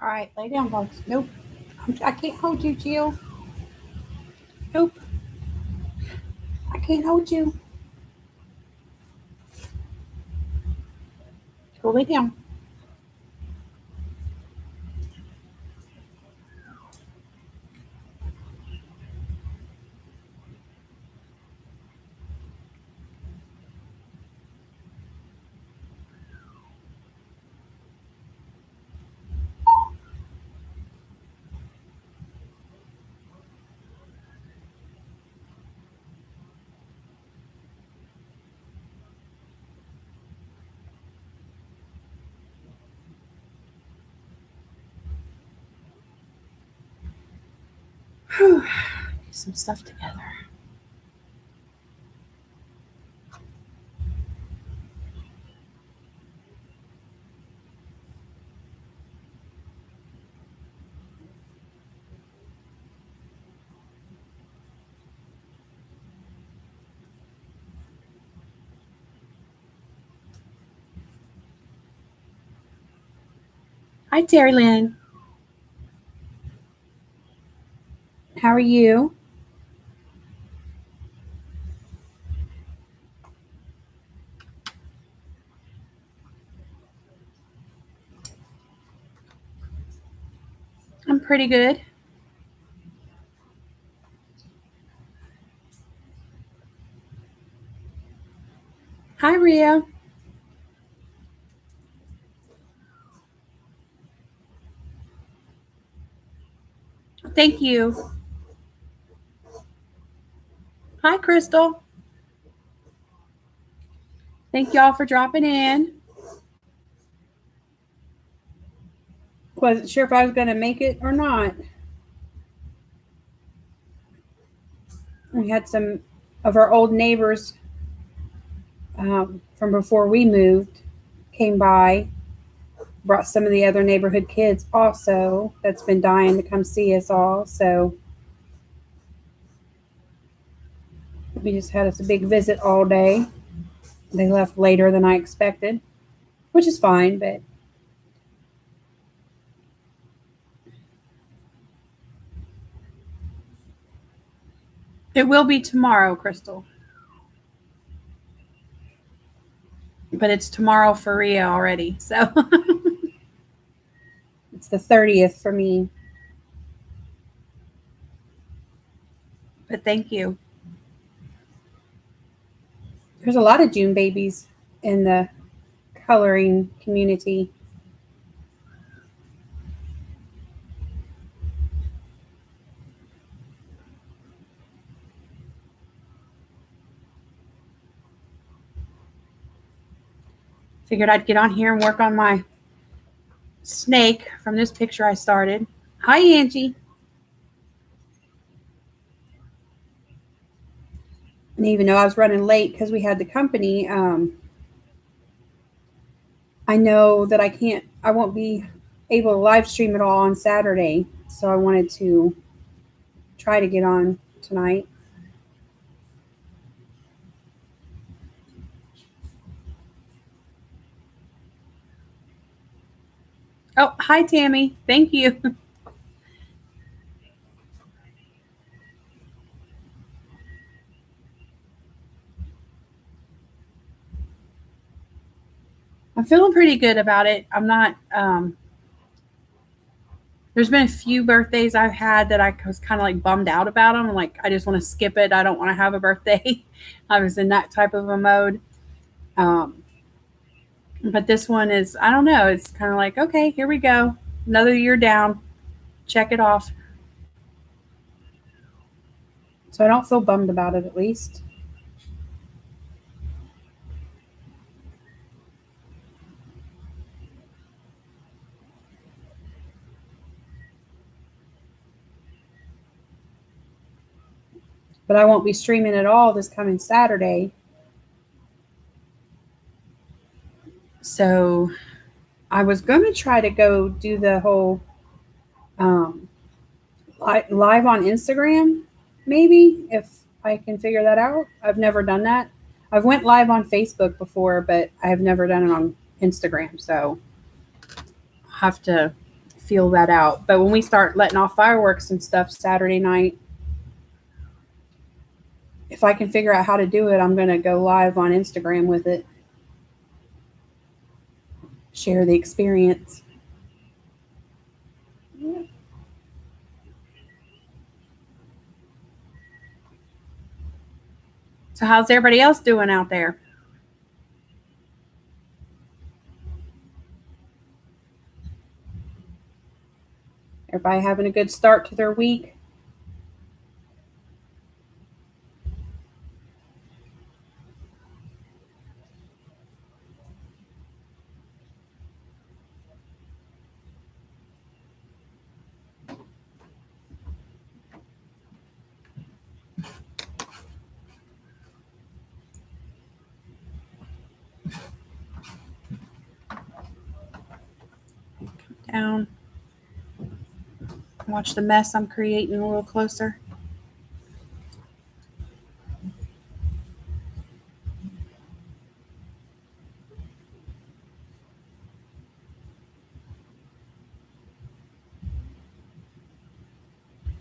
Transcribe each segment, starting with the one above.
All right, lay down, bugs. Nope. I can't hold you, Jill. Nope. I can't hold you. Go lay down. Whew. Get some stuff together. Hi, Terry Lynn. How are you? I'm pretty good. Hi, Ria. Thank you. Hi, Crystal. Thank y'all for dropping in. Wasn't sure if I was going to make it or not. We had some of our old neighbors from before we moved came by, brought some of the other neighborhood kids also that's been dying to come see us all. So we just had us a big visit all day. They left later than I expected, which is fine, but it will be tomorrow, Crystal. But it's tomorrow for Ria already, so it's the 30th for me. But thank you. There's a lot of June babies in the coloring community. Figured I'd get on here and work on my snake from this picture I started. Hi, Angie. And even though I was running late because we had the company, I know that I won't be able to live stream it all on Saturday. So I wanted to try to get on tonight. Oh, hi, Tammy. Thank you. I'm feeling pretty good about it. I'm not, there's been a few birthdays I've had that I was kind of like bummed out about them. Like, I just want to skip it. I don't want to have a birthday. I was in that type of a mode. But this one is, I don't know. It's kind of like, okay, here we go. Another year down. Check it off. So I don't feel bummed about it, at least. But I won't be streaming at all this coming Saturday. So I was going to try to go do the whole live on Instagram, maybe, if I can figure that out. I've never done that. I've went live on Facebook before, but I have never done it on Instagram. So I'll have to feel that out. But when we start letting off fireworks and stuff Saturday night, if I can figure out how to do it, I'm going to go live on Instagram with it. Share the experience. So how's everybody else doing out there? Everybody having a good start to their week? Down. Watch the mess I'm creating a little closer.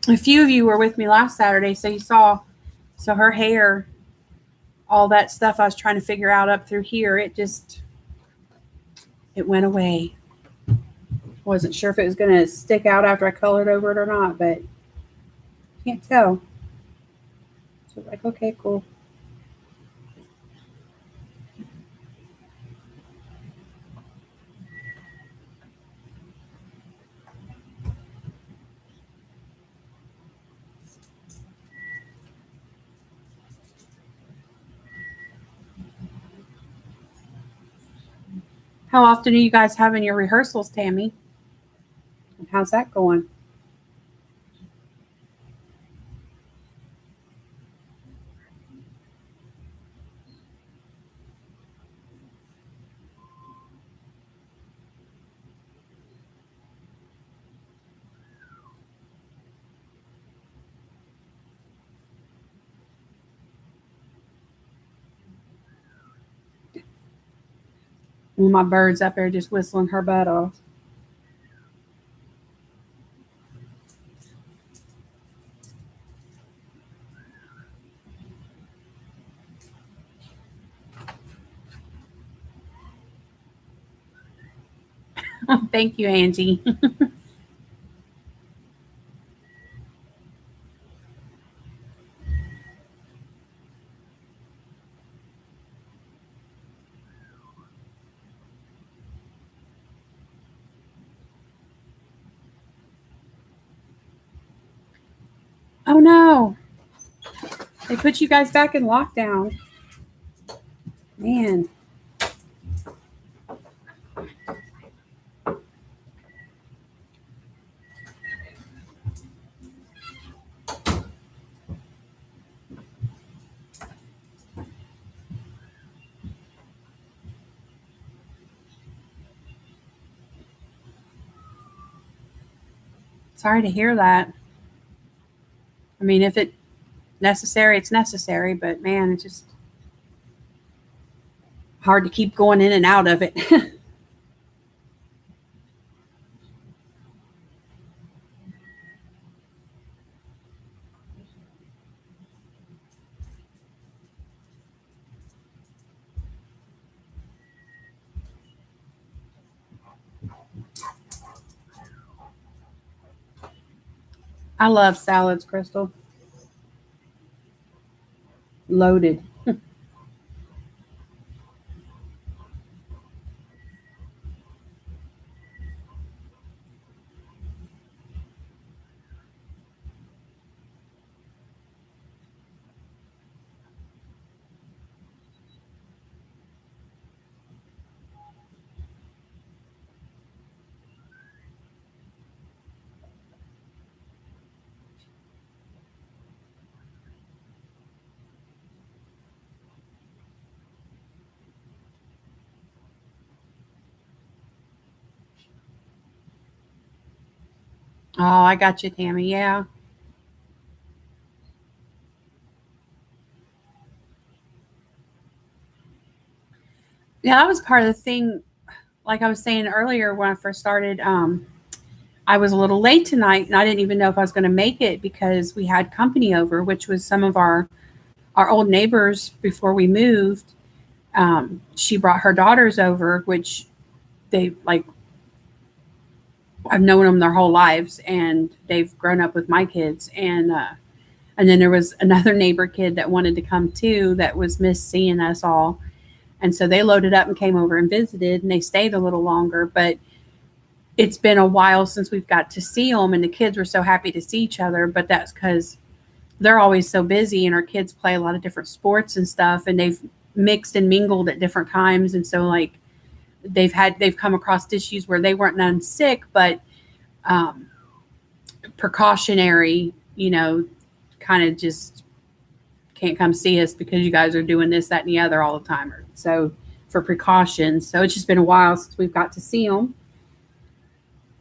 A few of you were with me last Saturday, so you saw. So her hair, all that stuff I was trying to figure out up through here, it went away. Wasn't sure if it was going to stick out after I colored over it or not, but can't tell. So like, okay, cool. How often are you guys having your rehearsals, Tammy? And how's that going? My bird's up there just whistling her butt off. Thank you, Angie. Oh no. They put you guys back in lockdown. Man. Sorry to hear that. I mean, if it's necessary, it's necessary, but man, it's just hard to keep going in and out of it. I love salads, Crystal. Loaded. Oh, I got you, Tammy. Yeah. Yeah, that was part of the thing. Like I was saying earlier when I first started, I was a little late tonight, and I didn't even know if I was going to make it because we had company over, which was some of our old neighbors before we moved. She brought her daughters over, which they like. I've known them their whole lives, and they've grown up with my kids. And then there was another neighbor kid that wanted to come too, that was miss seeing us all, and so they loaded up and came over and visited, and they stayed a little longer. But it's been a while since we've got to see them, and the kids were so happy to see each other. But that's because they're always so busy, and our kids play a lot of different sports and stuff, and they've mixed and mingled at different times. And so like they've come across issues where they weren't none sick, but precautionary, kind of just can't come see us because you guys are doing this, that, and the other all the time. So for precautions. So it's just been a while since we've got to see them.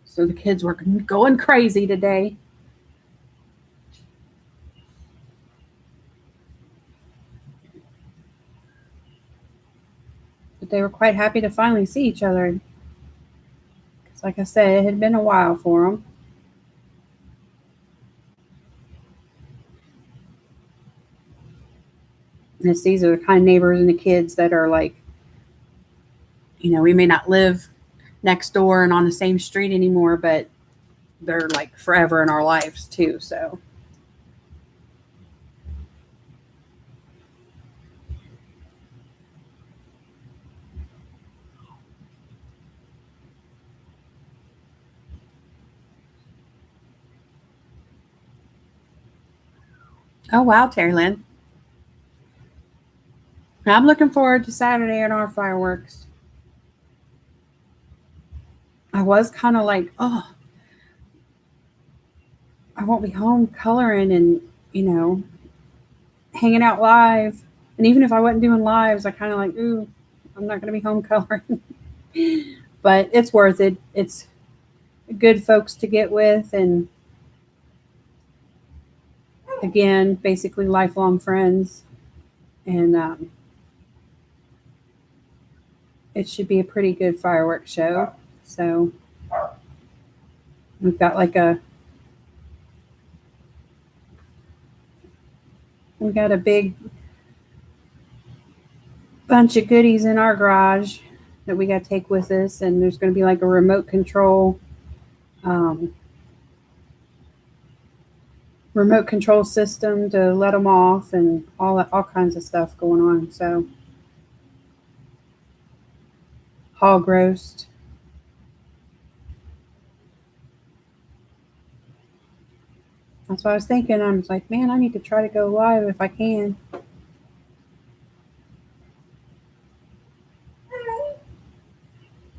So the kids were going crazy today. But they were quite happy to finally see each other. Because like I said, it had been a while for them. And these are the kind of neighbors and the kids that are like, we may not live next door and on the same street anymore, but they're like forever in our lives too. So oh wow, Terry Lynn. I'm looking forward to Saturday and our fireworks. I was kind of like, oh, I won't be home coloring and, hanging out live. And even if I wasn't doing lives, I kind of like, ooh, I'm not going to be home coloring. But it's worth it. It's good folks to get with. And again, basically lifelong friends. And it should be a pretty good fireworks show. So we've got we got a big bunch of goodies in our garage that we got to take with us, and there's going to be like a remote control system to let them off, and all kinds of stuff going on. So hog roast. That's what I was thinking. I was like, man, I need to try to go live if I can.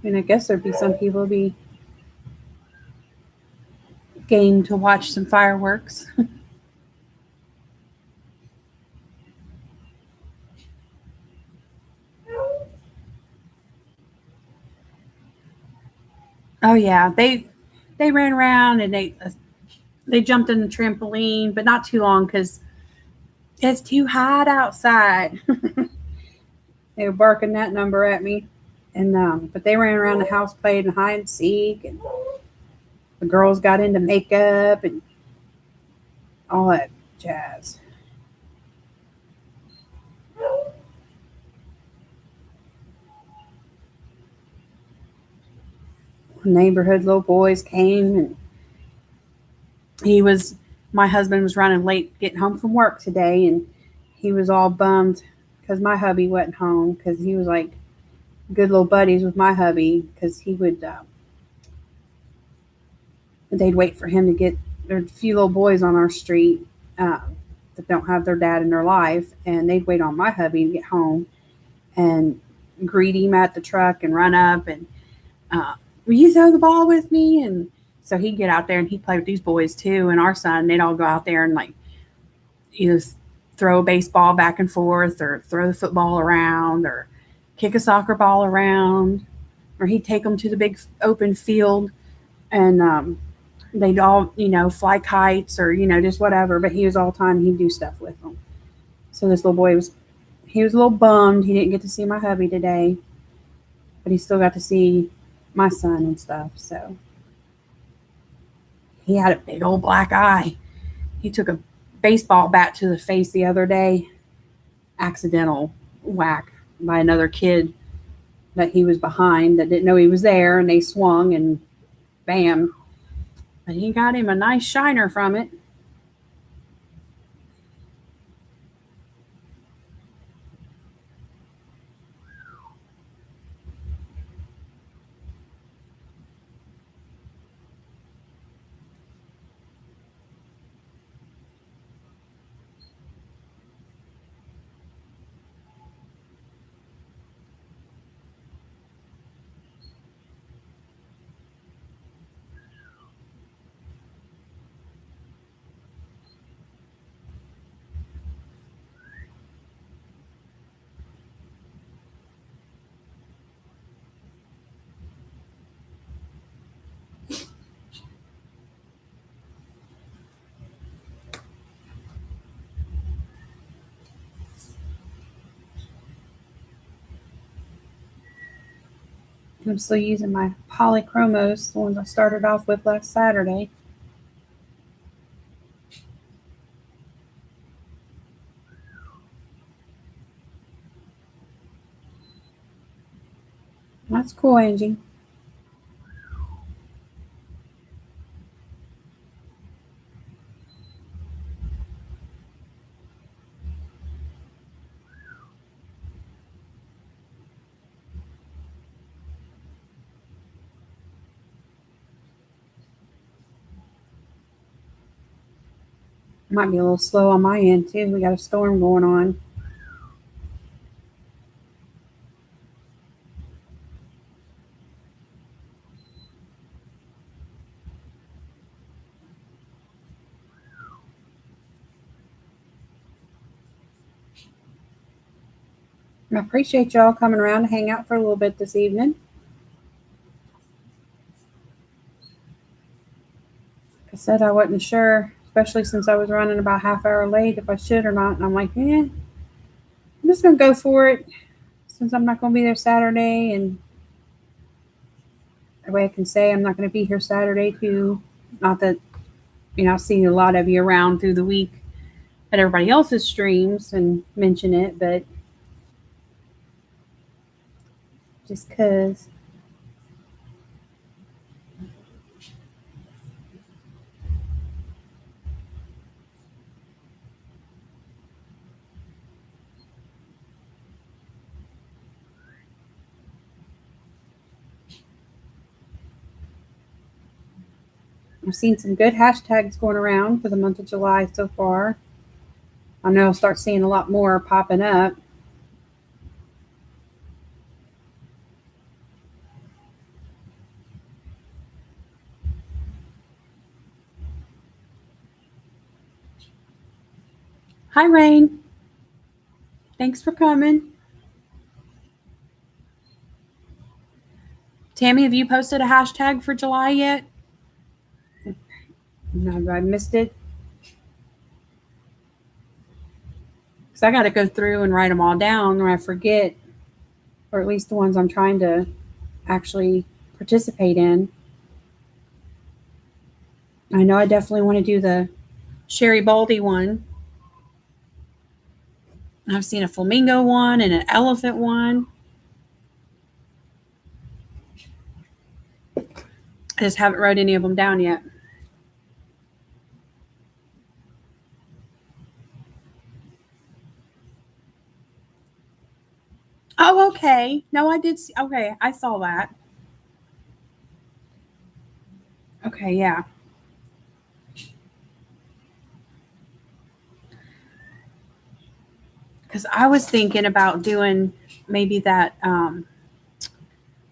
And I guess there'd be some people be game to watch some fireworks. Oh yeah, they ran around and they jumped in the trampoline, but not too long because it's too hot outside. They were barking that number at me, and but they ran around the house playing hide and seek, and the girls got into makeup and all that jazz. Neighborhood little boys came, and my husband was running late getting home from work today, and he was all bummed because my hubby wasn't home, because he was like good little buddies with my hubby, because he would they'd wait for him to get. There's a few little boys on our street that don't have their dad in their life, and they'd wait on my hubby to get home and greet him at the truck and run up and will you throw the ball with me? And so he'd get out there and he'd play with these boys too, and our son, they'd all go out there and like throw a baseball back and forth, or throw the football around, or kick a soccer ball around, or he'd take them to the big open field, and they'd all fly kites, or just whatever. But he was all the time, he'd do stuff with them. So this little boy was a little bummed he didn't get to see my hubby today, but he still got to see my son and stuff. So He had a big old black eye. He took a baseball bat to the face the other day, accidental whack by another kid that he was behind that didn't know he was there, and they swung and bam. But he got him a nice shiner from it. I'm still using my polychromos, the ones I started off with last Saturday. That's cool, Angie. Might be a little slow on my end too. We got a storm going on. I appreciate y'all coming around to hang out for a little bit this evening. Like I said, I wasn't sure, especially since I was running about a half hour late, if I should or not. And I'm like, I'm just going to go for it since I'm not going to be there Saturday. And that way I can say I'm not going to be here Saturday too. Not that, I've seen a lot of you around through the week at everybody else's streams and mention it, but just because. I've seen some good hashtags going around for the month of July so far. I know I'll start seeing a lot more popping up. Hi, Rain. Thanks for coming. Tammy, have you posted a hashtag for July yet? No, I missed it. Because I got to go through and write them all down or I forget, or at least the ones I'm trying to actually participate in. I know I definitely want to do the Sherry Baldy one. I've seen a flamingo one and an elephant one. I just haven't wrote any of them down yet. Oh, okay. No, I did see. Okay, I saw that. Okay, yeah. Because I was thinking about doing maybe that. I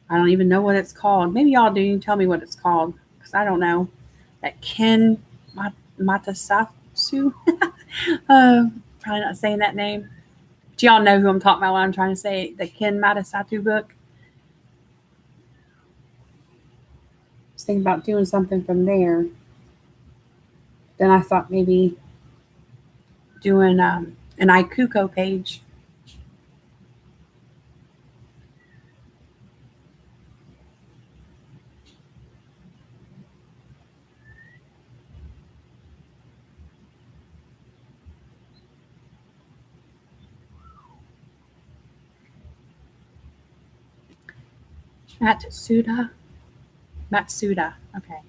don't even know what it's called. Maybe y'all do. You can tell me what it's called because I don't know. That Ken Matasasu. Probably not saying that name. Do y'all know who I'm talking about when I'm trying to say it? The Ken Matasato book? I was thinking about doing something from there. Then I thought maybe doing an Ikuko page. Matsuda. Matsuda. Okay.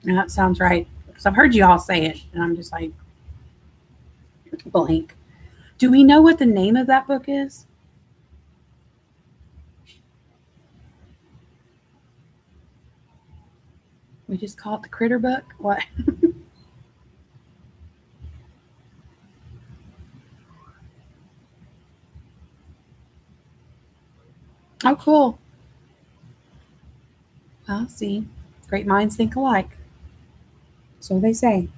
Now that sounds right. Because I've heard you all say it, and I'm just like blank. Do we know what the name of that book is? We just call it the Critter Book? What? Oh, cool. I'll see. Great minds think alike. So they say.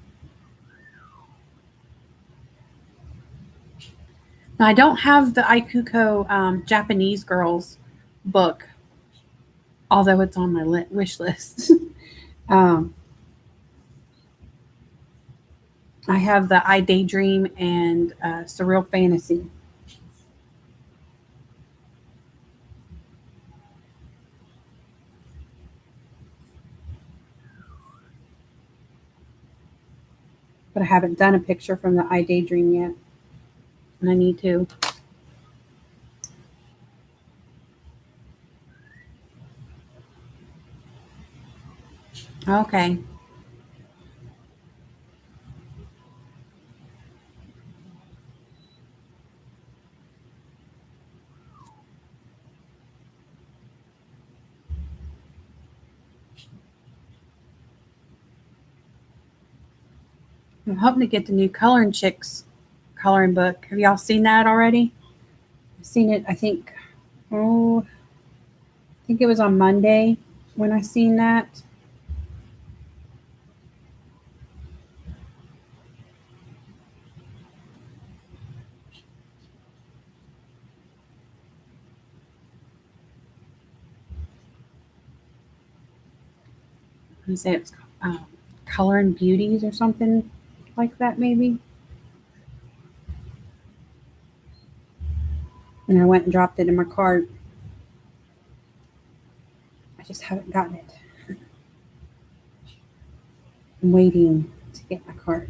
Now, I don't have the Ikuko Japanese Girls book, although it's on my wish list. um, I have the I Daydream and Surreal Fantasy. But I haven't done a picture from the I Daydream yet, and I need to. Okay. I'm hoping to get the new Coloring Chicks coloring book. Have y'all seen that already? I've seen it, I think, I think it was on Monday when I seen that. I say it's Coloring Beauties or something like that, maybe. And I went and dropped it in my cart. I just haven't gotten it. I'm waiting to get my cart.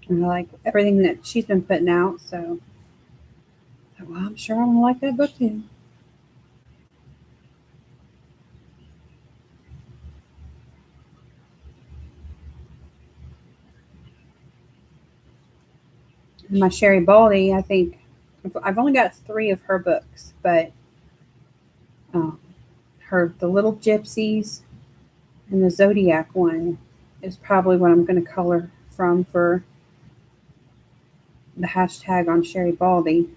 And I like everything that she's been putting out, so well, I'm sure I'm gonna like that book too. And my Sherry Baldy, I think I've only got 3 of her books, but um, the Little Gypsies and the Zodiac one is probably what I'm going to color from for the hashtag on Sherry Baldy.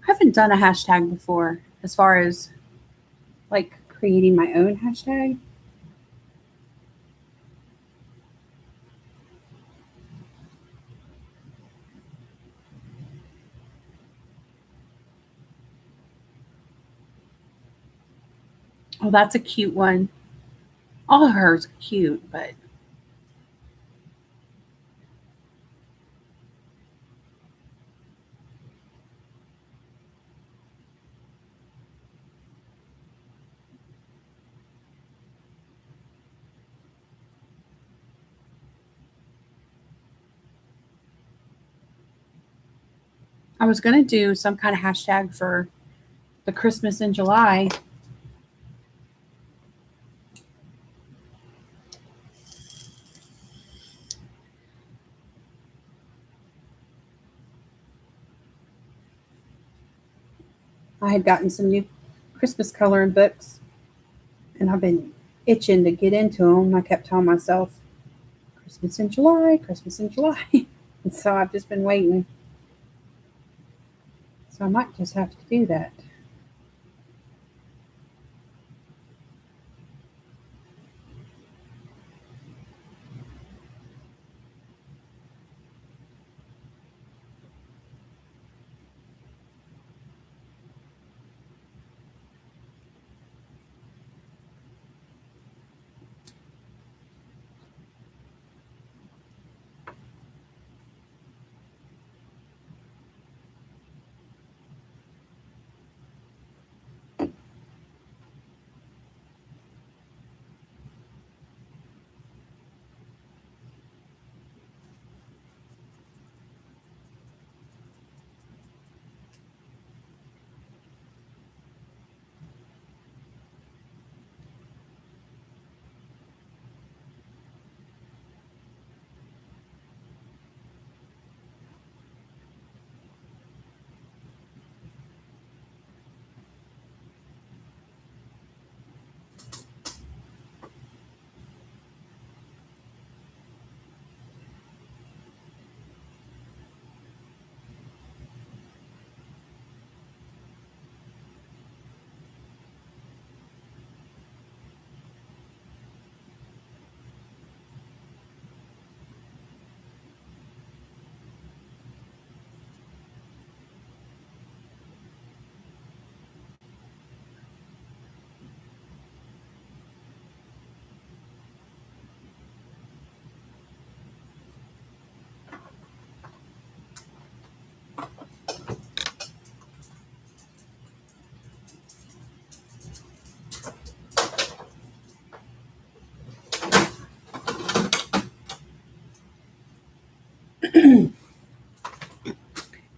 I haven't done a hashtag before as far as like creating my own hashtag. Oh, that's a cute one. All of hers are cute, but I was going to do some kind of hashtag for the Christmas in July. I had gotten some new Christmas coloring books, and I've been itching to get into them. I kept telling myself, Christmas in July, Christmas in July. And so I've just been waiting. So I might just have to do that.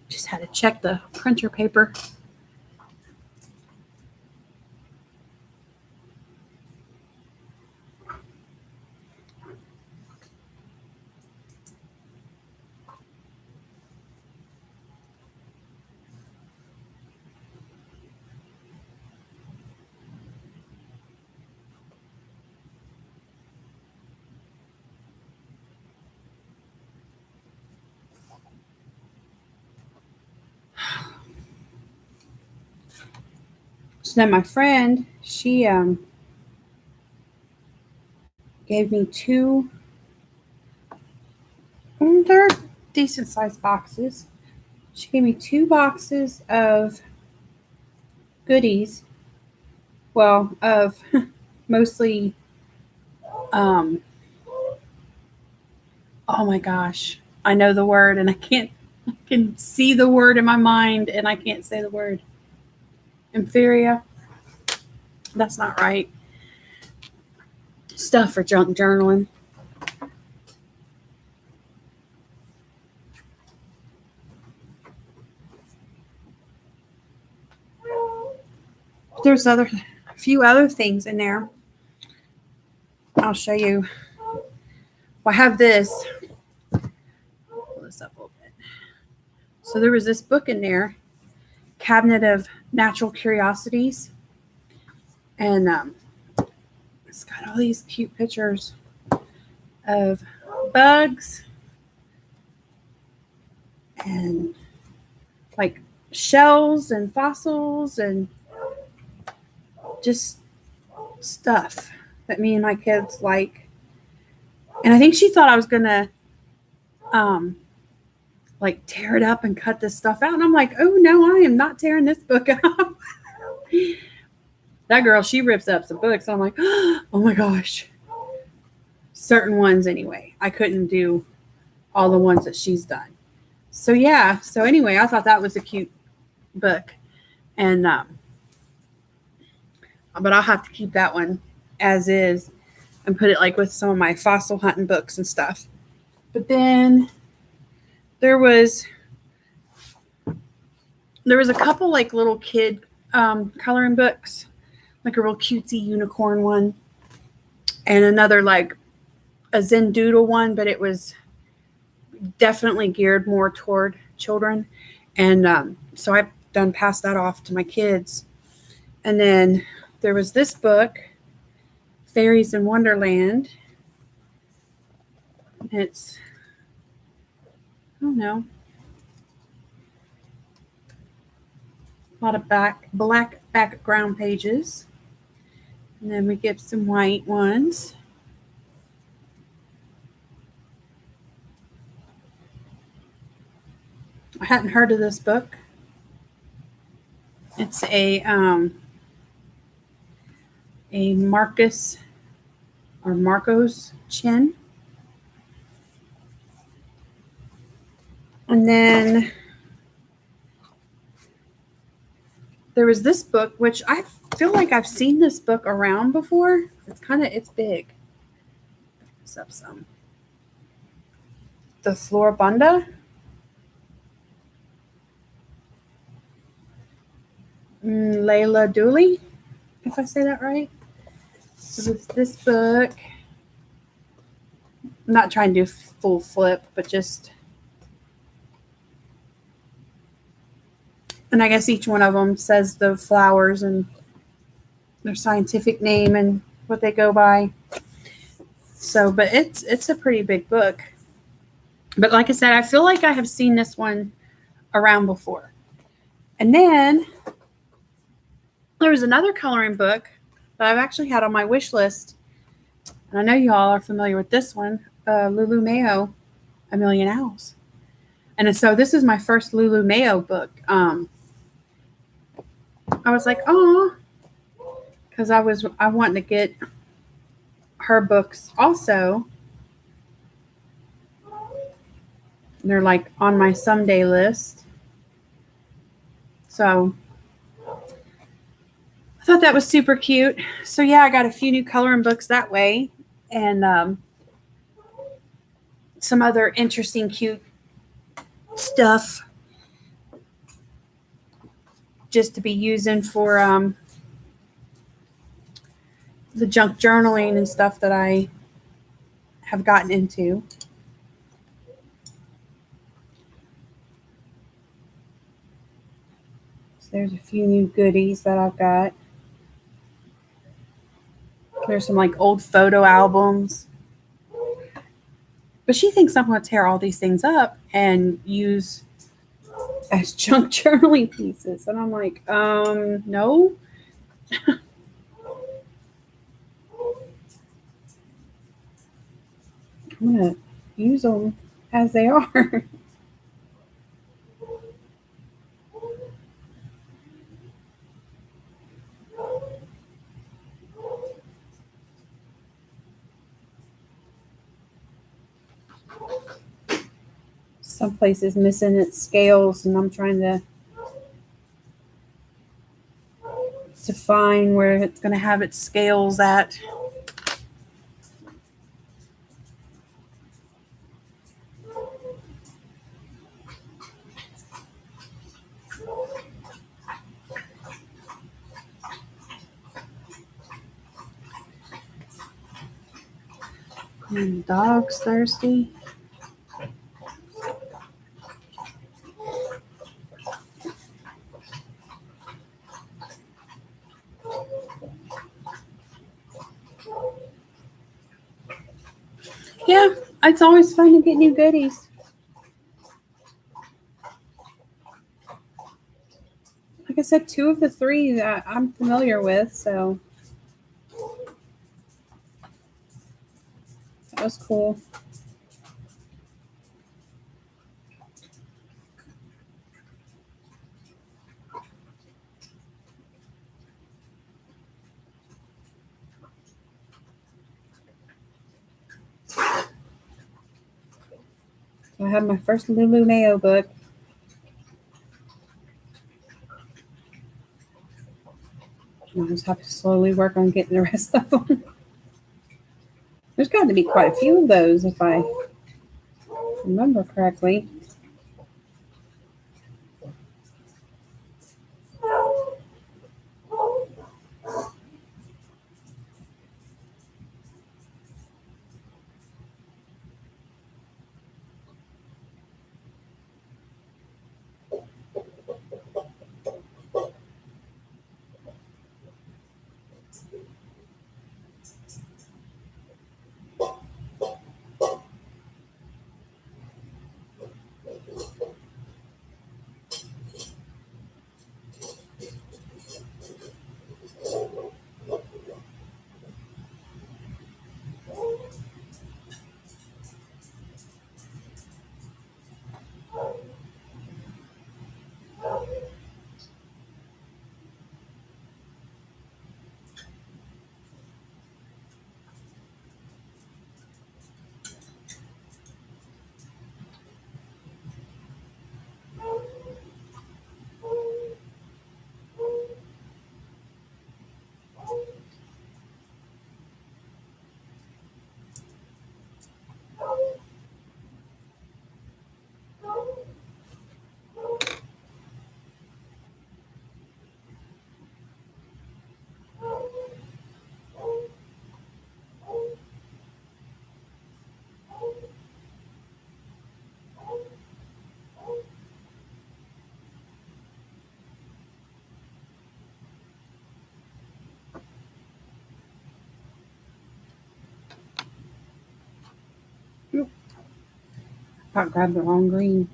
Just had to check the printer paper. So then my friend, she gave me two, they're decent sized boxes. She gave me 2 boxes of goodies. Well, of mostly, oh my gosh, I know the word and I can see the word in my mind and I can't say the word. Inferior. That's not right. Stuff for junk journaling. There's a few other things in there. I'll show you. Well, I have this. Pull this up a little bit. So there was this book in there, Cabinet of Natural Curiosities. And it's got all these cute pictures of bugs and like shells and fossils and just stuff that me and my kids like. And I think she thought I was gonna like tear it up and cut this stuff out. And I'm like, oh no, I am not tearing this book up. That girl, she rips up some books. I'm like, oh my gosh. Certain ones anyway. I couldn't do all the ones that she's done. So yeah. So anyway, I thought that was a cute book. And but I'll have to keep that one as is and put it like with some of my fossil hunting books and stuff. But then there was There was a couple like little kid coloring books, like a real cutesy unicorn one, and another like a Zen Doodle one, but it was definitely geared more toward children. And so I done passed that off to my kids. And then there was this book, Fairies in Wonderland. It's, I don't know, a lot of black background pages. And then we get some white ones. I hadn't heard of this book. It's a Marcos Chin. And then there was this book, which I feel like I've seen this book around before. It's big. This up some. The Floribunda. Layla Dooley, if I say that right. So it's this book. I'm not trying to do full flip, but just, and I guess each one of them says the flowers and their scientific name and what they go by. So, but it's a pretty big book. But like I said, I feel like I have seen this one around before. And then there was another coloring book that I've actually had on my wish list. And I know y'all are familiar with this one, Lulu Mayo, A Million Owls. And so this is my first Lulu Mayo book. I was like, oh, because I wanted to get her books also. They're like on my someday list. So I thought that was super cute. So yeah, I got a few new coloring books that way, and some other interesting, cute stuff just to be using for the junk journaling and stuff that I have gotten into. So there's a few new goodies that I've got. There's some like old photo albums. But she thinks I'm going to tear all these things up and use as junk journaling pieces. And I'm like, no. I'm going to use them as they are. Some places missing its scales, and I'm trying to find where it's going to have its scales at. And the dog's thirsty. Yeah, it's always fun to get new goodies. Like I said, 2 of the 3 that I'm familiar with, so that was cool. I have my first Lulu Mayo book. I'll just have to slowly work on getting the rest of them. There's got to be quite a few of those if I remember correctly. I grabbed the wrong green.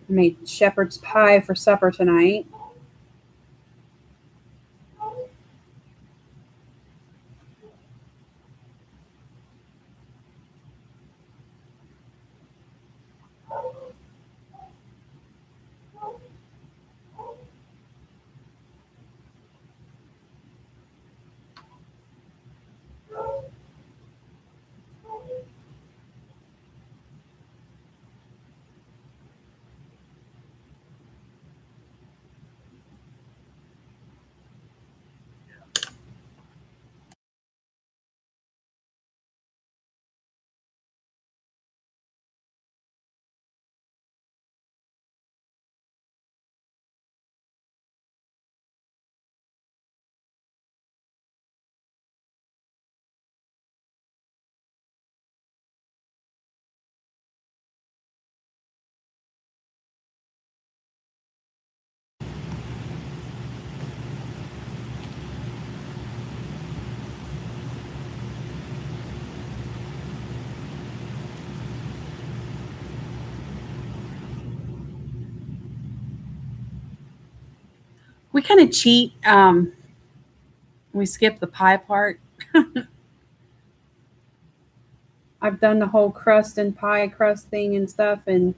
I made shepherd's pie for supper tonight. We kind of cheat. We skip the pie part. I've done the whole crust and pie crust thing and stuff, and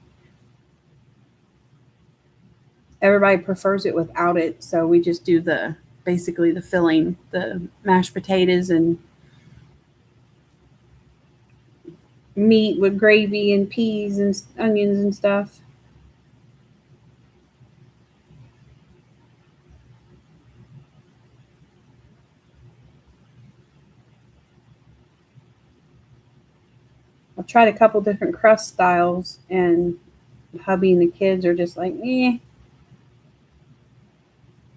everybody prefers it without it. So we just do basically the filling, the mashed potatoes and meat with gravy and peas and onions and stuff. I've tried a couple different crust styles, and hubby and the kids are just like, eh.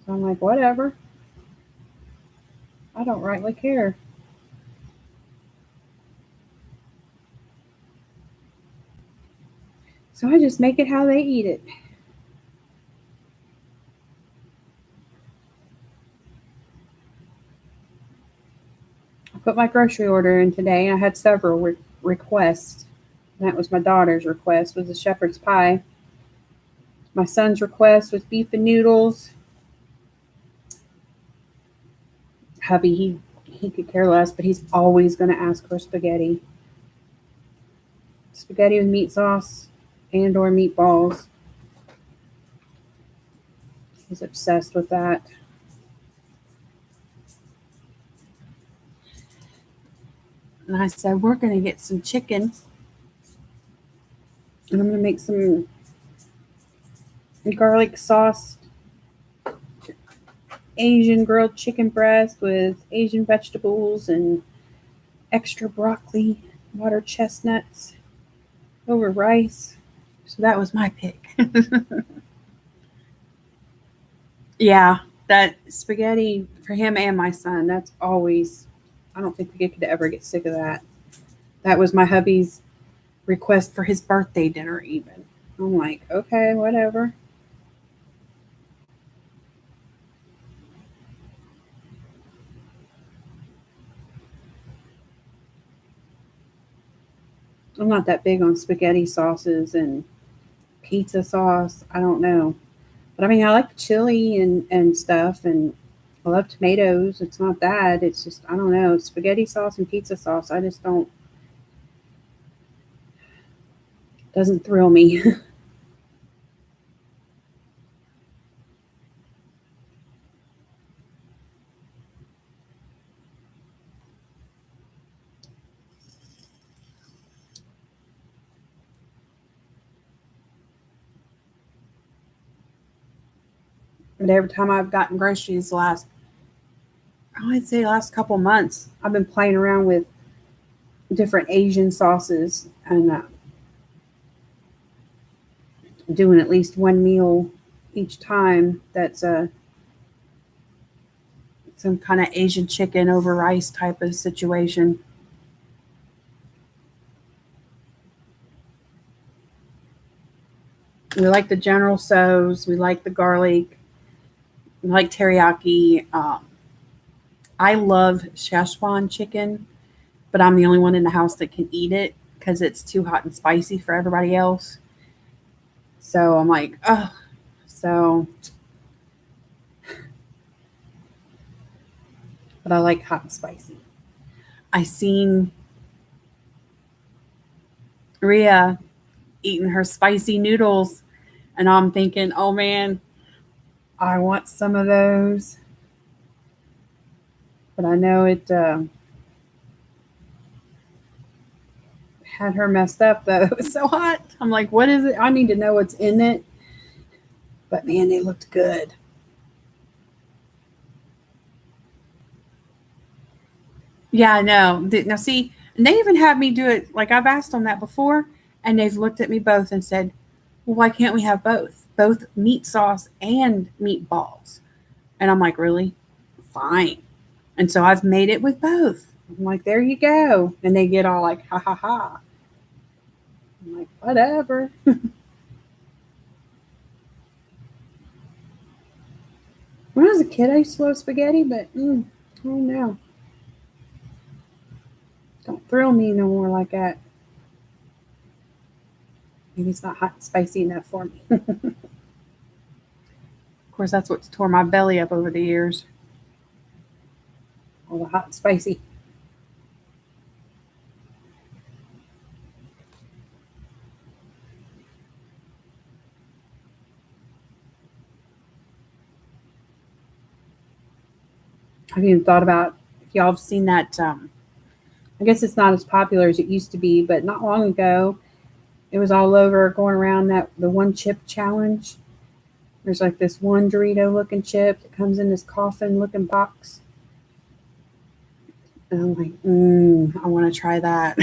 So I'm like, whatever. I don't rightly care. So I just make it how they eat it. I put my grocery order in today, and I had several requests. And that was my daughter's request was a shepherd's pie. My son's request was beef and noodles. Hubby, he could care less, but he's always going to ask for spaghetti. Spaghetti with meat sauce and or meatballs. He's obsessed with that. And I said, we're going to get some chicken. And I'm going to make some garlic sauce Asian grilled chicken breast with Asian vegetables and extra broccoli, water chestnuts over rice. So that was my pick. Yeah, that spaghetti for him and my son, that's always, I don't think we could ever get sick of that. That was my hubby's request for his birthday dinner, even. I'm like, okay, whatever. I'm not that big on spaghetti sauces and pizza sauce. I don't know. But I mean, I like chili and stuff, and I love tomatoes. It's not that. It's just, I don't know. Spaghetti sauce and pizza sauce, I just don't, doesn't thrill me. But every time I've gotten groceries I'd say last couple months, I've been playing around with different Asian sauces and doing at least one meal each time that's some kind of Asian chicken over rice type of situation. We like the General Tso's. We like the garlic. We like teriyaki. I love Szechuan chicken, but I'm the only one in the house that can eat it because it's too hot and spicy for everybody else. So I'm like, oh. So, but I like hot and spicy. I seen Rhea eating her spicy noodles, and I'm thinking, oh man, I want some of those. But I know it had her messed up though. It was so hot. I'm like, what is it? I need to know what's in it. But man, they looked good. Yeah, I know. Now, see, and they even had me do it. Like I've asked them that before, and they've looked at me both and said, "Well, why can't we have both meat sauce and meatballs?" And I'm like, "Really? Fine." And so I've made it with both. I'm like, "There you go," and they get all like, "Ha ha ha." I'm like, "Whatever." When I was a kid, I used to love spaghetti, but I don't know. Don't thrill me no more like that. Maybe it's not hot and spicy enough for me. Of course, that's what's tore my belly up over the years. All the hot and spicy. I've even thought about if y'all have seen that. I guess it's not as popular as it used to be, but not long ago, it was all over going around that the one chip challenge. There's like this one Dorito looking chip that comes in this coffin looking box. And I'm like, I want to try that.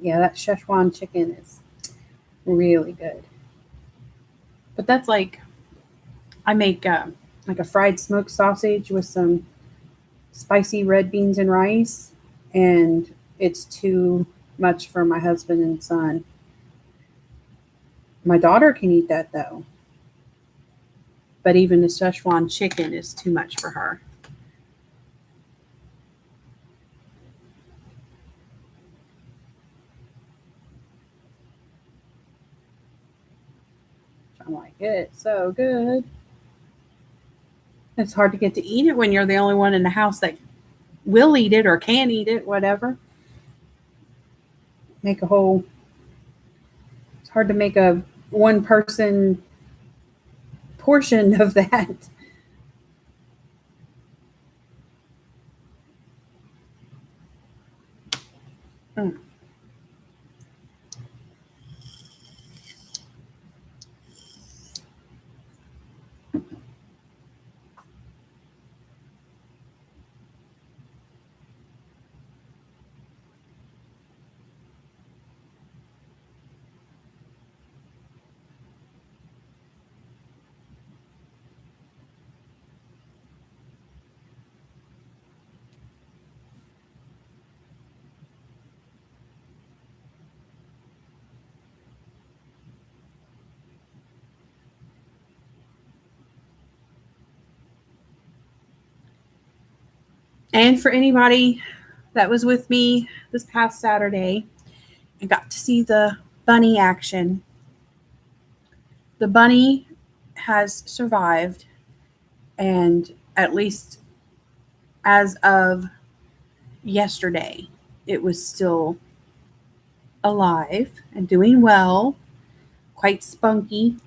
Yeah, that Szechuan chicken is really good. But that's like, I make like a fried smoked sausage with some spicy red beans and rice, and it's too much for my husband and son. My daughter can eat that though, but even the Szechuan chicken is too much for her. I'm like, it's so good. It's hard to get to eat it when you're the only one in the house that will eat it or can eat it, whatever. Make a whole, it's hard to make a one person portion of that. Mm. And for anybody that was with me this past Saturday and got to see the bunny action, the bunny has survived, and at least as of yesterday, it was still alive and doing well, quite spunky.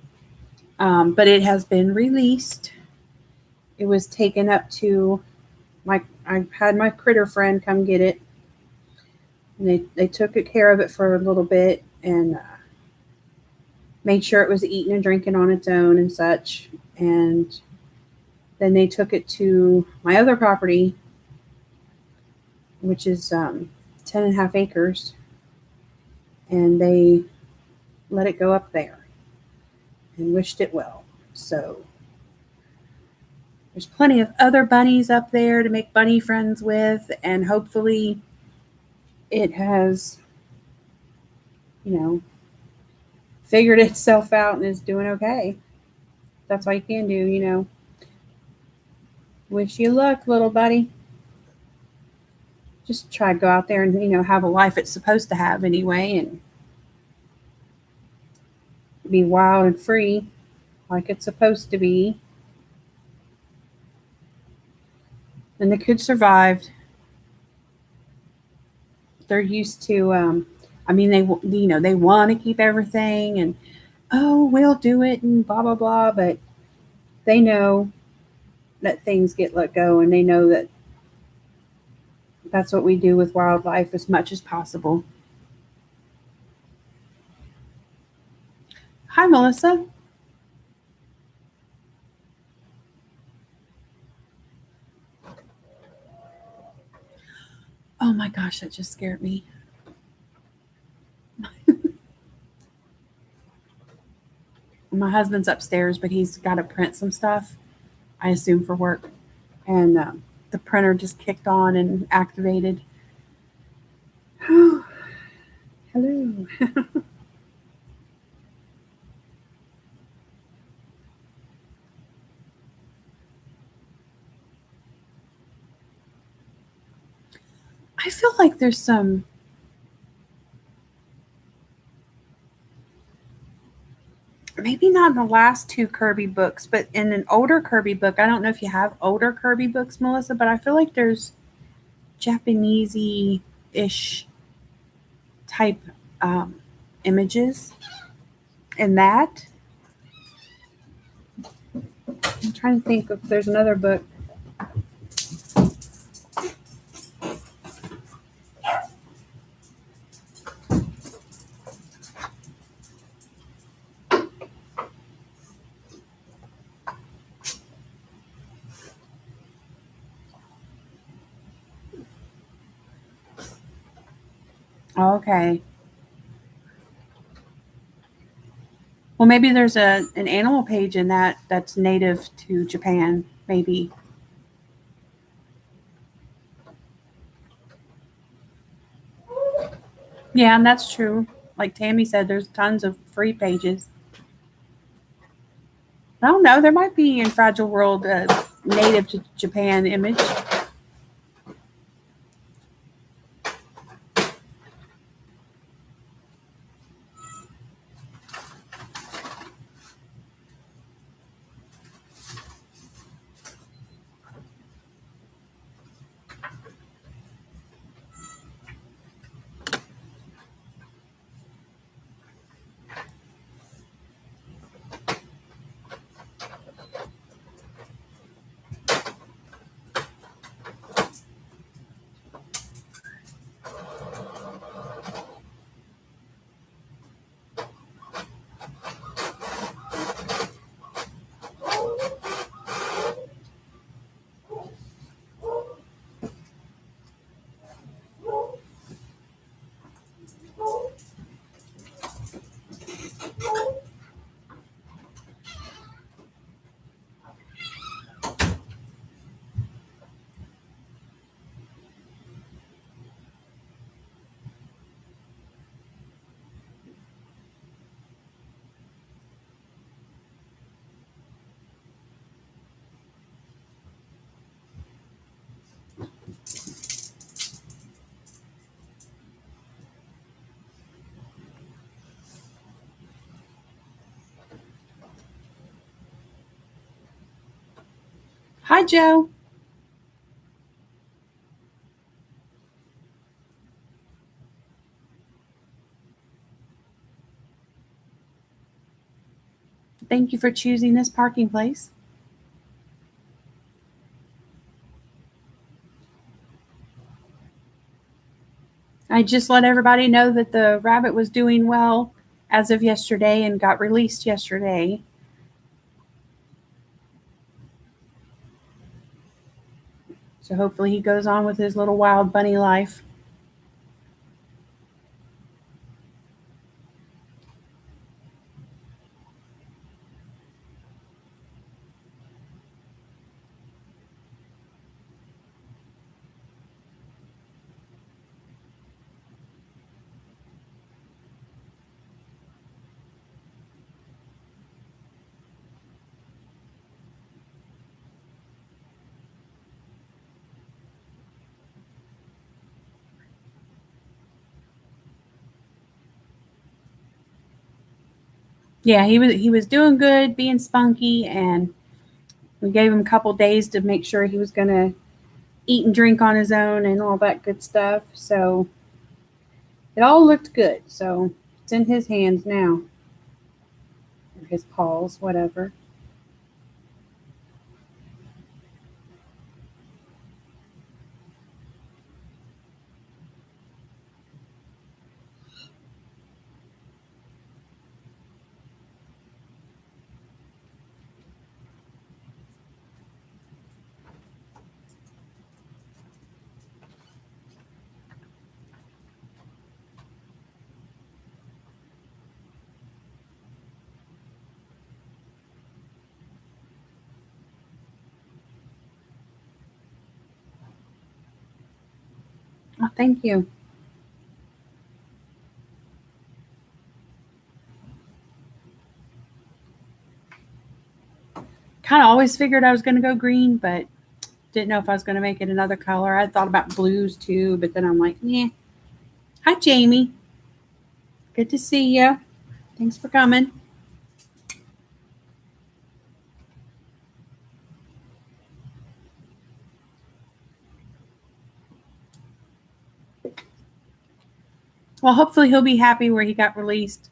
But it has been released. It was taken up to I had my critter friend come get it. And they took care of it for a little bit and made sure it was eating and drinking on its own and such. And then they took it to my other property, which is 10 and a half acres, and they let it go up there and wished it well. So There's plenty of other bunnies up there to make bunny friends with, and hopefully it has, figured itself out and is doing okay. That's all you can do. Wish you luck, little buddy. Just try to go out there and, have a life it's supposed to have anyway, and be wild and free like it's supposed to be. And the kids survived. They're used to, they want to keep everything and, oh, we'll do it and blah, blah, blah. But they know that things get let go, and they know that that's what we do with wildlife as much as possible. Hi, Melissa. Oh my gosh, that just scared me. My husband's upstairs, but he's got to print some stuff, I assume for work. And the printer just kicked on and activated. Hello. I feel like there's some maybe not in the last two Kirby books, but in an older Kirby book. I don't know if you have older Kirby books, Melissa, but I feel like there's Japanesey-ish type images in that. I'm trying to think if there's another book. Okay. Well, maybe there's an animal page in that's native to Japan, maybe. Yeah, and that's true. Like Tammy said, there's tons of free pages. I don't know. There might be in Fragile World a native to Japan image. Hi, Joe. Thank you for choosing this parking place. I just let everybody know that the rabbit was doing well as of yesterday and got released yesterday. So hopefully he goes on with his little wild bunny life. Yeah, he was doing good, being spunky, and we gave him a couple days to make sure he was going to eat and drink on his own and all that good stuff. So it all looked good. So it's in his hands now, or his paws, whatever. Oh, thank you. Kind of always figured I was going to go green, but didn't know if I was going to make it another color. I thought about blues too, but then I'm like, yeah. Hi, Jamie. Good to see you. Thanks for coming. Well, hopefully he'll be happy where he got released.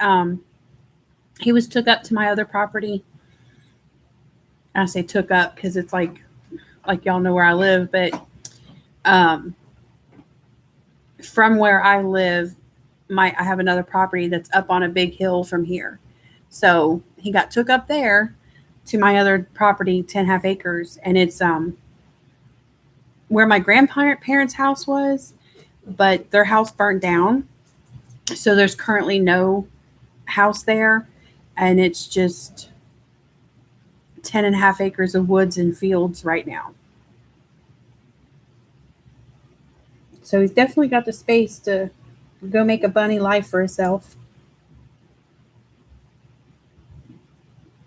He was took up to my other property. I say took up because it's like y'all know where I live, but um, from where I live, I have another property that's up on a big hill from here. So he got took up there to my other property, 10.5 acres, and it's where my grandparents' house was, but their house burnt down. So there's currently no house there, and it's just 10.5 acres of woods and fields right now. So he's definitely got the space to go make a bunny life for himself.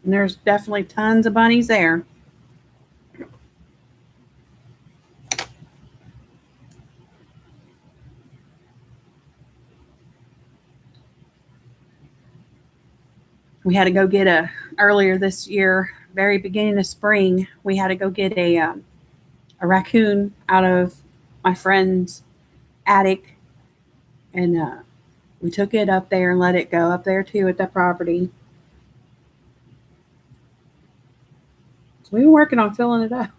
And there's definitely tons of bunnies there. We had to go get earlier this year, very beginning of spring. We had to go get a raccoon out of my friend's attic, and we took it up there and let it go up there too at that property. So we were working on filling it up.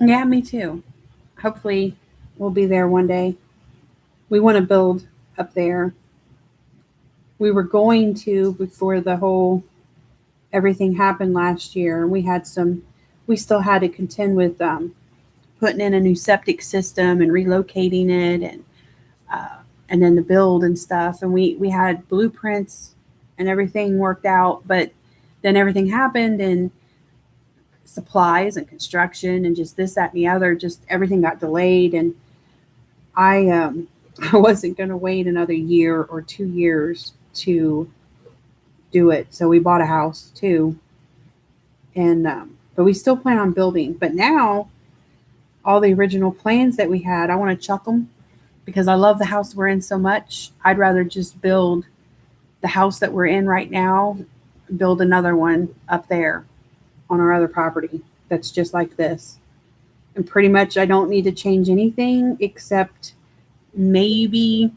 Yeah, me too. Hopefully, we'll be there one day. We want to build up there. We were going to before the whole everything happened last year. We still had to contend with putting in a new septic system and relocating it, and then the build and stuff. And we had blueprints and everything worked out, but then everything happened, and supplies and construction and just this, that, and the other, just everything got delayed. And I I wasn't going to wait another year or 2 years to do it. So we bought a house too, and but we still plan on building. But now all the original plans that we had, I want to chuck them because I love the house we're in so much. I'd rather just build the house that we're in right now, build another one up there on our other property that's just like this. And pretty much I don't need to change anything except maybe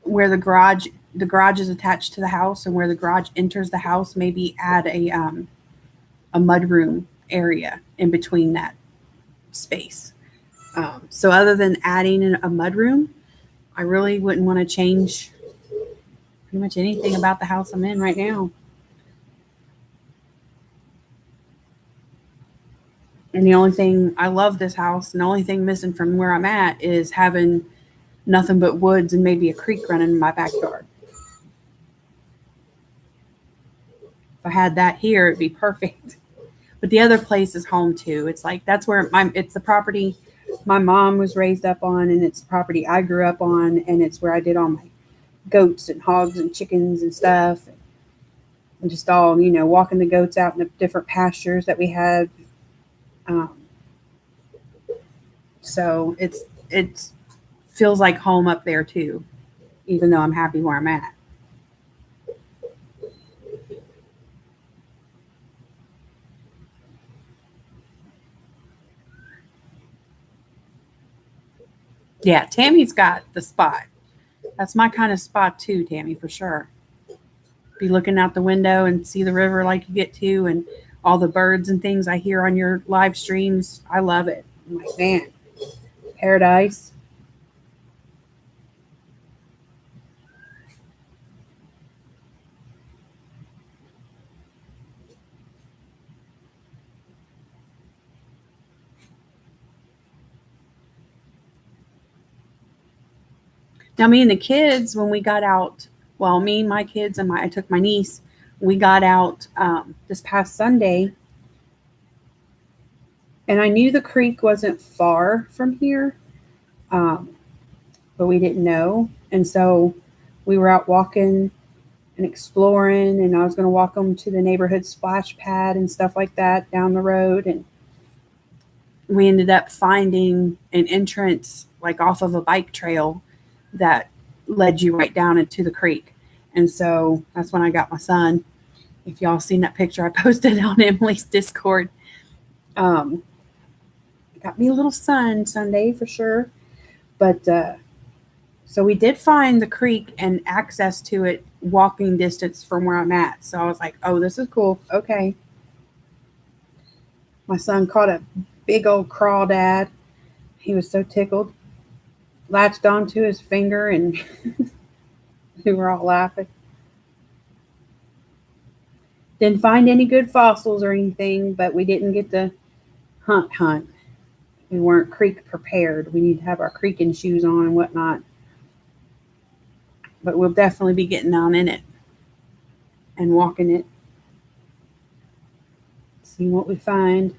where the garage is attached to the house, and where the garage enters the house, maybe add a mudroom area in between that space. So other than adding a mudroom, I really wouldn't want to change pretty much anything about the house I'm in right now. And the only thing, I love this house, and the only thing missing from where I'm at is having nothing but woods and maybe a creek running in my backyard. I had that here, it'd be perfect. But the other place is home too. It's like that's where it's the property my mom was raised up on, and it's the property I grew up on, and it's where I did all my goats and hogs and chickens and stuff, and just all walking the goats out in the different pastures that we had. Um, so it's feels like home up there too, even though I'm happy where I'm at. Yeah, Tammy's got the spot. That's my kind of spot too, Tammy, for sure. Be looking out the window and see the river like you get to, and all the birds and things I hear on your live streams. I love it. I'm like, man, paradise. Now, me and the kids, when we got out, well, me, my kids, and I took my niece, we got out this past Sunday, and I knew the creek wasn't far from here, um, but we didn't know. And so we were out walking and exploring, and I was going to walk them to the neighborhood splash pad and stuff like that down the road. And we ended up finding an entrance like off of a bike trail that led you right down into the creek. And so that's when I got my son. If y'all seen that picture I posted on Emily's Discord, got me a little sun Sunday for sure. But so we did find the creek and access to it walking distance from where I'm at. So I was like, oh, this is cool. Okay. My son caught a big old crawdad. He was so tickled. Latched onto his finger, and we were all laughing. Didn't find any good fossils or anything, but we didn't get to hunt. We weren't creek prepared. We need to have our creeking shoes on and whatnot. But we'll definitely be getting down in it and walking it. See what we find.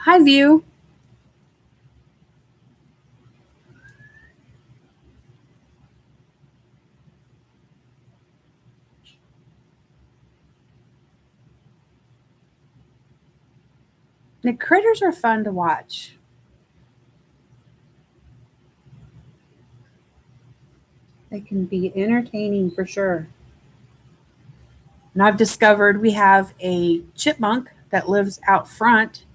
Hi, View. The critters are fun to watch. They can be entertaining for sure. And I've discovered we have a chipmunk that lives out front.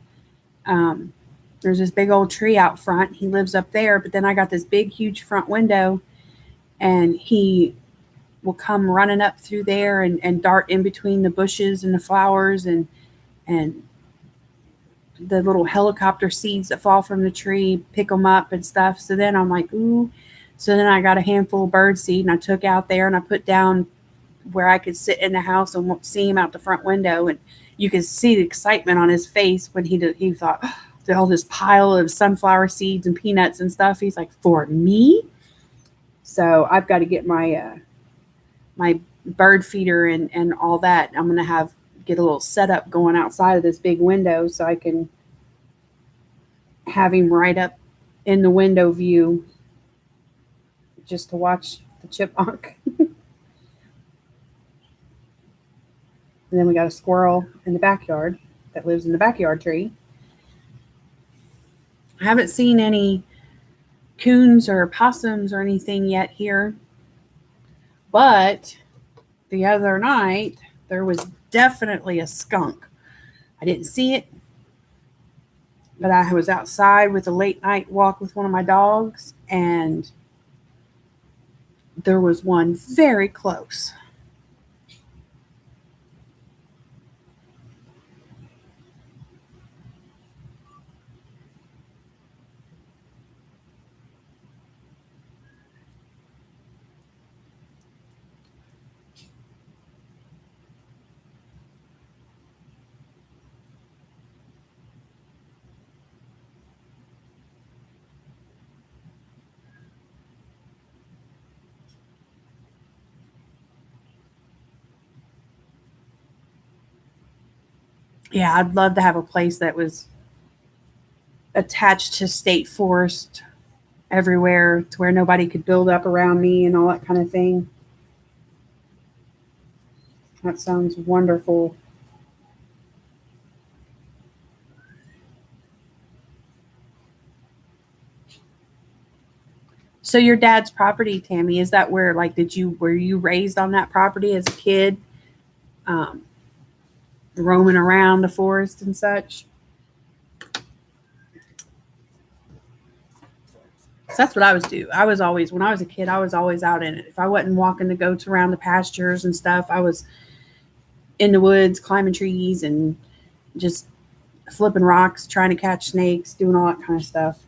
There's this big old tree out front. He lives up there, but then I got this big, huge front window, and he will come running up through there and dart in between the bushes and the flowers and the little helicopter seeds that fall from the tree, pick them up and stuff. So then I'm like, ooh. So then I got a handful of bird seed, and I took out there and I put down where I could sit in the house and see him out the front window. And you could see the excitement on his face when he thought, oh, all this pile of sunflower seeds and peanuts and stuff. He's like, for me? So I've got to get my my bird feeder and all that. I'm going to get a little setup going outside of this big window so I can have him right up in the window view just to watch the chipmunk. And then we got a squirrel in the backyard that lives in the backyard tree. I haven't seen any coons or possums or anything yet here. But the other night, there was definitely a skunk. I didn't see it, but I was outside with a late night walk with one of my dogs, and there was one very close. Yeah, I'd love to have a place that was attached to state forest everywhere to where nobody could build up around me and all that kind of thing. That sounds wonderful. So your dad's property, Tammy, is that where like were you raised on that property as a kid, um, roaming around the forest and such? So that's what I was do. I was always when I was a kid, I was always out in it. If I wasn't walking the goats around the pastures and stuff, I was in the woods climbing trees and just flipping rocks, trying to catch snakes, doing all that kind of stuff.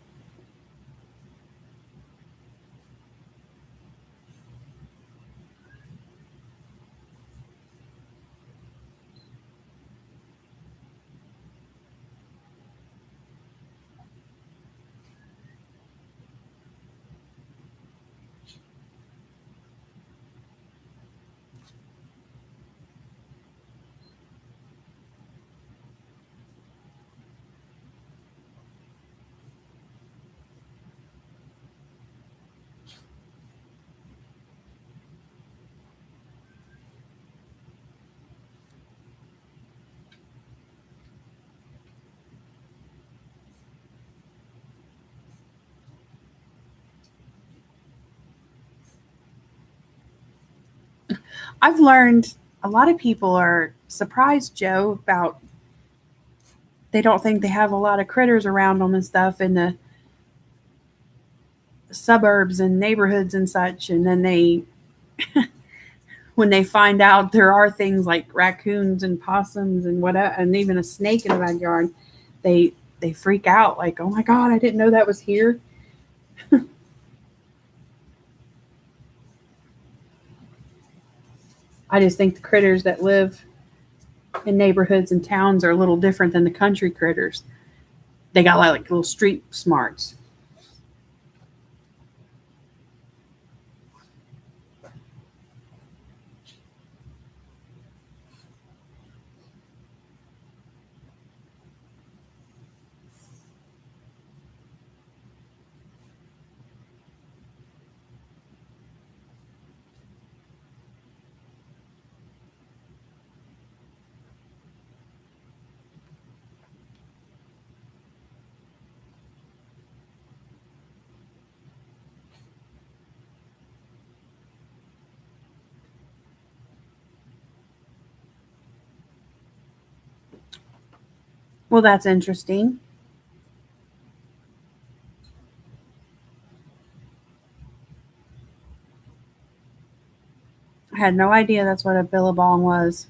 I've learned a lot of people are surprised, Joe, about they don't think they have a lot of critters around them and stuff in the suburbs and neighborhoods and such. And then when they find out there are things like raccoons and possums and whatever, and even a snake in the backyard, they they freak out like, oh my God, I didn't know that was here. I just think the critters that live in neighborhoods and towns are a little different than the country critters. They got like little street smarts. Well, that's interesting. I had no idea that's what a billabong was.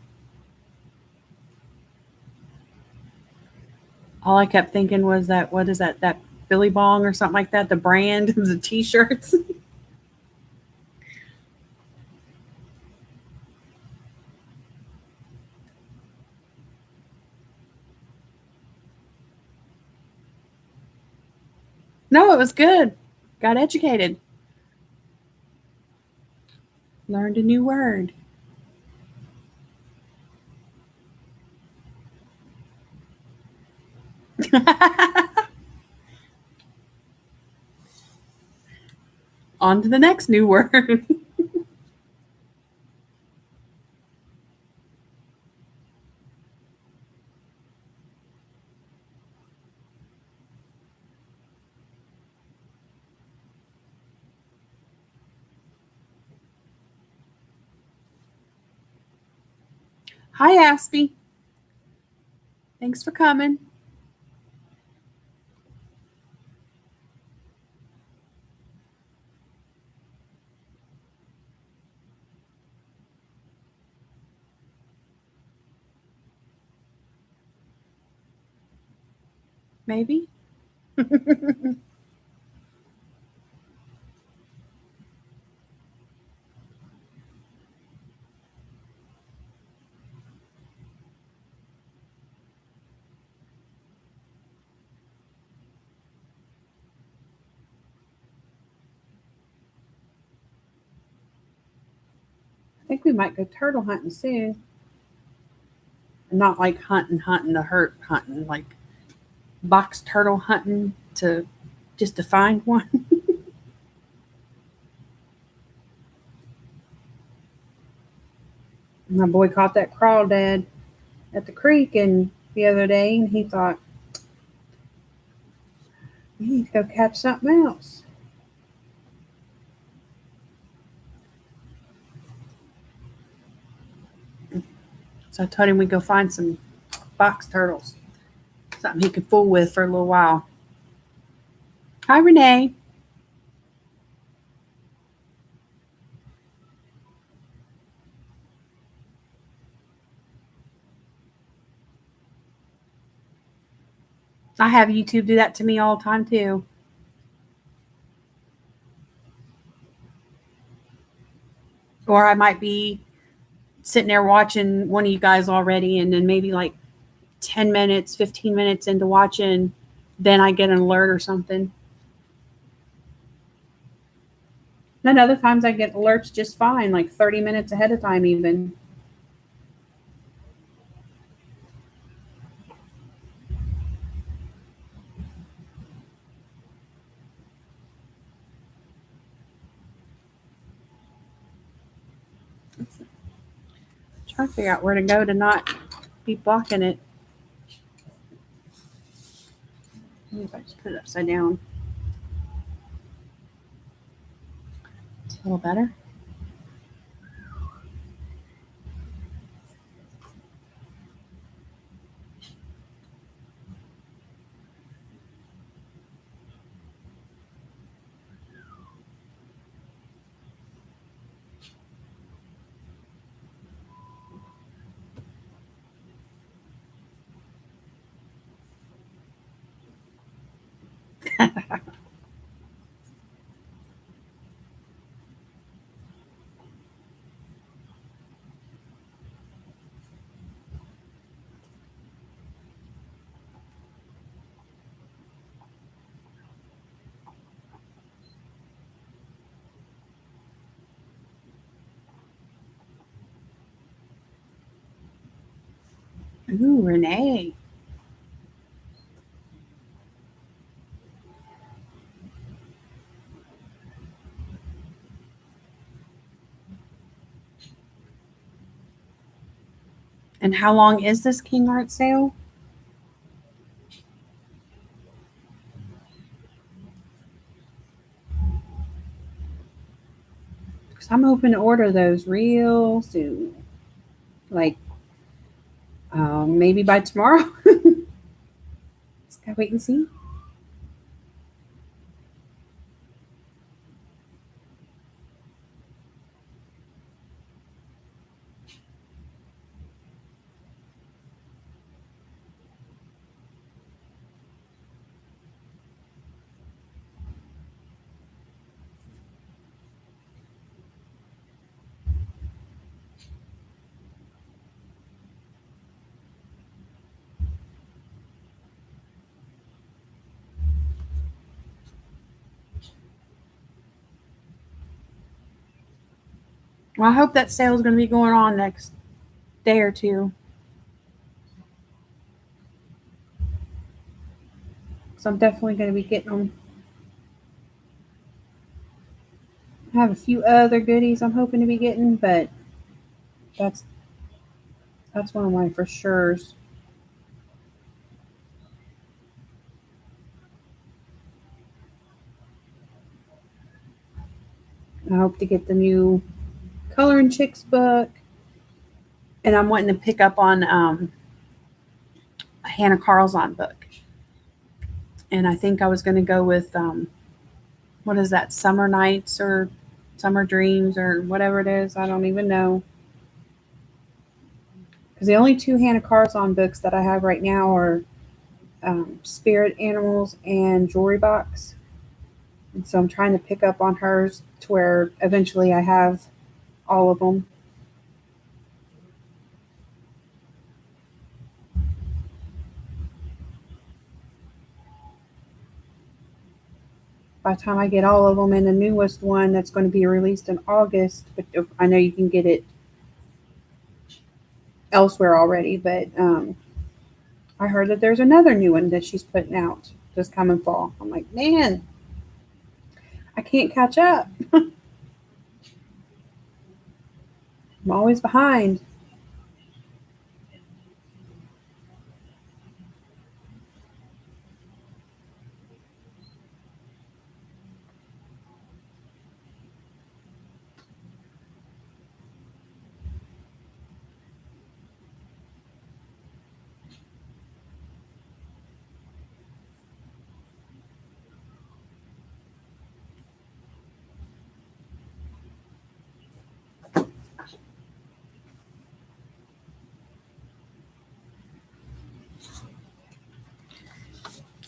All I kept thinking was that what is that Billy Bong or something like that? The brand of the T-shirts. No, it was good. Got educated. Learned a new word. On to the next new word. Hi, Aspie. Thanks for coming. Maybe. I think we might go turtle hunting soon. not like hunting to hurt hunting, like box turtle hunting to just to find one. My boy caught that crawdad at the creek and the other day, and he thought, we need to go catch something else. So I told him we'd go find some box turtles, something he could fool with for a little while. Hi, Renee. I have YouTube do that to me all the time too. Or I might be sitting there watching one of you guys already, and then maybe like 10 minutes, 15 minutes into watching, then I get an alert or something. Then other times I get alerts just fine, like 30 minutes ahead of time even. Trying to figure out where to go to not be blocking it. Maybe if I just put it upside down. It's a little better. Ooh, Renee. And how long is this King Art sale? Because I'm hoping to order those real soon. Like, maybe by tomorrow. Just gotta wait and see. Well, I hope that sale is going to be going on next day or two. So I'm definitely going to be getting them. I have a few other goodies I'm hoping to be getting, but that's one of my for sure's. I hope to get the new Coloring Chicks book, and I'm wanting to pick up on a Hannah Carlson book. And I think I was going to go with what is that, Summer Nights or Summer Dreams or whatever it is. I don't even know. Because the only two Hannah Carlson books that I have right now are Spirit Animals and Jewelry Box. And so I'm trying to pick up on hers to where eventually I have all of them. By the time I get all of them, and the newest one that's going to be released in August, but I know you can get it elsewhere already, but I heard that there's another new one that she's putting out this coming fall. I'm like, man, I can't catch up. I'm always behind.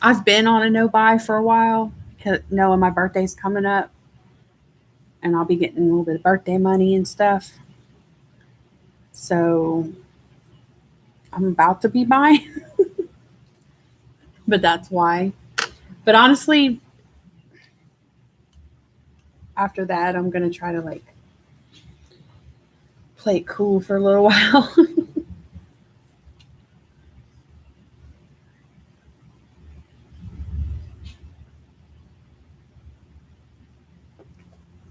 I've been on a no buy for a while, knowing my birthday's coming up and I'll be getting a little bit of birthday money and stuff. So I'm about to be buying, but that's why. But honestly, after that, I'm going to try to like play it cool for a little while.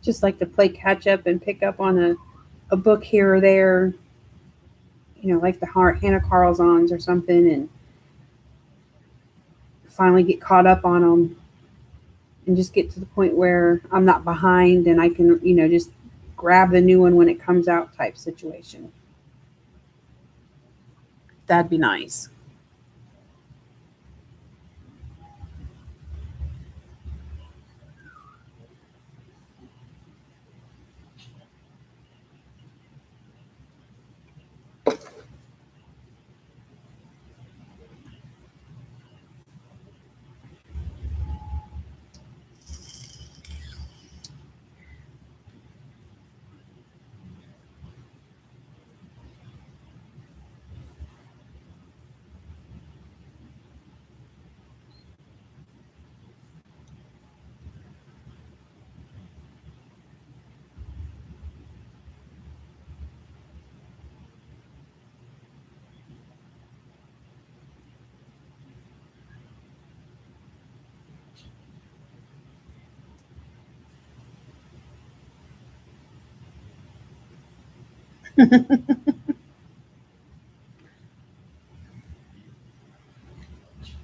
Just like to play catch up and pick up on a book here or there, like the Hannah Carlsons or something, and finally get caught up on them and just get to the point where I'm not behind and I can, just grab the new one when it comes out type situation. That'd be nice.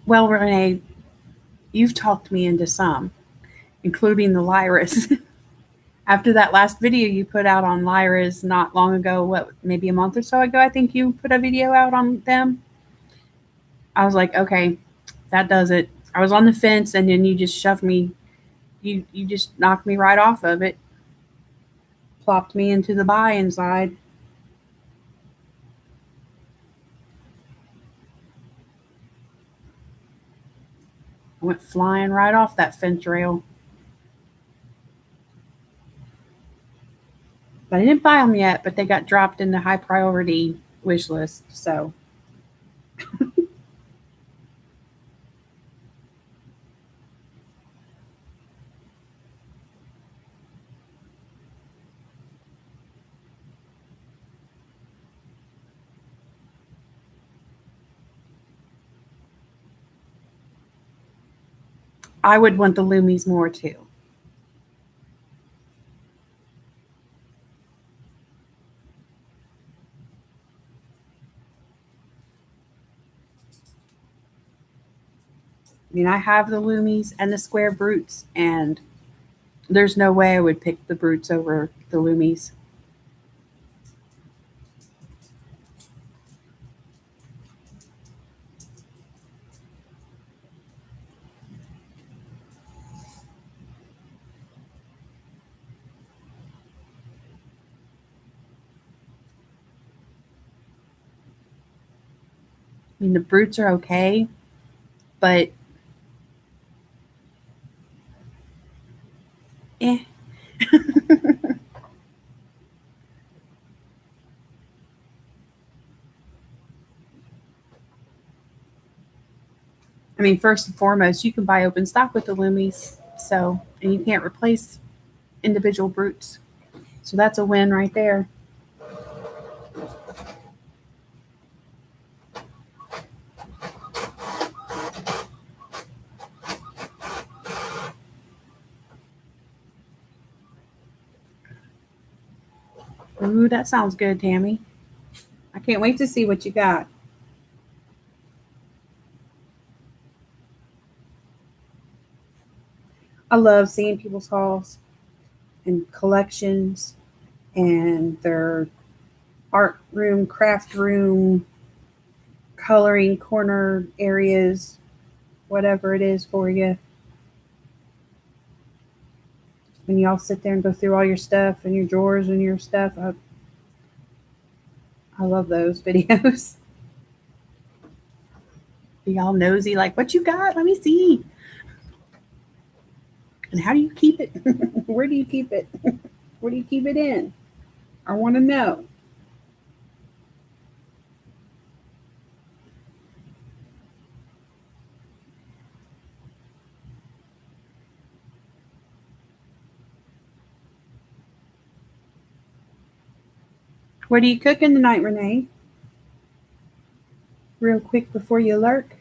Well, Renee, you've talked me into some, including the Lyris. After that last video you put out on Lyris not long ago, maybe a month or so ago, I think you put a video out on them. I was like, okay, that does it. I was on the fence and then you just shoved me, you just knocked me right off of it, plopped me into the buy inside. I went flying right off that fence rail. But I didn't buy them yet, but they got dropped in the high priority wish list. So I would want the Loomies more too. I mean, I have the Loomies and the square brutes, and there's no way I would pick the brutes over the Loomies. I mean, the brutes are okay, but eh. I mean, first and foremost, you can buy open stock with the Loomies, so and you can't replace individual brutes, so that's a win right there. Ooh, that sounds good, Tammy. I can't wait to see what you got. I love seeing people's hauls and collections and their art room, craft room, coloring corner areas, whatever it is for you. When y'all sit there and go through all your stuff and your drawers and your stuff, I love those videos. Be all nosy, like, what you got? Let me see. And how do you keep it? Where do you keep it? Where do you keep it in? I want to know. What are you cooking tonight, Renee? Real quick before you lurk.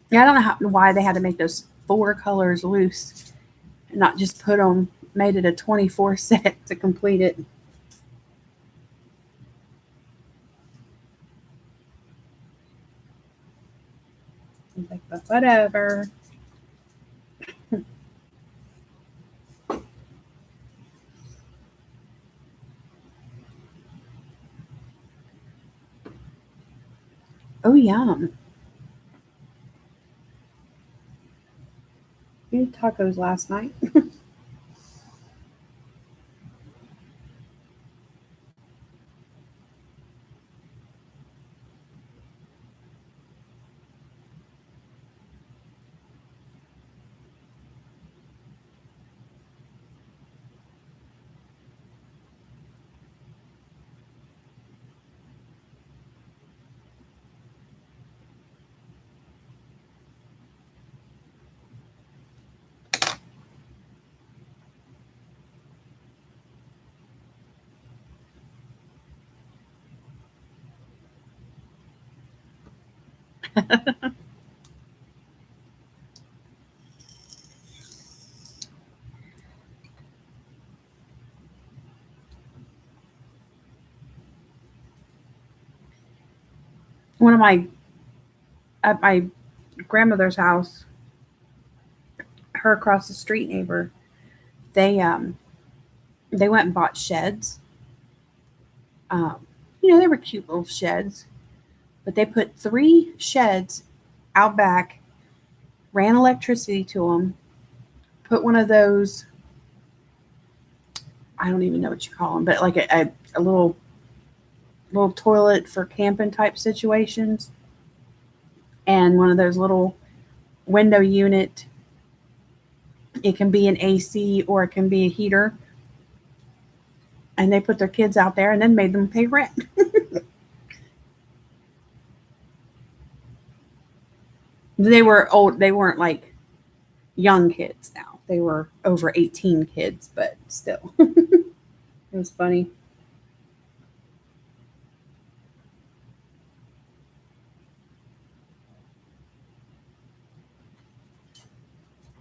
Yeah, I don't know why they had to make those 4 colors loose and not just put them, made it a 24 set to complete it. Like, but whatever. Oh, yum. We had tacos last night. One of my, at my grandmother's house, her across the street neighbor, they they went and bought sheds. Um, they were cute little sheds, but they put 3 sheds out back, ran electricity to them, put one of those, I don't even know what you call them, but like a little toilet for camping type situations, and one of those little window unit. It can be an AC or it can be a heater. And they put their kids out there and then made them pay rent. They were old. They weren't like young kids now. They were over 18 kids, but still. It was funny.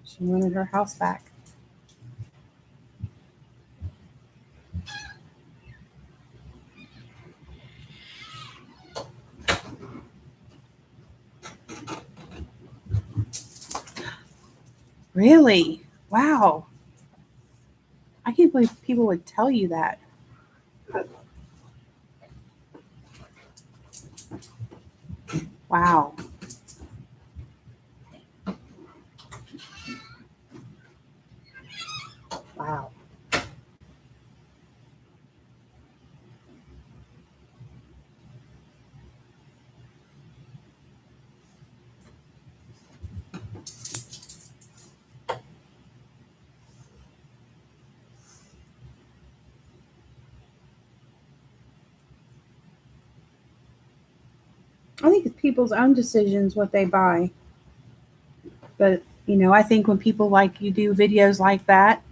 She wanted her house back. Really? Wow. I can't believe people would tell you that. Wow. Wow. I think it's people's own decisions what they buy. But, I think when people like you do videos like that,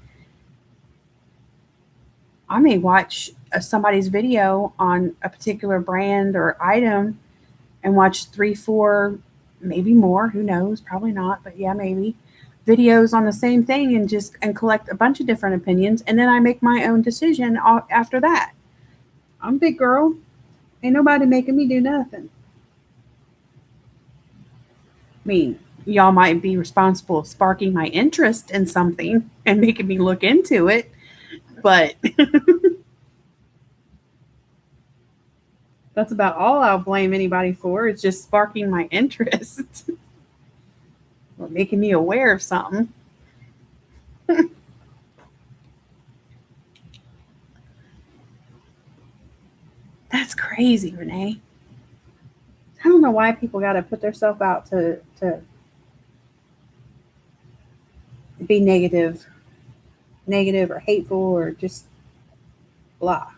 I may watch somebody's video on a particular brand or item and watch 3, 4, maybe more, who knows, probably not, but yeah, maybe videos on the same thing and collect a bunch of different opinions. And then I make my own decision after that. I'm a big girl. Ain't nobody making me do nothing. I mean, y'all might be responsible for sparking my interest in something and making me look into it, but that's about all I'll blame anybody for. It's just sparking my interest or making me aware of something. That's crazy, Renee. I don't know why people got to put themselves out to be negative or hateful or just blah.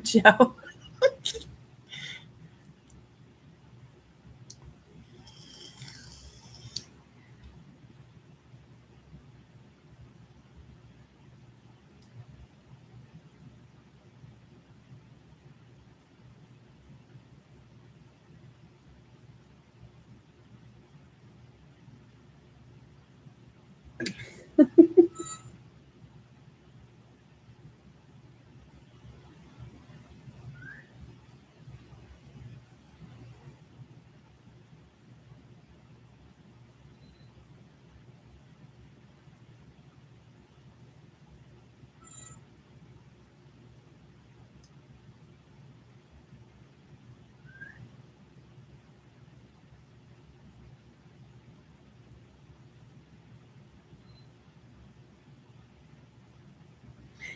Joe.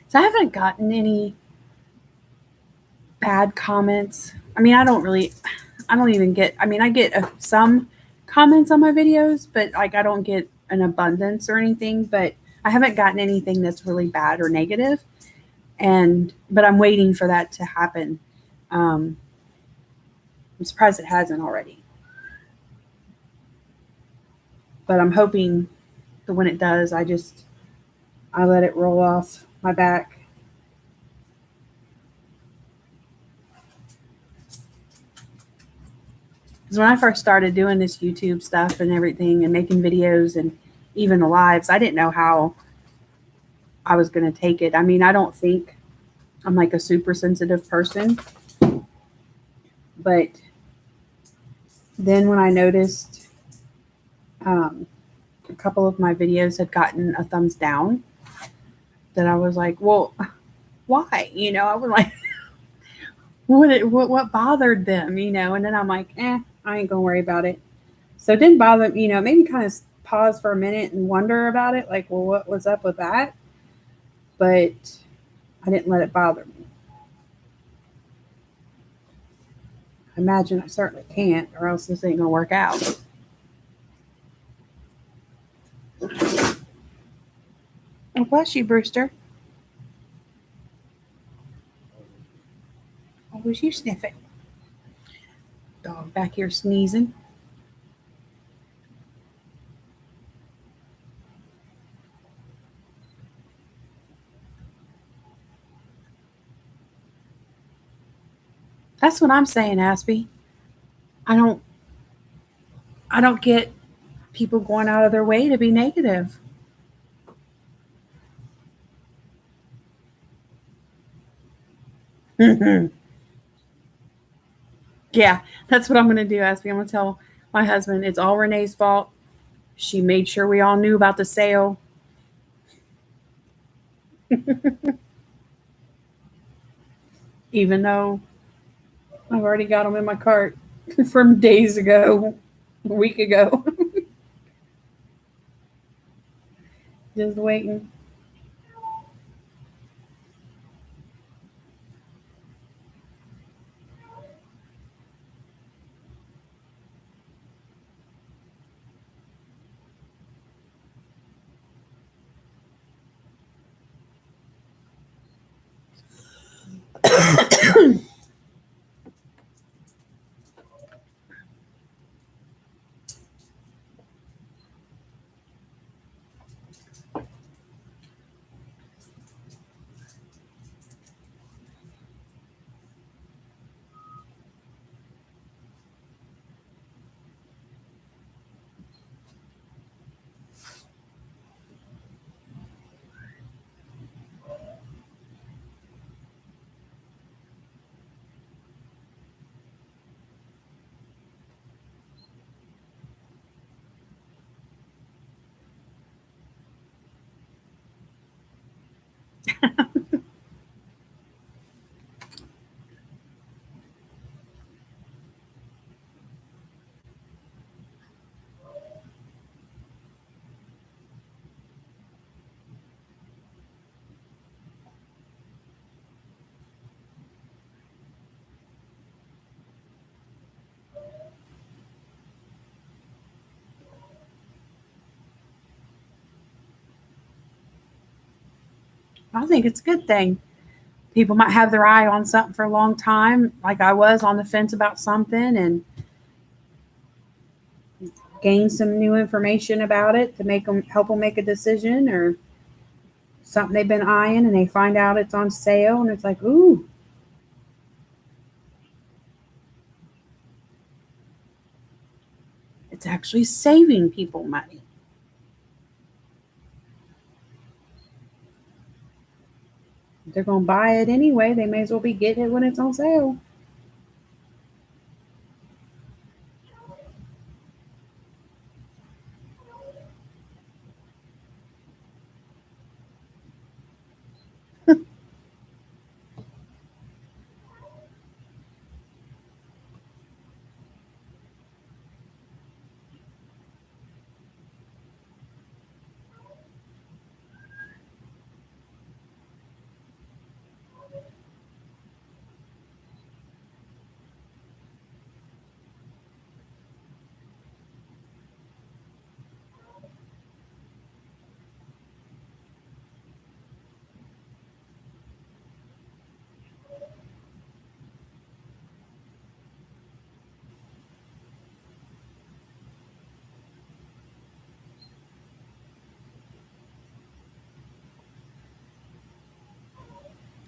So I haven't gotten any bad comments. I mean, I don't even get, I get some comments on my videos, but like I don't get an abundance or anything, but I haven't gotten anything that's really bad or negative. But I'm waiting for that to happen. I'm surprised it hasn't already, but I'm hoping that when it does, I let it roll off my back. Because when I first started doing this YouTube stuff and everything and making videos and even the lives, I didn't know how I was going to take it. I mean, I don't think I'm like a super sensitive person. But then when I noticed a couple of my videos had gotten a thumbs down, that I was like, well, why? I was like, what bothered them? And then I'm like, I ain't gonna worry about it. So it didn't bother, it made me kind of pause for a minute and wonder about it, like, well, what was up with that? But I didn't let it bother me. I imagine I certainly can't, or else this ain't gonna work out. Oh, bless you, Brewster. What was you sniffing? Dog back here sneezing. That's what I'm saying, Aspie. I don't I don't get people going out of their way to be negative. Yeah, that's what I'm going to do, Aspie. I'm going to tell my husband it's all Renee's fault. She made sure we all knew about the sale. Even though I've already got them in my cart from days ago, a week ago. Just waiting. I think it's a good thing. People might have their eye on something for a long time, like I was on the fence about something, and gain some new information about it to make them help them make a decision, or something they've been eyeing and they find out it's on sale and it's like, ooh, it's actually saving people money. If they're going to buy it anyway, they may as well be getting it when it's on sale.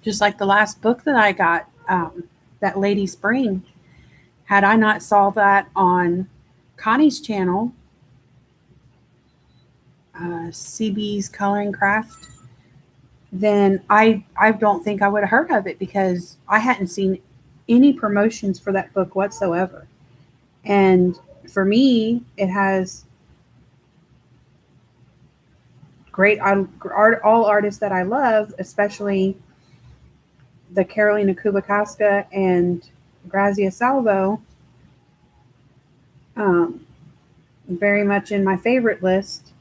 Just like the last book that I got, that Lady Spring. Had I not saw that on Connie's channel, CB's Coloring Craft, then I don't think I would have heard of it, because I hadn't seen any promotions for that book whatsoever. And for me, it has great all artists that I love, especially the Carolina Kubikowska and Grazia Salvo, um, very much in my favorite list.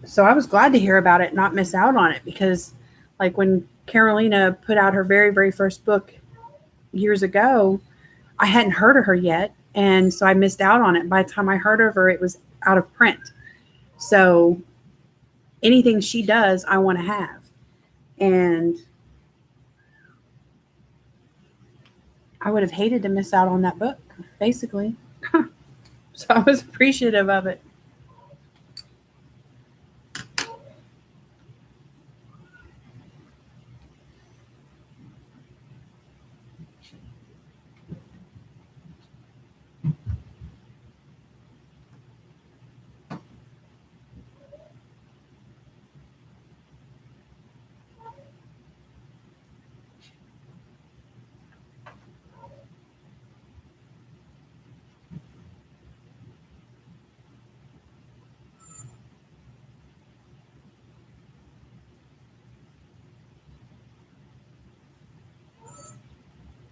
So I was glad to hear about it, not miss out on it, because like when Carolina put out her very, very first book years ago, I hadn't heard of her yet. And so I missed out on it. By the time I heard of her, it was out of print. So anything she does, I want to have. And I would have hated to miss out on that book, basically. So I was appreciative of it.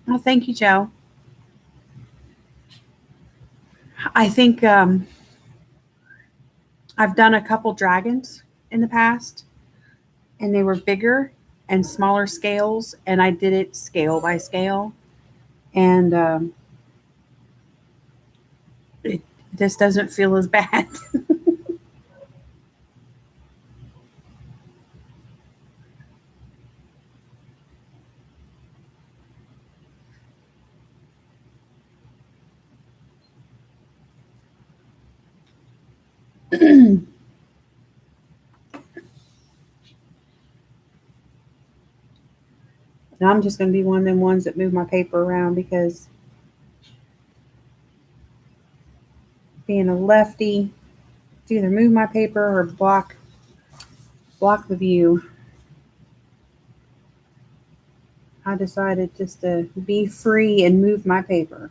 Well, thank you, Joe. I think I've done a couple dragons in the past, and they were bigger and smaller scales, and I did it scale by scale. And this doesn't feel as bad. And I'm just going to be one of them ones that move my paper around because being a lefty, it's either move my paper or block the view. I decided just to be free and move my paper.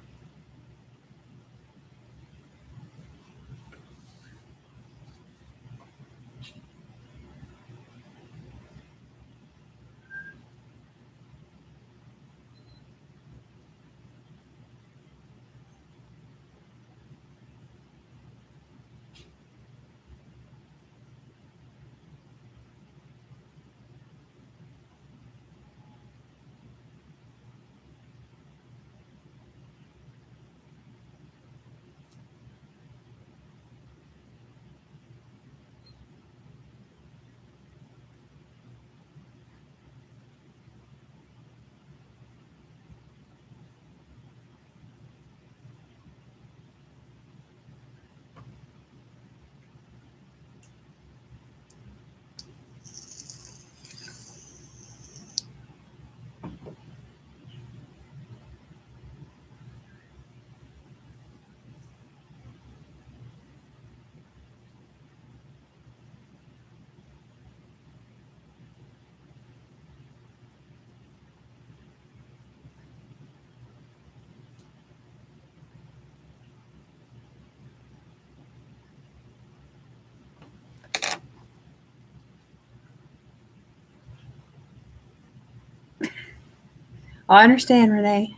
I understand, Renee.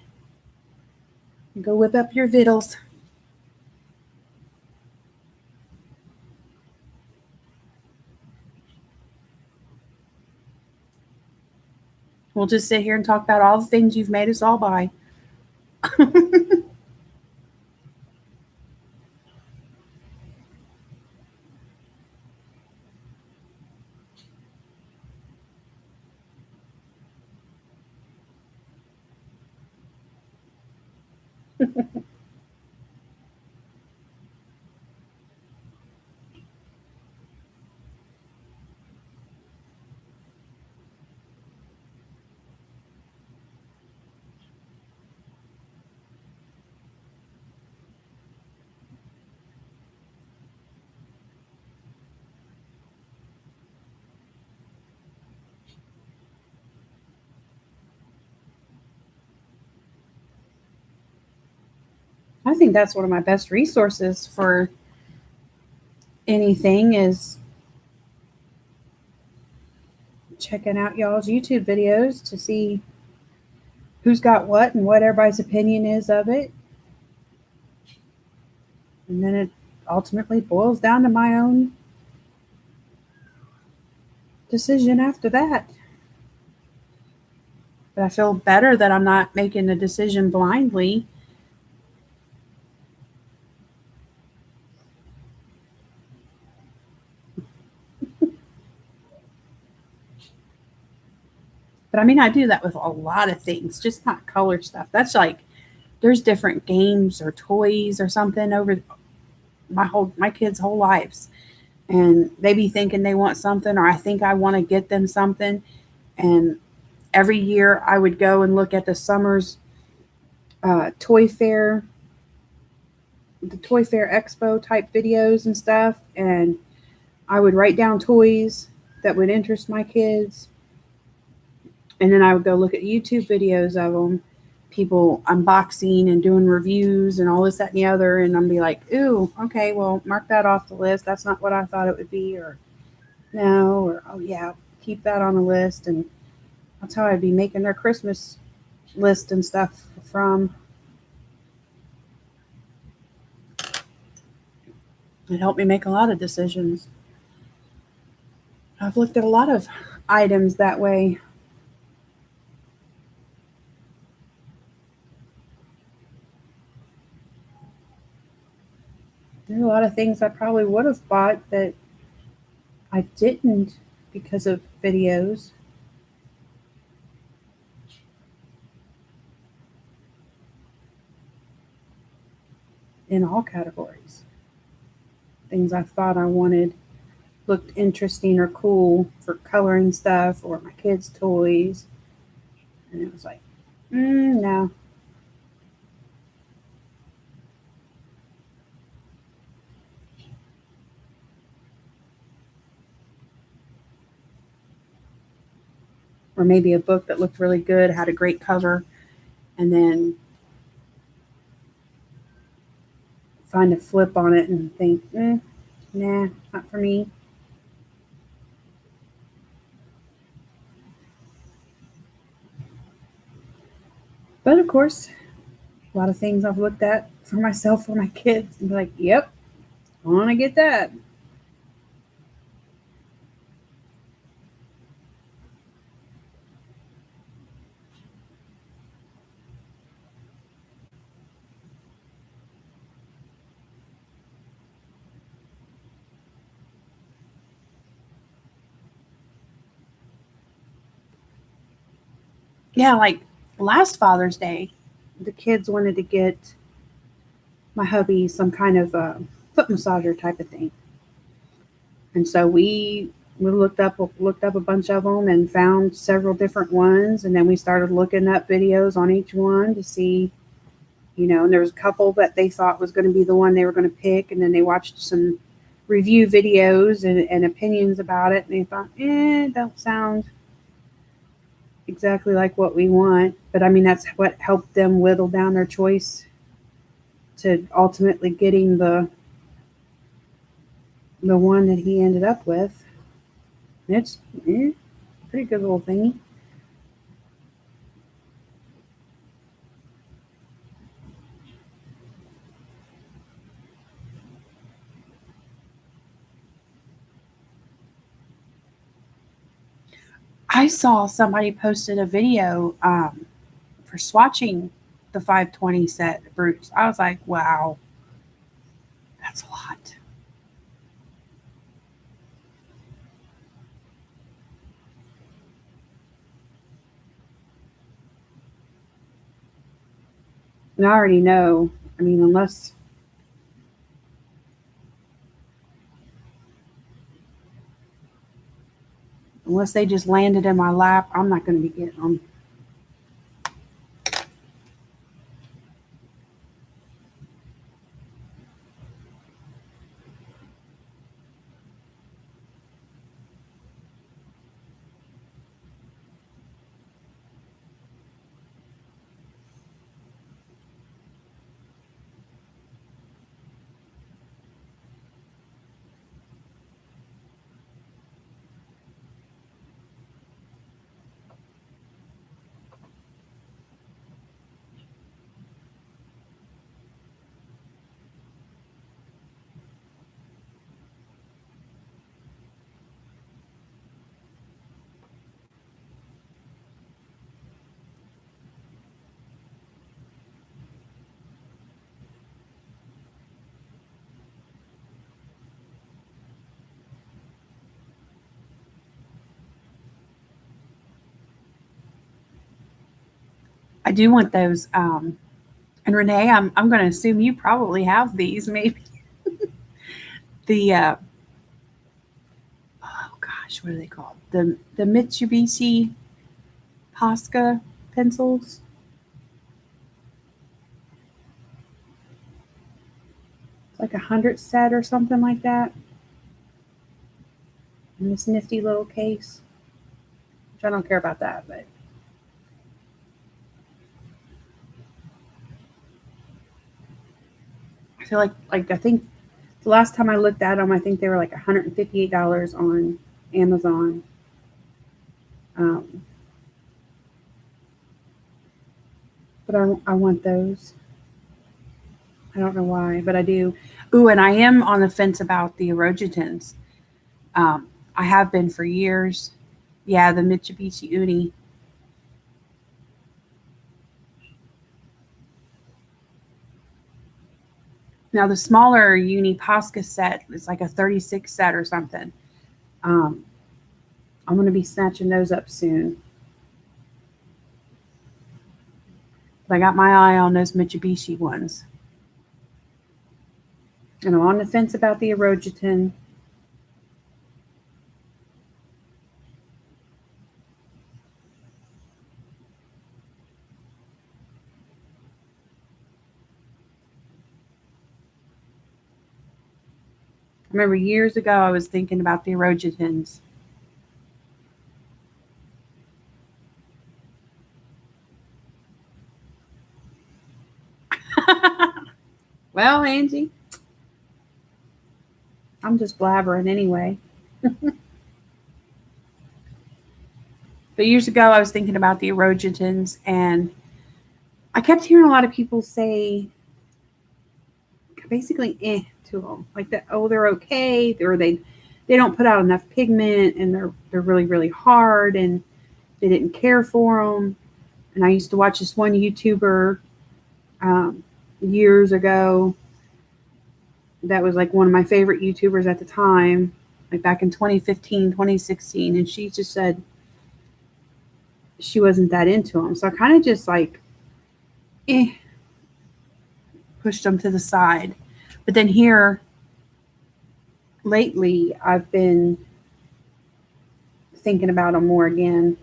Go whip up your vittles. We'll just sit here and talk about all the things you've made us all buy. I think that's one of my best resources for anything is checking out y'all's YouTube videos to see who's got what and what everybody's opinion is of it. And then it ultimately boils down to my own decision after that. But I feel better that I'm not making a decision blindly. But I mean, I do that with a lot of things, just not color stuff. That's like there's different games or toys or something over my kids' whole lives, and they be thinking they want something, or I think I want to get them something, and every year I would go and look at the summer's toy fair, the toy fair expo type videos and stuff, and I would write down toys that would interest my kids, and then I would go look at YouTube videos of them, people unboxing and doing reviews and all this, that, and the other, and I'm be like, ooh, okay, well, mark that off the list. That's not what I thought it would be, or no, or oh yeah, keep that on the list, and that's how I'd be making their Christmas list and stuff from. It helped me make a lot of decisions. I've looked at a lot of items that way. There's a lot of things I probably would have bought that I didn't because of videos in all categories. things I thought I wanted looked interesting or cool for coloring stuff or my kids' toys. And it was like, no. Or maybe a book that looked really good, had a great cover, and then find a flip on it and think, nah, not for me. But of course, a lot of things I've looked at for myself, for my kids, and be like, yep, I want to get that. Yeah, like last Father's Day, the kids wanted to get my hubby some kind of foot massager type of thing, and so we looked up a bunch of them and found several different ones, and then we started looking up videos on each one to see, and there was a couple that they thought was going to be the one they were going to pick, and then they watched some review videos and opinions about it, and they thought, don't sound exactly like what we want. But I mean, that's what helped them whittle down their choice to ultimately getting the one that he ended up with. It's pretty good little thingy. I saw somebody posted a video for swatching the 520 set brutes. I was like, wow, that's a lot. And I already know. I mean, unless they just landed in my lap, I'm not going to be getting them. I do want those. And Renee, I'm going to assume you probably have these. Maybe the oh gosh, what are they called? The Mitsubishi Posca pencils. Like 100 set or something like that. In this nifty little case. Which I don't care about that, but I feel like I think the last time I looked at them, I think they were like $158 on Amazon. Um, but I want those. I don't know why, but I do. Ooh, and I am on the fence about the Orojitans. I have been for years. Yeah, the Mitsubishi Uni. Now the smaller Uni Posca set is like a 36 set or something. Um, I'm going to be snatching those up soon. But I got my eye on those Mitsubishi ones. And I'm on the fence about the erogeton. I remember years ago I was thinking about the erogetons. Well, Angie, I'm just blabbering anyway. But years ago I was thinking about the erogetons, and I kept hearing a lot of people say basically to them, like that. Oh, they're okay, or they don't put out enough pigment, and they're really really hard, and they didn't care for them. And I used to watch this one YouTuber um, years ago that was like one of my favorite YouTubers at the time, like back in 2015, 2016, and she just said she wasn't that into them. So I kind of just like eh, pushed them to the side. But then here lately, I've been thinking about them more again.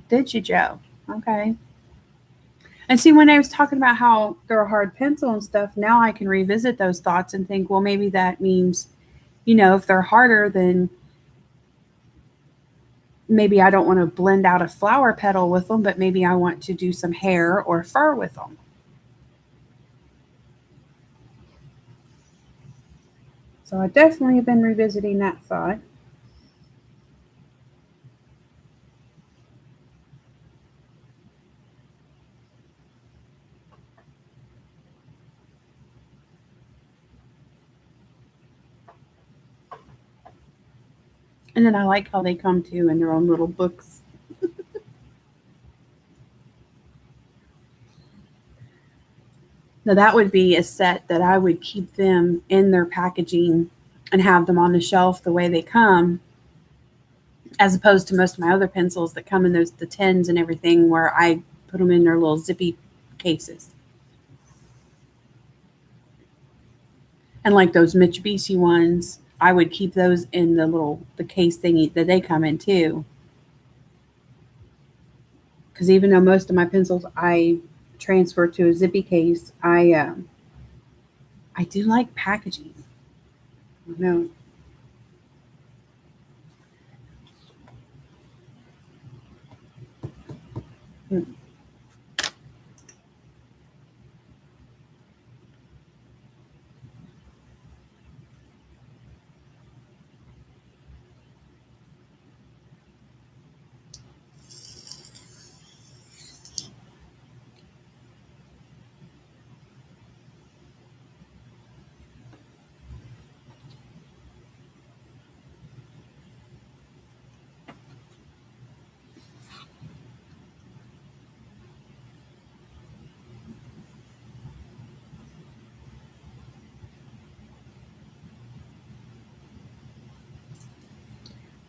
Did you, Joe? Okay. And see, when I was talking about how they're a hard pencil and stuff, now I can revisit those thoughts and think, well, maybe that means, if they're harder, then maybe I don't want to blend out a flower petal with them, but maybe I want to do some hair or fur with them. So I definitely have been revisiting that thought. And then I like how they come to in their own little books. Now, that would be a set that I would keep them in their packaging and have them on the shelf the way they come, as opposed to most of my other pencils that come in those the tins and everything where I put them in their little zippy cases. And like those Mitsubishi ones, I would keep those in the case thingy that they come in too. Because even though most of my pencils I transfer to a zippy case, I do like packaging. I know.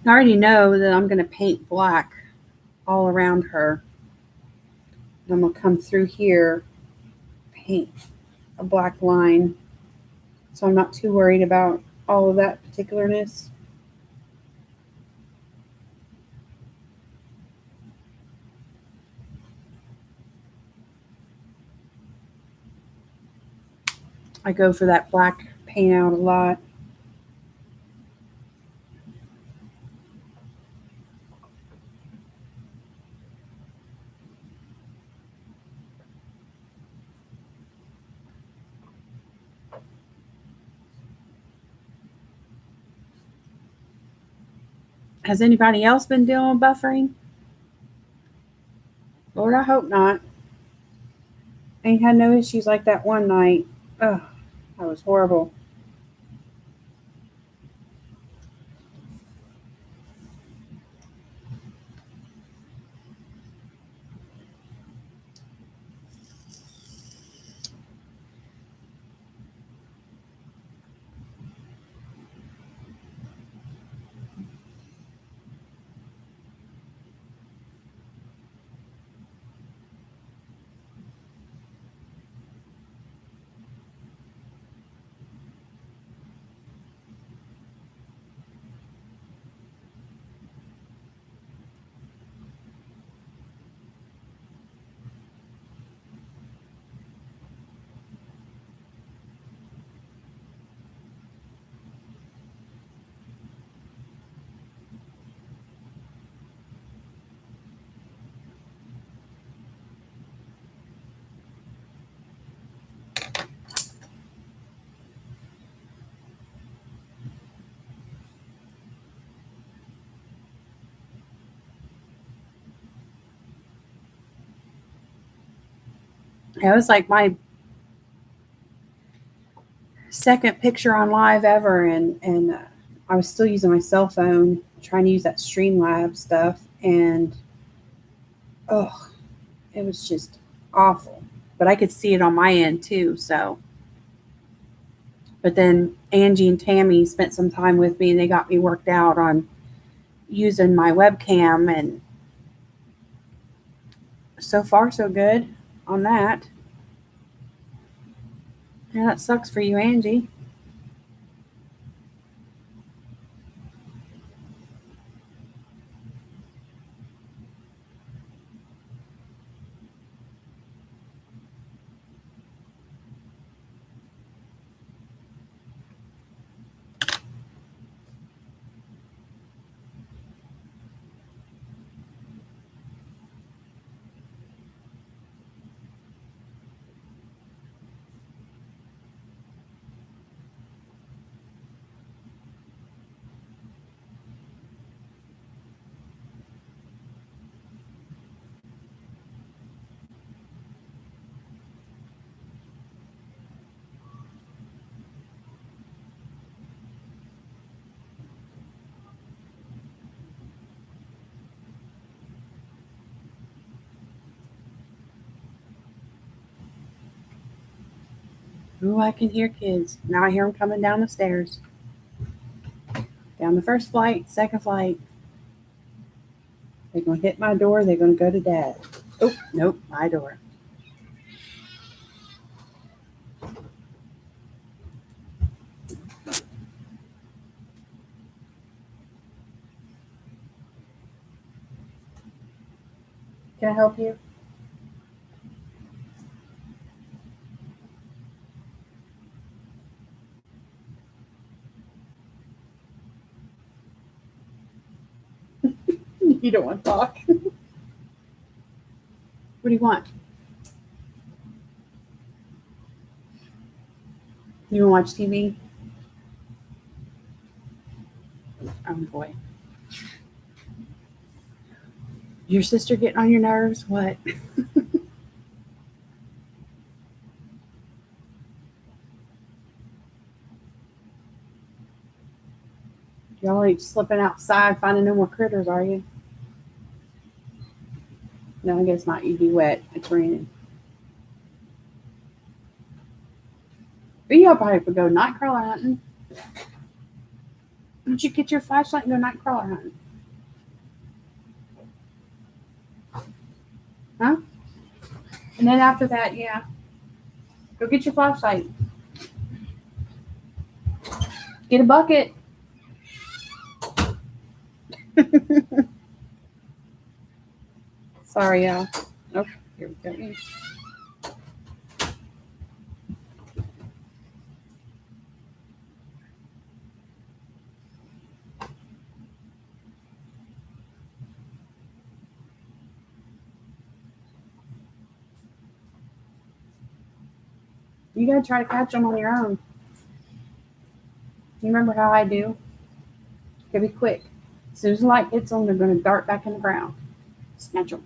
I already know that I'm going to paint black all around her. And I'm going to come through here, paint a black line. So I'm not too worried about all of that particularness. I go for that black paint out a lot. Has anybody else been doing buffering? Lord, I hope not. Ain't had no issues like that one night. Ugh, that was horrible. It was like my second picture on live ever, and I was still using my cell phone trying to use that Streamlab stuff, and oh, it was just awful. But I could see it on my end too. So, but then Angie and Tammy spent some time with me, and they got me worked out on using my webcam, and so far so good on that. Yeah, that sucks for you, Angie. Ooh, I can hear kids. Now I hear them coming down the stairs. Down the first flight, second flight. They're going to hit my door. They're going to go to Dad. Oh, nope, my door. Can I help you? You don't want to talk. What do you want? You want to watch TV? Oh boy. Your sister getting on your nerves? What? Y'all ain't slipping outside finding no more critters, are you? No, I guess not. You'd be wet. It's raining. But y'all probably could go night crawler hunting. Why don't you get your flashlight and go night crawler hunting? Huh? And then after that, yeah, go get your flashlight. Get a bucket. Sorry, y'all. Oh, here we go. You gotta try to catch them on your own. You remember how I do? Gotta be quick. As soon as the light hits them, they're gonna dart back in the ground. Snatch them.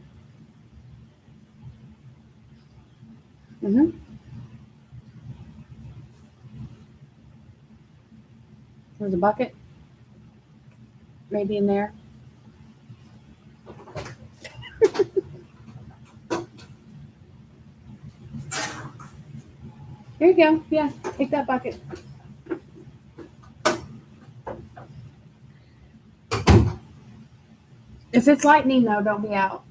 Mm-hmm. There's a bucket. Maybe in there. Here you go. Yeah, take that bucket. If it's lightning, though, don't be out.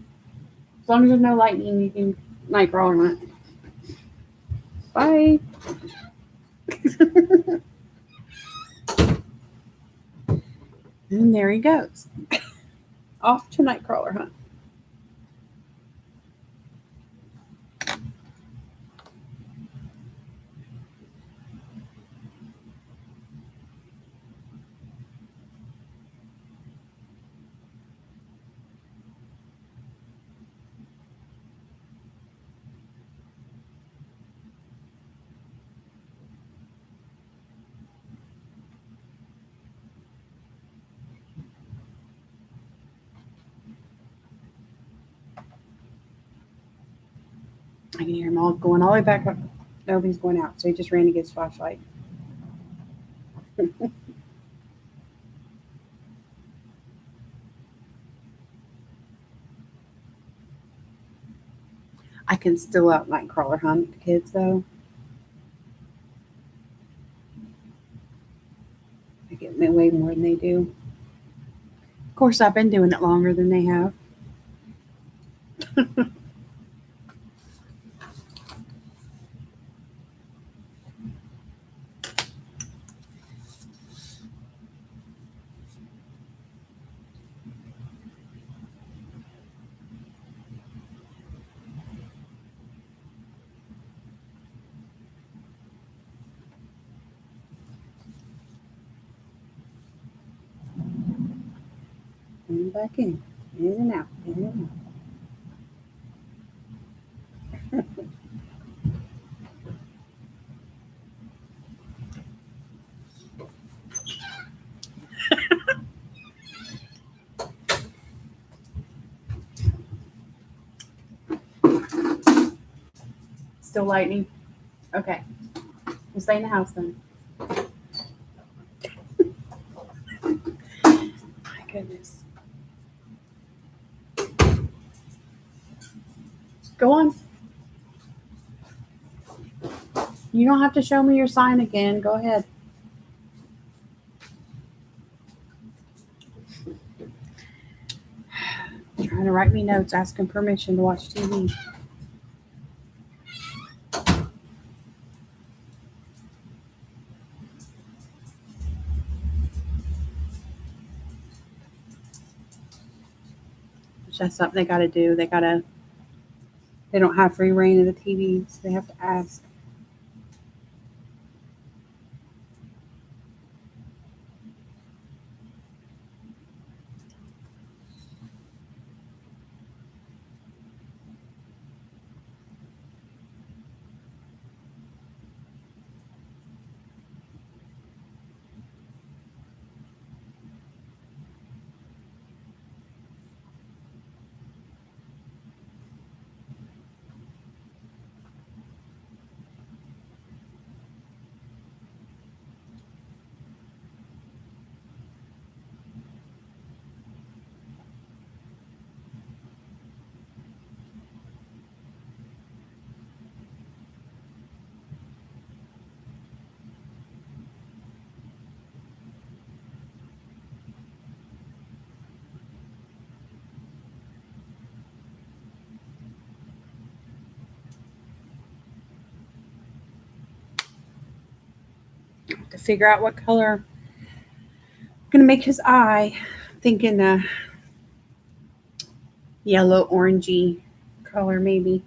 As long as there's no lightning, you can night crawl on it. Bye. And there he goes. Off to nightcrawler hunt. I can hear him all going all the way back up. Nobody's going out, so he just ran to get his flashlight. I can still out night crawler hunt the kids though. I get way more than they do. Of course, I've been doing it longer than they have. Back in and out, in and out. Still lightning? Okay. We'll stay in the house then. My goodness. Go on. You don't have to show me your sign again. Go ahead. Trying to write me notes, asking permission to watch TV. That's something they got to do. They don't have free reign of the TV, so they have to ask. To figure out what color I'm gonna make his eye. Thinking yellow orangey color maybe.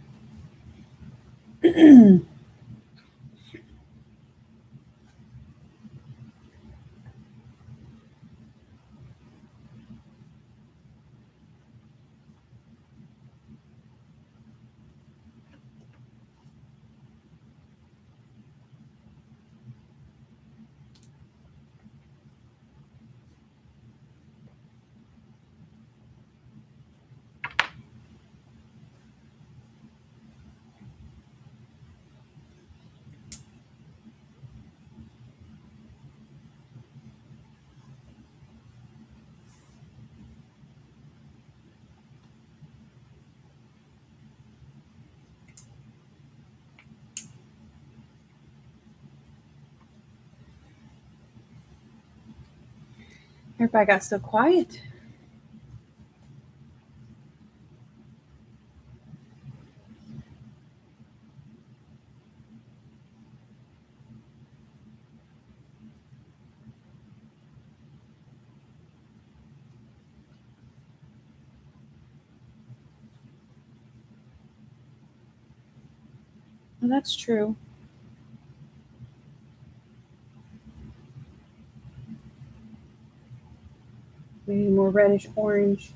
Everybody got so quiet. Well, that's true. Maybe more reddish orange.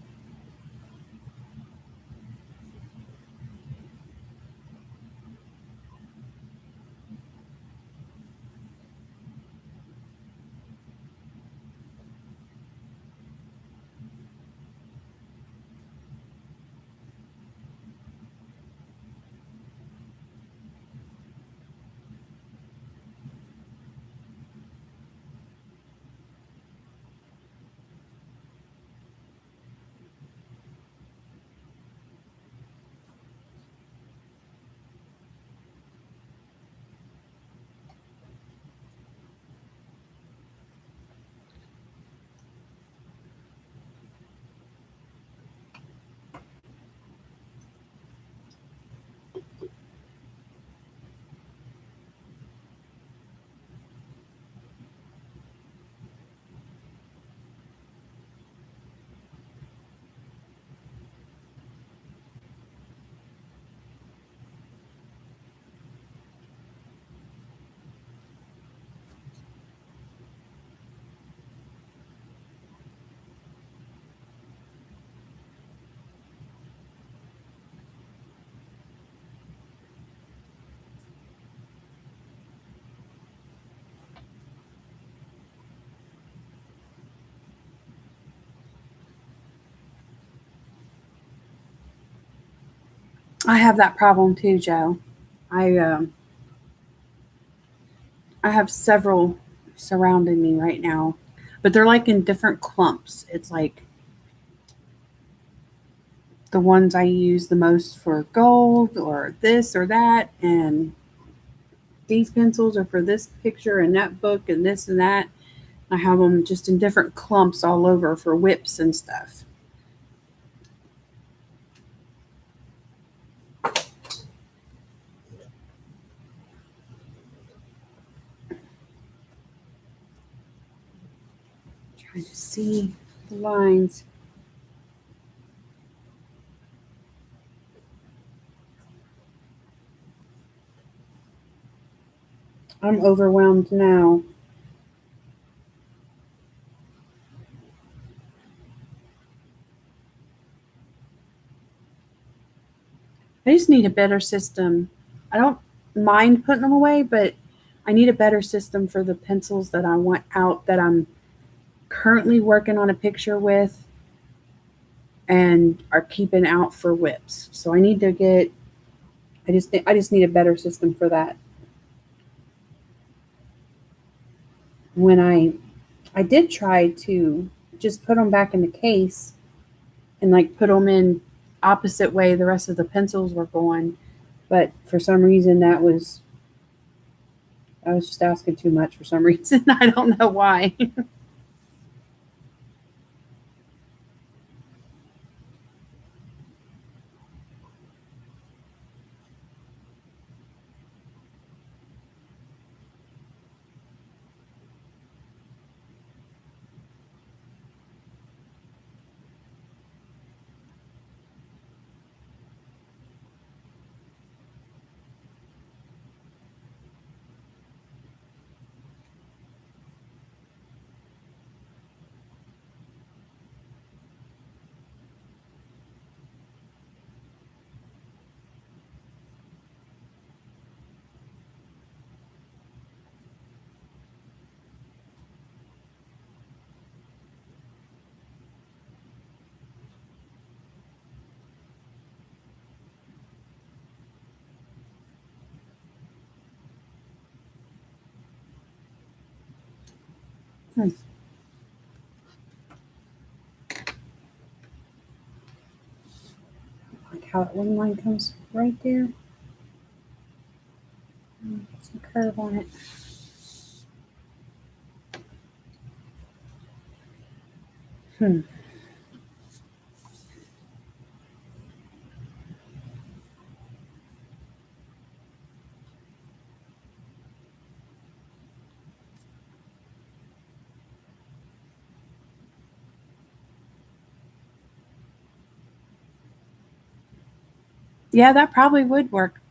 I have that problem too, Joe. I um, I have several surrounding me right now, but they're like in different clumps. It's like the ones I use the most for gold or this or that, and these pencils are for this picture and that book and this and that. I have them just in different clumps all over for whips and stuff. Trying to see the lines. I'm overwhelmed now. I just need a better system. I don't mind putting them away, but I need a better system for the pencils that I want out that I'm currently working on a picture with and are keeping out for whips. So I need to get I just need a better system for that. When I did try to just put them back in the case and like put them in opposite way the rest of the pencils were going, but for some reason I was just asking too much for some reason. I don't know why. Hmm. Like how that one line comes right there. Some curve on it. Hmm. Yeah, that probably would work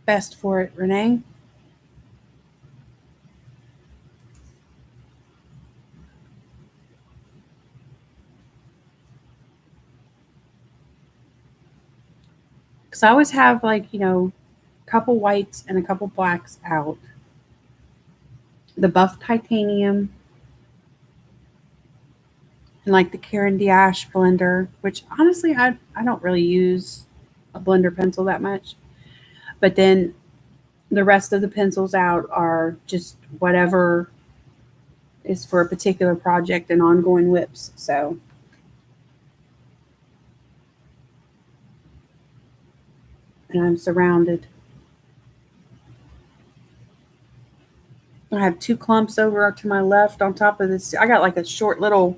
best for it, Renee. Because I always have like, a couple whites and a couple blacks out. The buff titanium and like the Karen Diash blender, which honestly I don't really use a blender pencil that much. But then the rest of the pencils out are just whatever is for a particular project and ongoing whips. So, and I'm surrounded. I have two clumps over to my left on top of this. I got like a short little,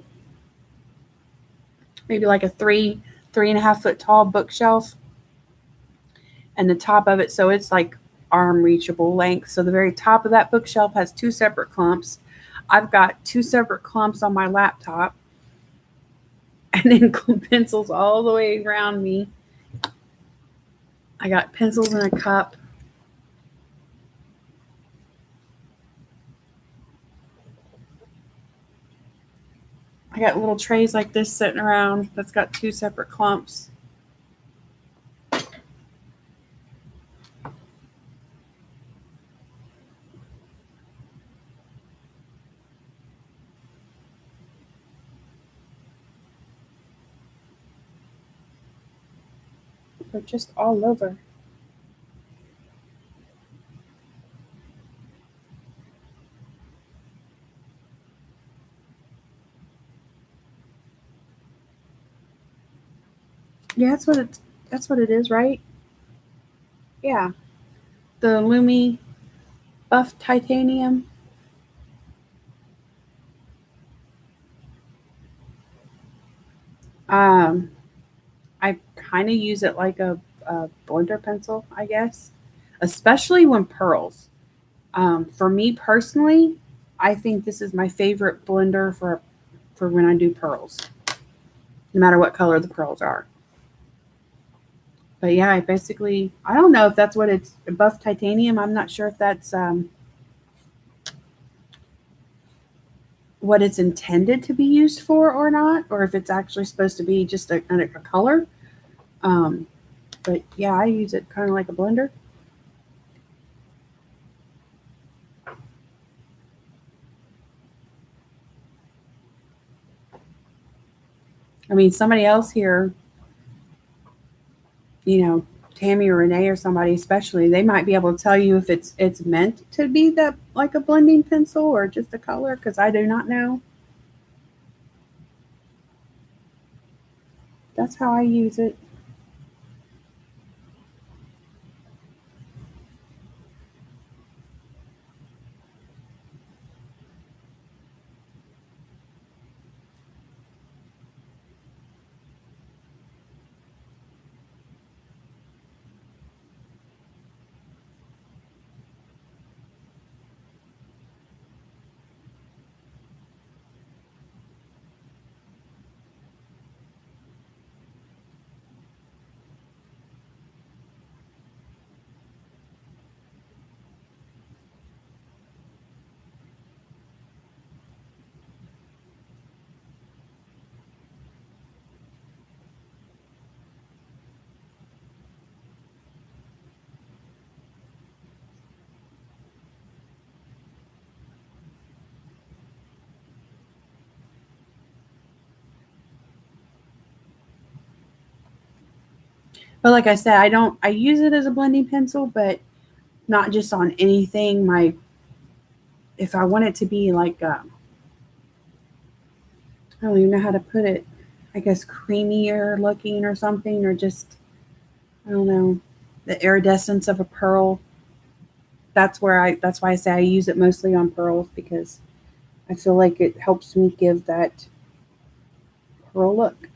maybe like a 3.5 foot tall bookshelf, and the top of it, so it's like arm reachable length. So the very top of that bookshelf has two separate clumps. I've got two separate clumps on my laptop, and then pencils all the way around me. I got pencils in a cup. I got little trays like this sitting around that's got two separate clumps. They're just all over. Yeah, that's what it is, right? Yeah. The Lumi buff titanium. Um, I kind of use it like a blender pencil, I guess, especially when pearls. For me personally, I think this is my favorite blender for when I do pearls, no matter what color the pearls are. But yeah, I don't know if that's what it's buff titanium. I'm not sure if that's what it's intended to be used for or not, or if it's actually supposed to be just a color. Um, but yeah, I use it kind of like a blender. I mean, somebody else here, you know, Tammy or Renee or somebody especially, they might be able to tell you if it's meant to be that like a blending pencil or just a color, because I do not know. That's how I use it. But like I said, I use it as a blending pencil, but not just on anything. If I want it to be like, I don't even know how to put it, I guess creamier looking or something, or just, I don't know, the iridescence of a pearl. That's why I say I use it mostly on pearls, because I feel like it helps me give that pearl look.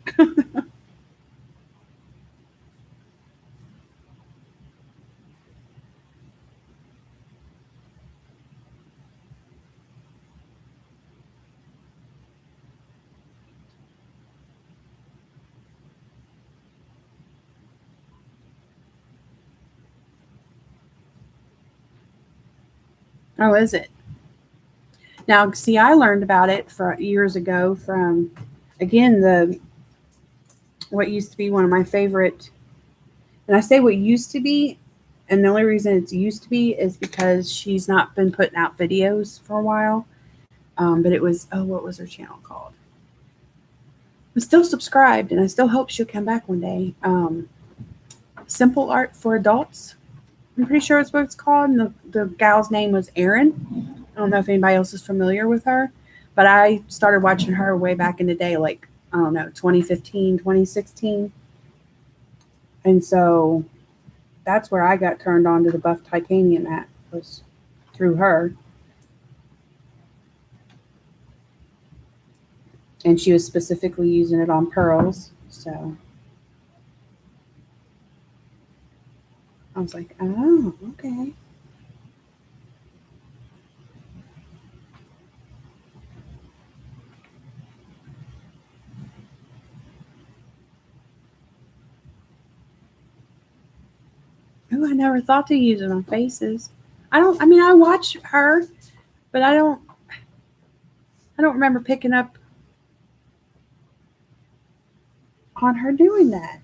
Oh, is it? Now, see, I learned about it for years ago from, again, the what used to be one of my favorite. And I say what used to be, and the only reason it's used to be is because she's not been putting out videos for a while. But it was, oh, what was her channel called? I'm still subscribed, and I still hope she'll come back one day. Simple Art for Adults. I'm pretty sure it's what it's called. And the gal's name was Erin. I don't know if anybody else is familiar with her, but I started watching her way back in the day, like, I don't know, 2015, 2016. And so that's where I got turned on to the buff titanium at, was through her. And she was specifically using it on pearls. So I was like, oh, okay. Oh, I never thought to use it on faces. I mean, I watch her, but I don't remember picking up on her doing that.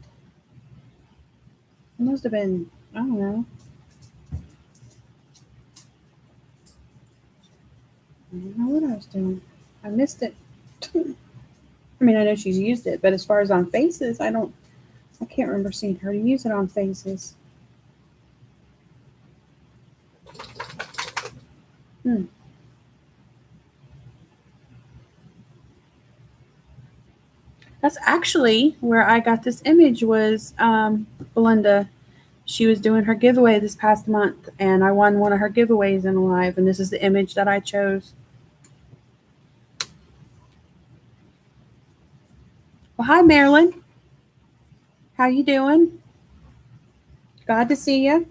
It must have been, I don't know. I don't know what I was doing. I missed it. I mean, I know she's used it, but as far as on faces, I can't remember seeing her use it on faces. That's actually where I got this image was Belinda. She was doing her giveaway this past month, and I won one of her giveaways in live, and this is the image that I chose. Well, hi, Marilyn. How you doing? Glad to see you.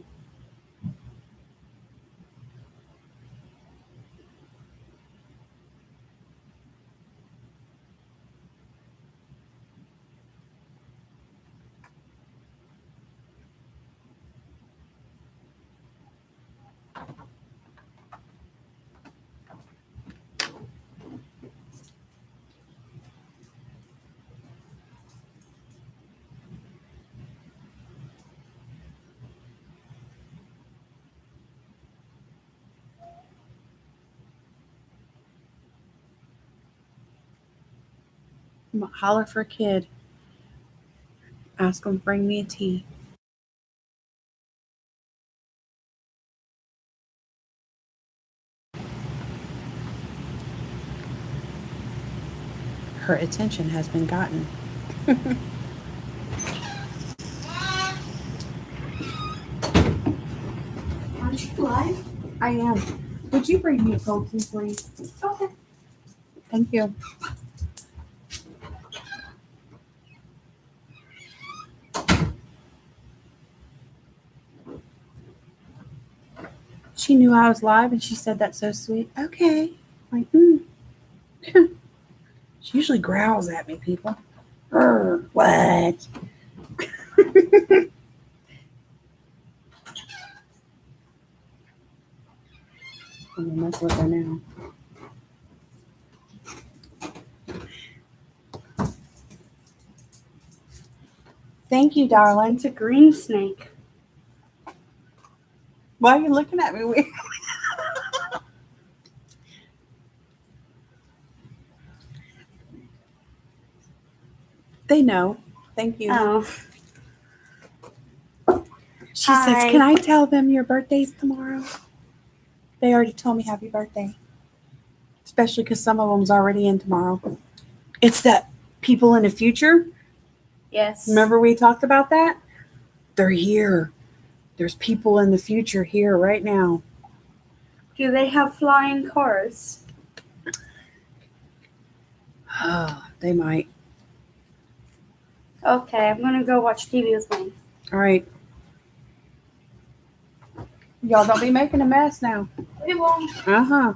I'm gonna holler for a kid. Ask him to bring me a tea. Her attention has been gotten. Aren't you live? I am. Would you bring me a cold tea, please? Okay. Thank you. She knew I was live, and she said that's so sweet. Okay. Like, She usually growls at me, people. What? I'm gonna mess with her now. Thank you, darling. It's a green snake. Why are you looking at me weird? They know. Thank you. Oh. She says, can I tell them your birthday's tomorrow? They already told me happy birthday. Especially because some of them's already in tomorrow. It's that people in the future. Yes. Remember we talked about that? They're here. There's people in the future here right now. Do they have flying cars? Oh, they might. Okay, I'm gonna go watch TV with Wayne. All right. Y'all don't be making a mess now. We won't. Uh-huh.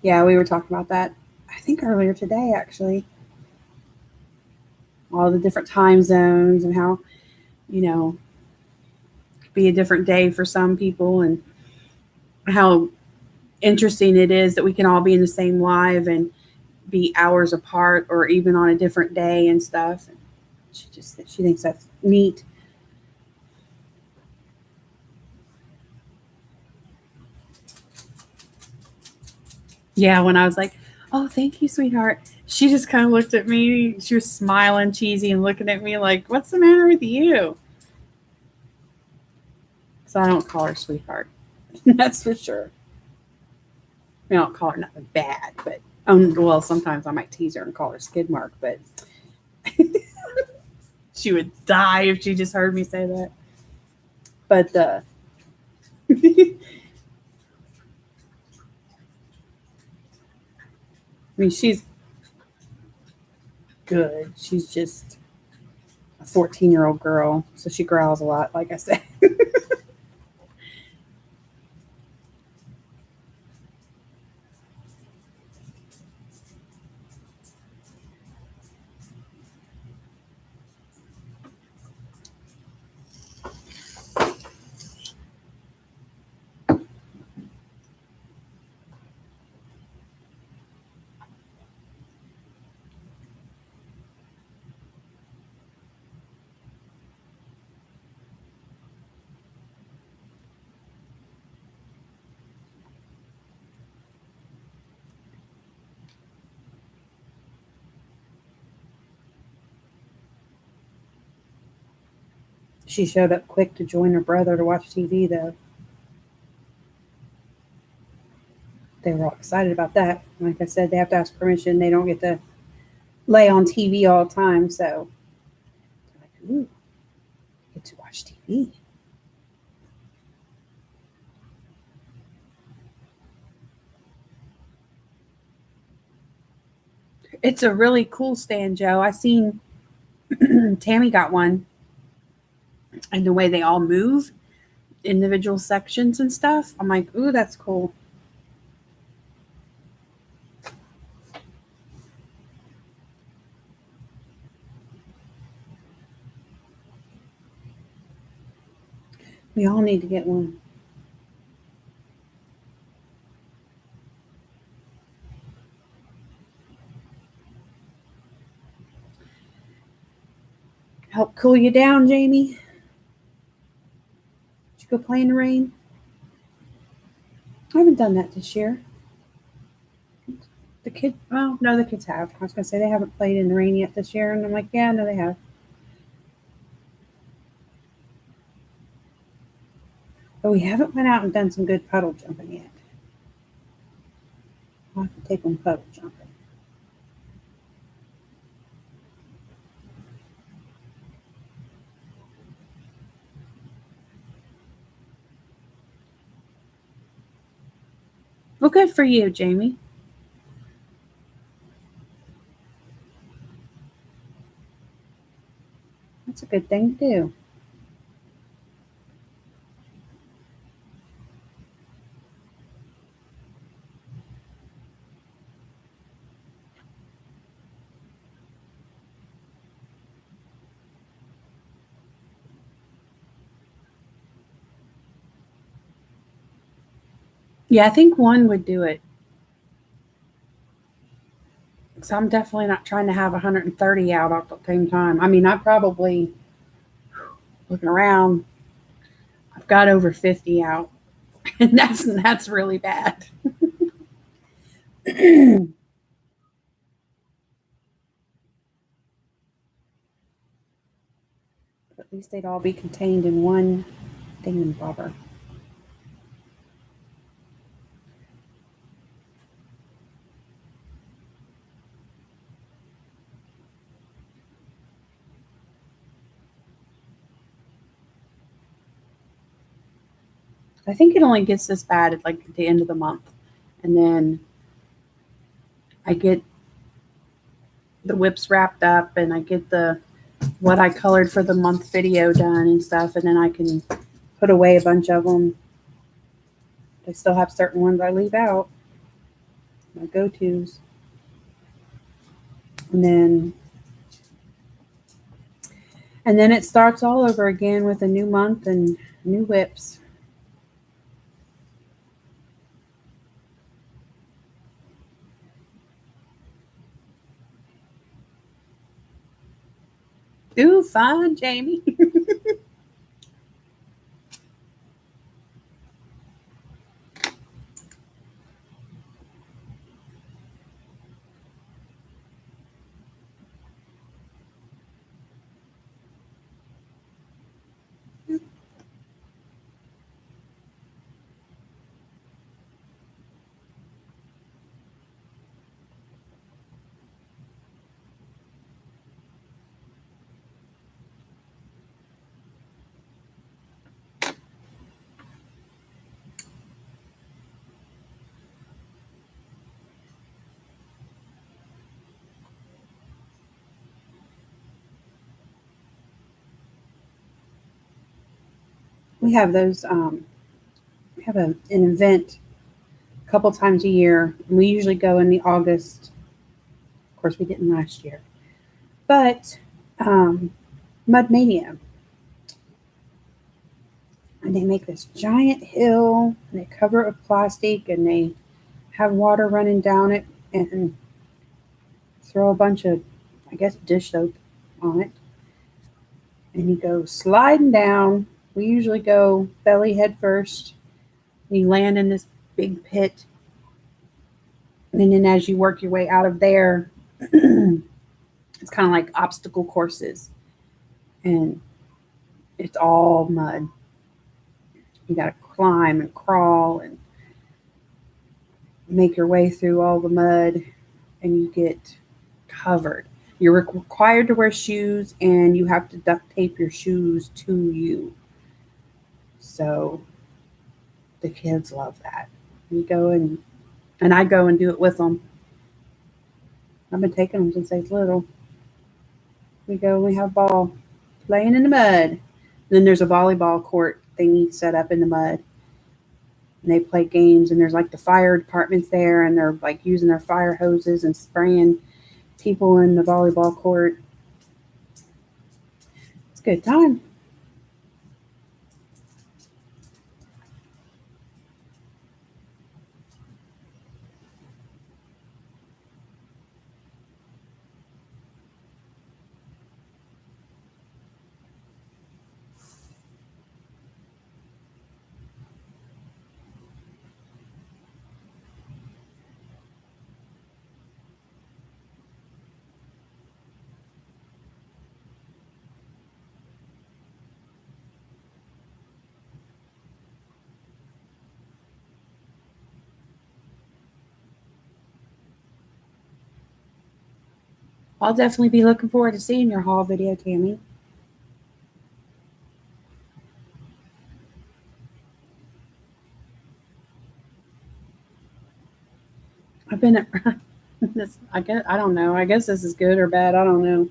Yeah, we were talking about that, I think earlier today, actually. All the different time zones and how, it could be a different day for some people, and how interesting it is that we can all be in the same live and be hours apart or even on a different day and stuff. She thinks that's neat. Yeah, when I was like, oh, thank you, sweetheart. She just kind of looked at me. She was smiling cheesy and looking at me like, what's the matter with you? So I don't call her sweetheart. That's for sure. I don't call her nothing bad, but well, sometimes I might tease her and call her skid mark, but she would die if she just heard me say that. But I mean, she's good. She's just a 14-year-old girl, so she growls a lot, like I said. She showed up quick to join her brother to watch TV, though. They were all excited about that. Like I said, they have to ask permission. They don't get to lay on TV all the time, so they're like, ooh, get to watch TV. It's a really cool stand, Joe. I seen Tammy got one, and the way they all move, individual sections and stuff. I'm like, ooh, that's cool. We all need to get one. Help cool you down, Jamie. Did you go play in the rain? I haven't done that this year. The kids, well, no, the kids have. I was going to say they haven't played in the rain yet this year. And I'm like, yeah, no, they have. But we haven't went out and done some good puddle jumping yet. I'll have to take them puddle jumping. Well, good for you, Jamie. That's a good thing to do. Yeah, I think one would do it. So I'm definitely not trying to have 130 out at the same time. I mean, I probably, looking around, I've got over 50 out, and that's really bad. At least they'd all be contained in one thingamabobber. I think it only gets this bad at like the end of the month, and then I get the whips wrapped up, and I get the what I colored for the month video done and stuff, and then I can put away a bunch of them. I still have certain ones I leave out, my go-tos, and then it starts all over again with a new month and new whips. Ooh, fun, Jamie. We have those. We have an event a couple times a year, and we usually go in the August. Of course, we didn't last year, but Mud Mania, and they make this giant hill, and they cover it with plastic, and they have water running down it, and throw a bunch of, I guess, dish soap on it, and you go sliding down. We usually go belly head first. You land in this big pit, and then as you work your way out of there, it's kind of like obstacle courses, and It's all mud. You got to climb and crawl and make your way through all the mud, and you get covered. You're required to wear shoes, and you have to duct tape your shoes to you. So the kids love that. You go and I go and do it with them. I've been taking them since they was little. We go and we have ball, playing in the mud. Then there's a volleyball court thingy set up in the mud. And they play games, and there's like the fire department's there, and they're like using their fire hoses and spraying people in the volleyball court. It's a good time. I'll definitely be looking forward to seeing your haul video, Tammy. I've been this. I guess I don't know. I guess this is good or bad. I don't know.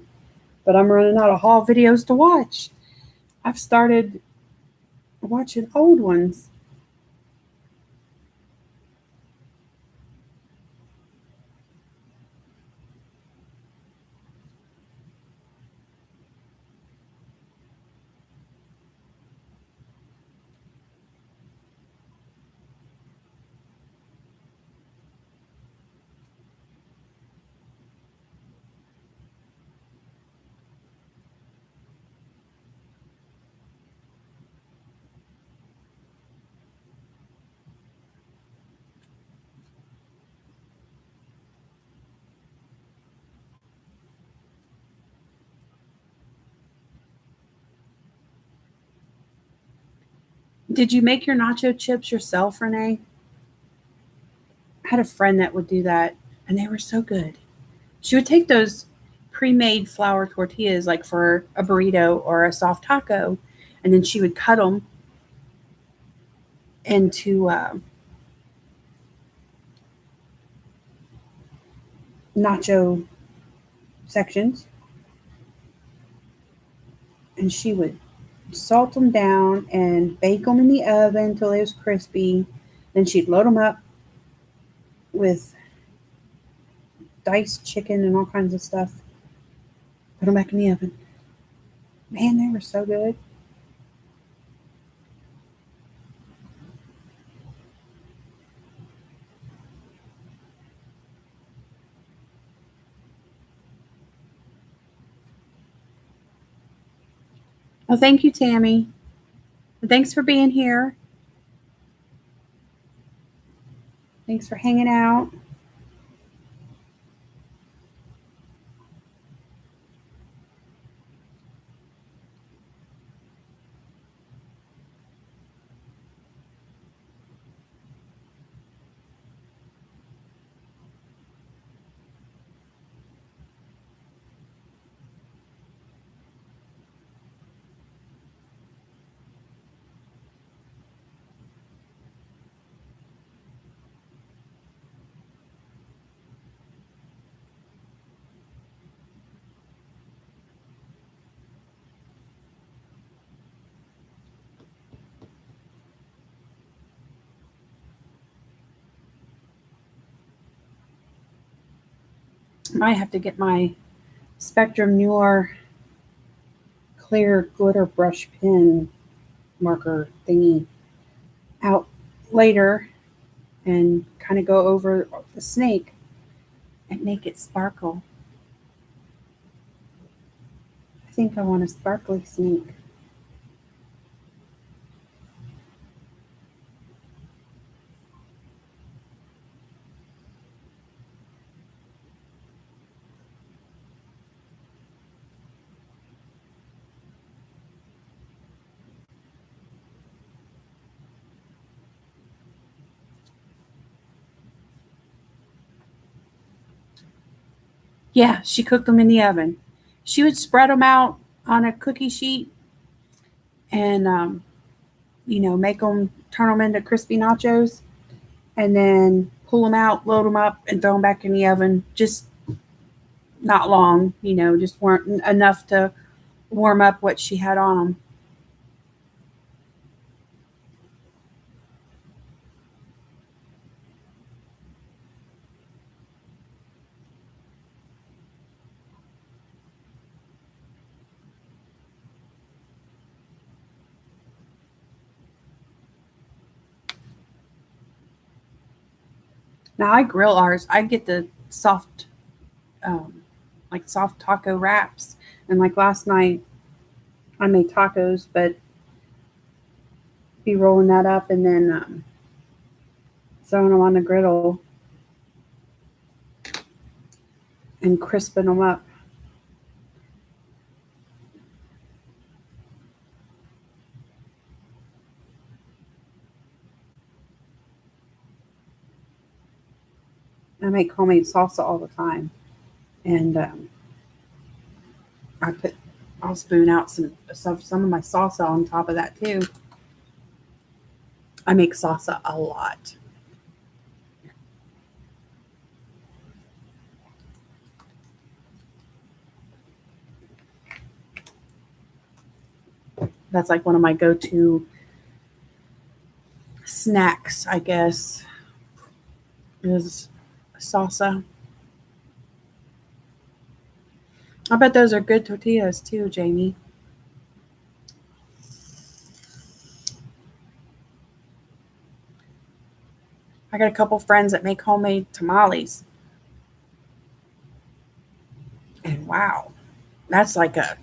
But I'm running out of haul videos to watch. I've started watching old ones. Did you make your nacho chips yourself, Renee? I had a friend that would do that, and they were so good. She would take those pre-made flour tortillas, like for a burrito or a soft taco, and then she would cut them into nacho sections, and she would salt them down and bake them in the oven until they was crispy. Then she'd load them up with diced chicken and all kinds of stuff. Put them back in the oven. Man, they were so good. Well, thank you, Tammy. And thanks for being here. Thanks for hanging out. Might have to get my Spectrum Noir clear glitter brush pen marker thingy out later and kind of go over the snake and make it sparkle. I think I want a sparkly snake. Yeah, she cooked them in the oven. She would spread them out on a cookie sheet and, make them, turn them into crispy nachos, and then pull them out, load them up, and throw them back in the oven. Just not long, just weren't enough to warm up what she had on them. Now I grill ours. I get the soft, um, like soft taco wraps. And like last night, I made tacos, but be rolling that up and then throwing them on the griddle and crisping them up. I make homemade salsa all the time, and I put, I'll spoon out some of my salsa on top of that too. I make salsa a lot. That's like one of my go-to snacks, I guess, is salsa. I bet those are good tortillas too, Jamie. I got a couple friends that make homemade tamales. And wow, that's like a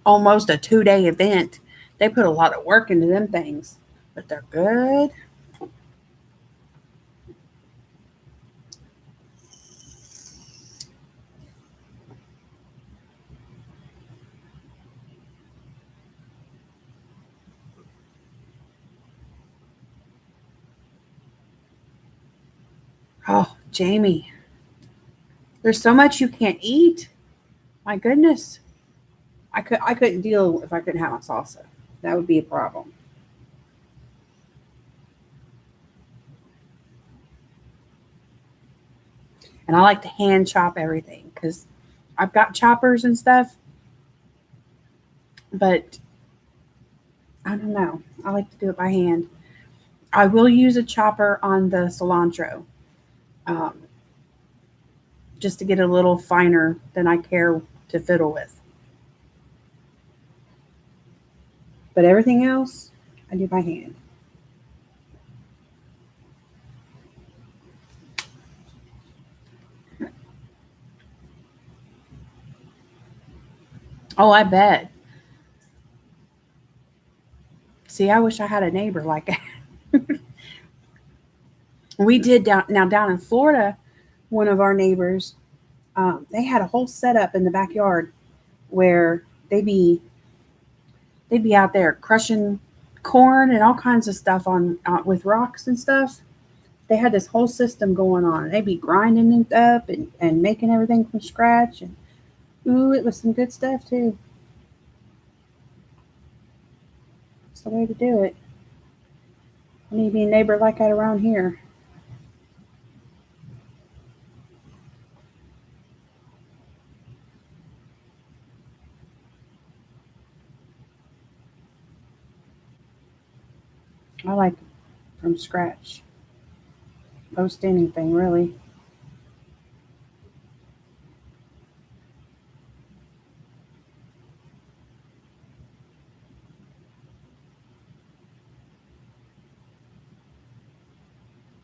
almost a 2-day event. They put a lot of work into them things, but they're good. Oh, Jamie, there's so much you can't eat. My goodness. I couldn't deal if I couldn't have my salsa. That would be a problem. And I like to hand chop everything because I've got choppers and stuff, but I don't know. I like to do it by hand. I will use a chopper on the cilantro, um, just to get a little finer than I care to fiddle with. But everything else, I do by hand. Oh, I bet. See, I wish I had a neighbor like that. We did down in Florida. One of our neighbors, they had a whole setup in the backyard where they be they'd be out there crushing corn and all kinds of stuff on with rocks and stuff. They had this whole system going on. They'd be grinding it up and making everything from scratch. And ooh, it was some good stuff too. It's the way to do it. I need to be a neighbor like that around here. I like from scratch. Most anything really.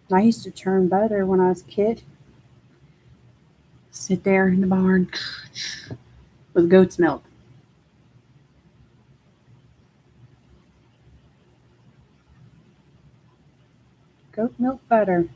I used to churn butter when I was a kid. Sit there in the barn with goat's milk. Goat milk butter.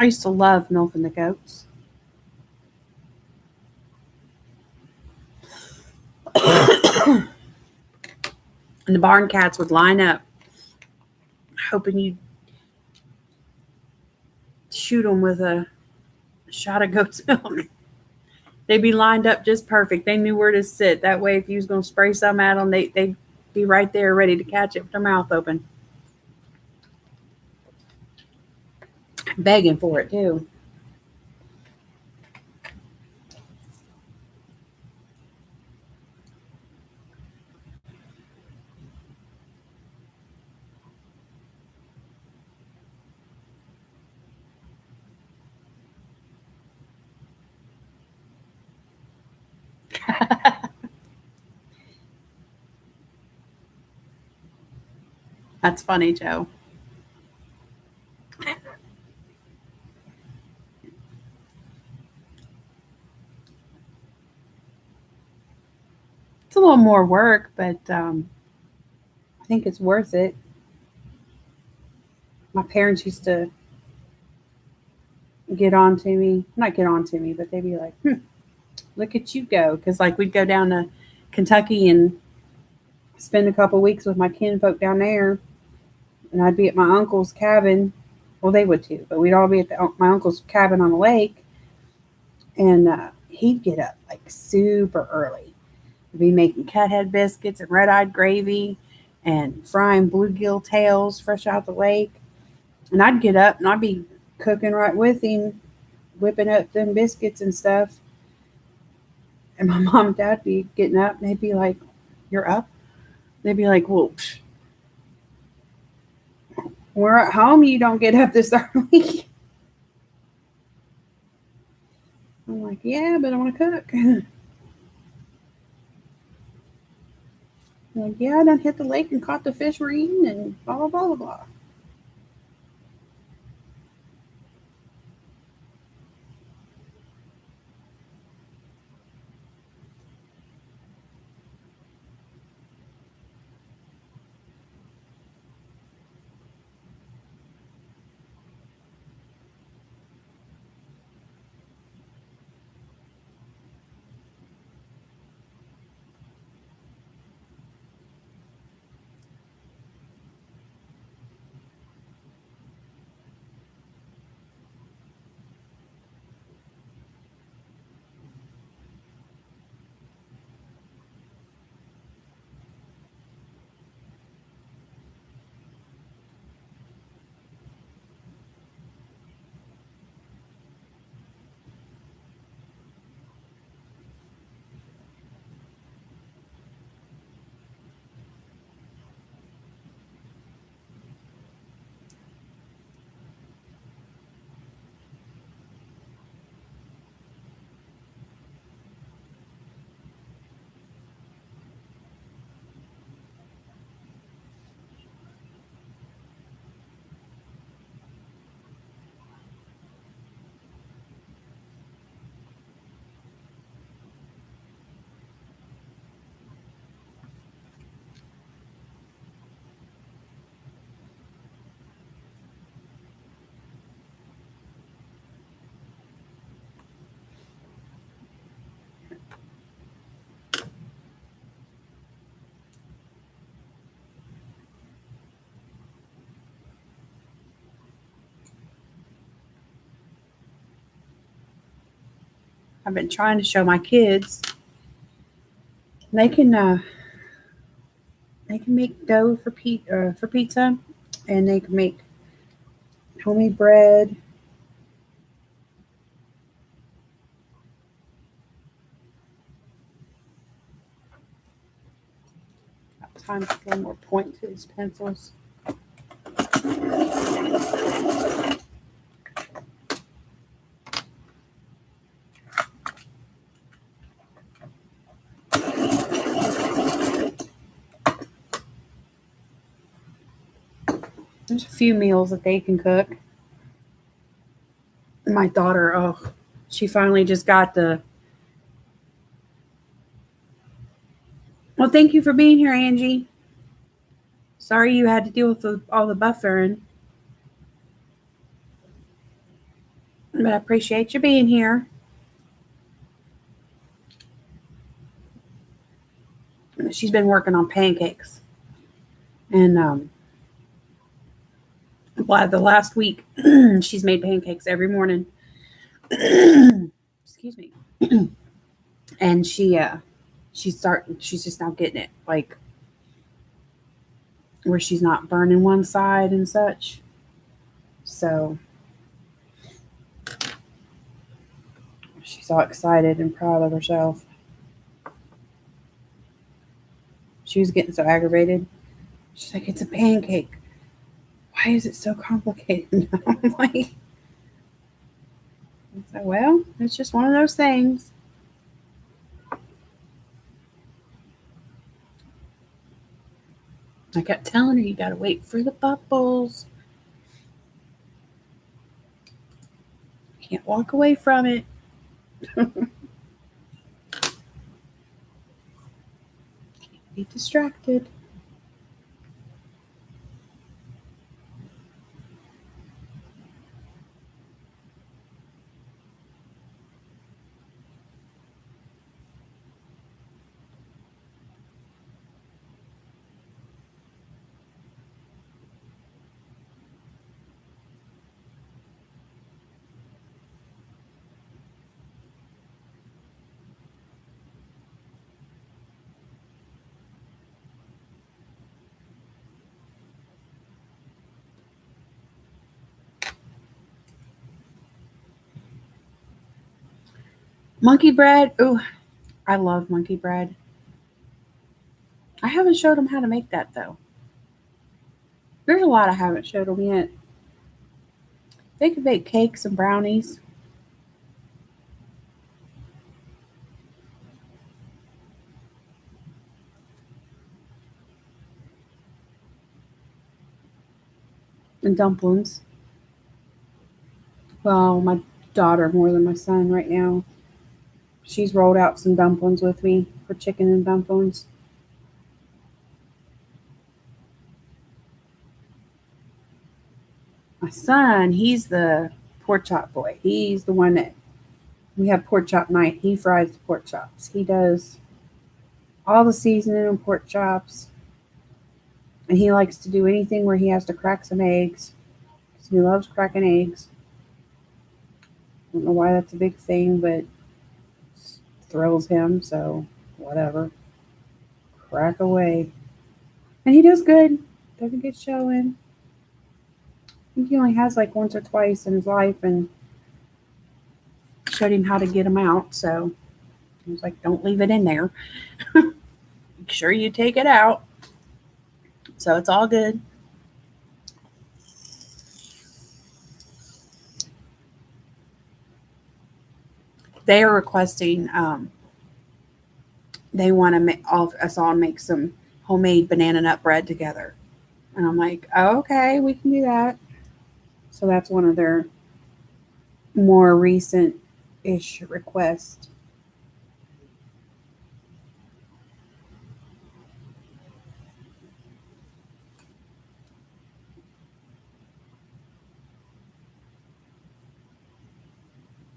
I used to love milking the goats. And the barn cats would line up, hoping you'd shoot them with a shot of goat's milk. They'd be lined up just perfect. They knew where to sit. That way, if you was going to spray some at them, they'd be right there ready to catch it with their mouth open. Begging for it, too. That's funny, Joe. It's a little more work, but I think it's worth it. My parents used to get on to me. Not get on to me, but they'd be like, look at you go. Because, like, we'd go down to Kentucky and spend a couple weeks with my kinfolk down there. And I'd be at my uncle's cabin. Well, they would too. But we'd all be at my uncle's cabin on the lake. And he'd get up, like, super early. We'd be making cathead biscuits and red-eyed gravy and frying bluegill tails fresh out the lake. And I'd get up and I'd be cooking right with him, whipping up them biscuits and stuff. And my mom and dad be getting up and they'd be like, you're up? They'd be like, well, we're at home. You don't get up this early. I'm like, yeah, but I want to cook. Like, yeah, I done hit the lake and caught the fish we're eating and blah, blah, blah, blah, blah. I've been trying to show my kids they can make dough for pizza, and they can make homemade bread. Time to get more point to these pencils. There's a few meals that they can cook. My daughter, she finally just got the. Well, thank you for being here, Angie. Sorry you had to deal with all the buffering. But I appreciate you being here. She's been working on pancakes. And the last week, she's made pancakes every morning. Excuse me. And she's just now getting it, like, where she's not burning one side and such. So she's all excited and proud of herself. She was getting so aggravated. She's like, it's a pancake. Why is it so complicated? I'm like, well, it's just one of those things. I kept telling her, you got to wait for the bubbles. You can't walk away from it. Can't be distracted. Monkey bread. Ooh, I love monkey bread. I haven't showed them how to make that, though. There's a lot I haven't showed them yet. They could bake cakes and brownies. And dumplings. Well, my daughter more than my son right now. She's rolled out some dumplings with me for chicken and dumplings. My son, he's the pork chop boy. He's the one that we have pork chop night. He fries the pork chops. He does all the seasoning on pork chops. And he likes to do anything where he has to crack some eggs. He loves cracking eggs. I don't know why that's a big thing, but it thrills him, so whatever. Crack away. And he does good. Doesn't get showing. I think he only has like once or twice in his life, and showed him how to get them out. So I was like, don't leave it in there. Make sure you take it out. So it's all good. They are requesting, they want to make us all make some homemade banana nut bread together. And I'm like, oh, okay, we can do that. So that's one of their more recent-ish requests.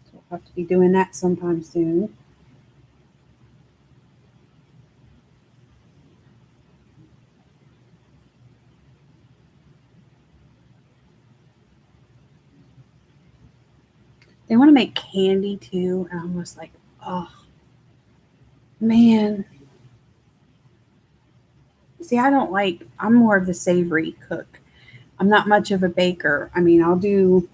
So we'll have to be doing that sometime soon. They want to make candy too. And I'm just like, oh, man. See, I'm more of the savory cook. I'm not much of a baker. I mean, I'll do,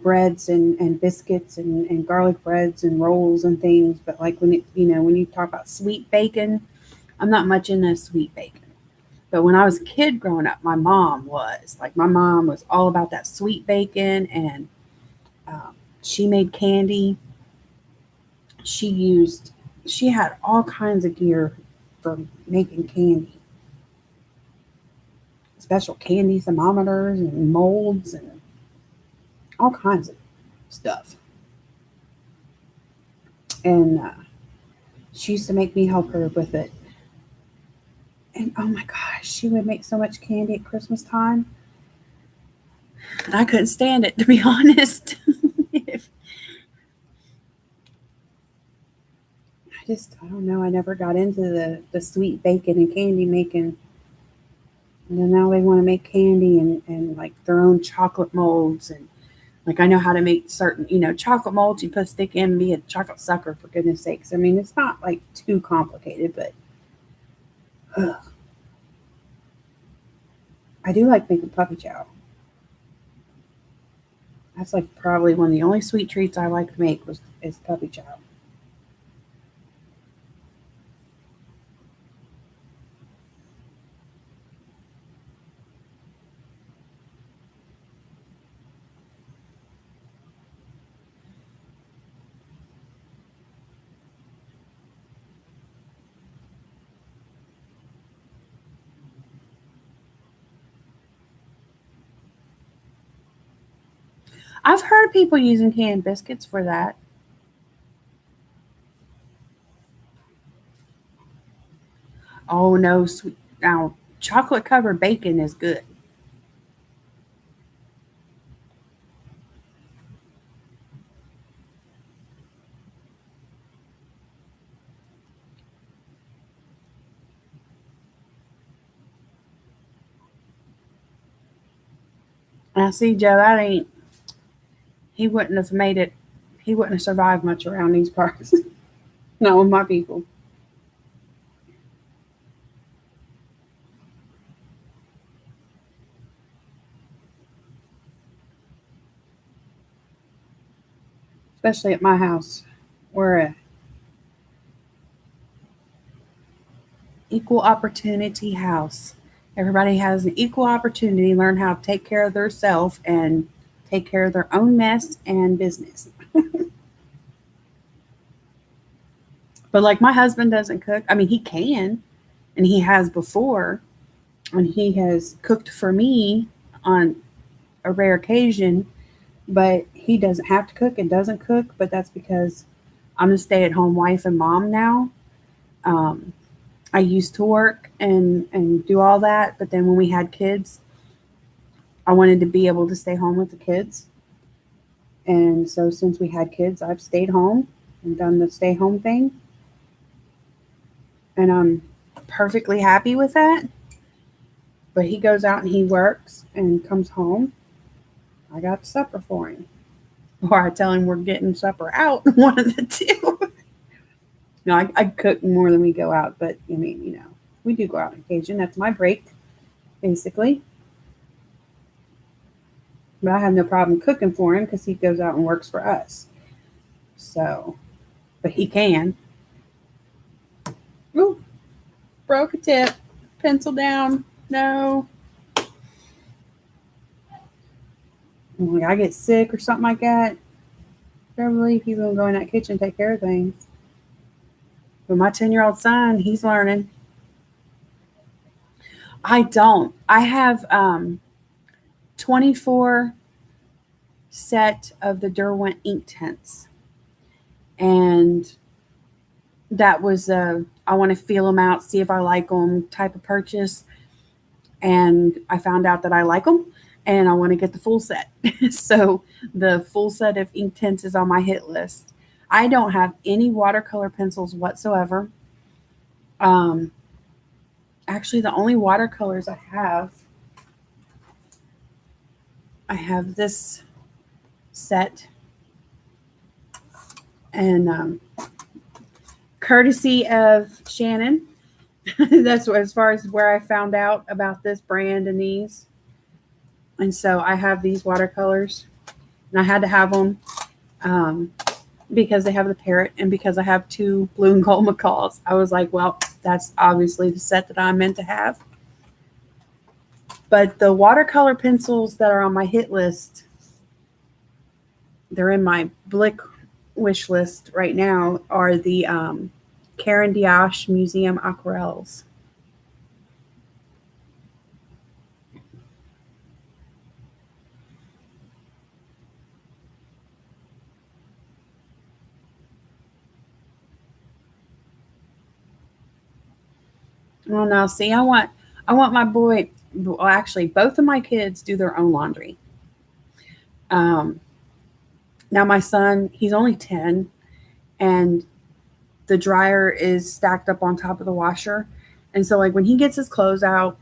breads and biscuits and garlic breads and rolls and things. But like when you talk about sweet bacon, I'm not much into sweet bacon. But when I was a kid growing up, my mom was. Like, my mom was all about that sweet bacon, and she made candy. She had all kinds of gear for making candy. Special candy thermometers and molds and all kinds of stuff. And she used to make me help her with it. And oh my gosh, she would make so much candy at Christmas time. I couldn't stand it, to be honest. I don't know. I never got into the sweet baking and candy making. And then now they want to make candy and like their own chocolate molds. And like I know how to make certain, chocolate molds you put stick in and be a chocolate sucker, for goodness sakes. I mean, it's not like too complicated, but I do like making puppy chow. That's like probably one of the only sweet treats I like to make is puppy chow. I've heard people using canned biscuits for that. Oh no, sweet now chocolate covered bacon is good. Now see, Joe, that ain't he wouldn't have made it. He wouldn't have survived much around these parts. Not with my people. Especially at my house. We're a equal opportunity house. Everybody has an equal opportunity to learn how to take care of themselves and take care of their own mess and business. But like my husband doesn't cook. I mean, he can, and he has before, and he has cooked for me on a rare occasion, but he doesn't have to cook and doesn't cook. But that's because I'm a stay-at-home wife and mom now. Um, I used to work and do all that, but then when we had kids, I wanted to be able to stay home with the kids. And so since we had kids, I've stayed home and done the stay home thing. And I'm perfectly happy with that. But he goes out and he works and comes home. I got supper for him. Or I tell him we're getting supper out, one of the two. No, I cook more than we go out, but I mean, we do go out on occasion. That's my break, basically. But I have no problem cooking for him because he goes out and works for us. So, but he can. Ooh, broke a tip. Pencil down. No. When I get sick or something like that, probably people go in that kitchen and take care of things. But my 10-year-old son, he's learning. I don't. I have 24 set of the Derwent ink tints. And that was I want to feel them out, see if I like them type of purchase. And I found out that I like them and I want to get the full set. So the full set of ink tints is on my hit list. I don't have any watercolor pencils whatsoever. Actually, the only watercolors I have this set, and courtesy of Shannon. That's as far as where I found out about this brand and these. And so I have these watercolors, and I had to have them because they have the parrot and because I have 2 blue and gold macaws. I was like, well, that's obviously the set that I'm meant to have. But the watercolor pencils that are on my hit list, they're in my Blick wish list right now, are the Karen Diash Museum Aquarelles. Well, now see, I want my boy. Well, actually, both of my kids do their own laundry. Now my son, he's only 10, and the dryer is stacked up on top of the washer. And so like when he gets his clothes out,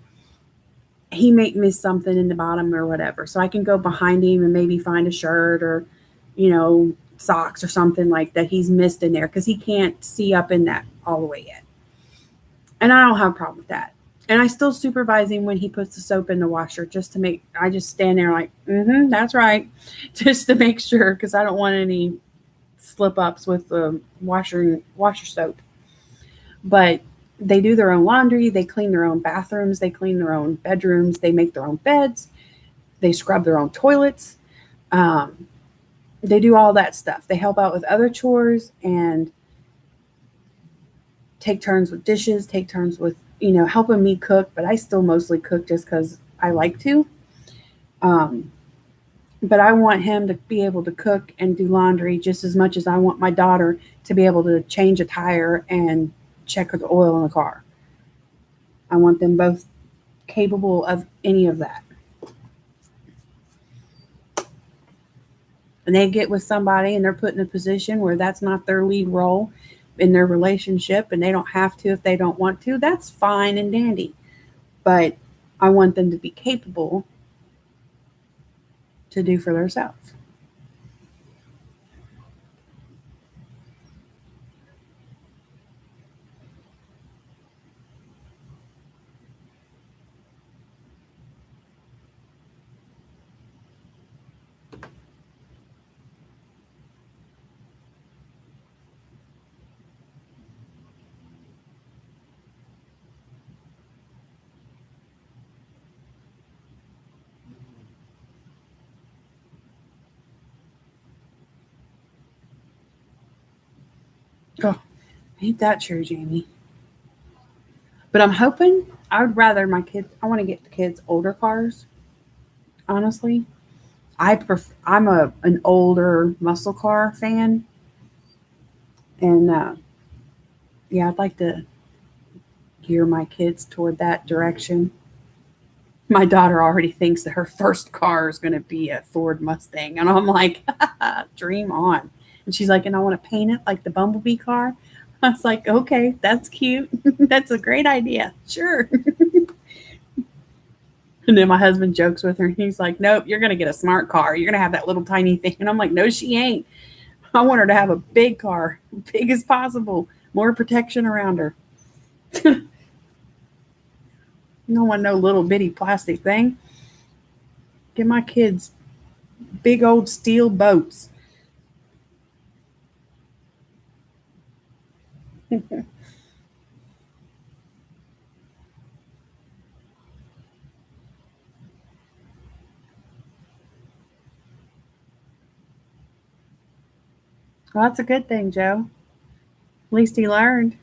he may miss something in the bottom or whatever. So I can go behind him and maybe find a shirt or, socks or something like that he's missed in there because he can't see up in that all the way yet. And I don't have a problem with that. And I still supervise him when he puts the soap in the washer I just stand there like, that's right. Just to make sure, because I don't want any slip ups with the washer soap. But they do their own laundry, they clean their own bathrooms, they clean their own bedrooms, they make their own beds, they scrub their own toilets. They do all that stuff. They help out with other chores and take turns with dishes, take turns with, helping me cook, but I still mostly cook just because I like to. But I want him to be able to cook and do laundry just as much as I want my daughter to be able to change a tire and check the oil in the car. I want them both capable of any of that. And they get with somebody and they're put in a position where that's not their lead role in their relationship and they don't have to if they don't want to, that's fine and dandy. But I want them to be capable to do for themselves. Oh, ain't that true, Jamie? But I'm hoping I would rather I want to get the kids older cars. Honestly, I'm an older muscle car fan, and yeah, I'd like to gear my kids toward that direction. My daughter already thinks that her first car is going to be a Ford Mustang, and I'm like, dream on. And she's like, and I want to paint it like the Bumblebee car. I was like, okay, that's cute. That's a great idea. Sure. And then my husband jokes with her. He's like, nope, you're going to get a smart car. You're going to have that little tiny thing. And I'm like, no, she ain't. I want her to have a big car, big as possible, more protection around her. You don't want no little bitty plastic thing. Get my kids big old steel boats. Well, that's a good thing, Joe. At least he learned.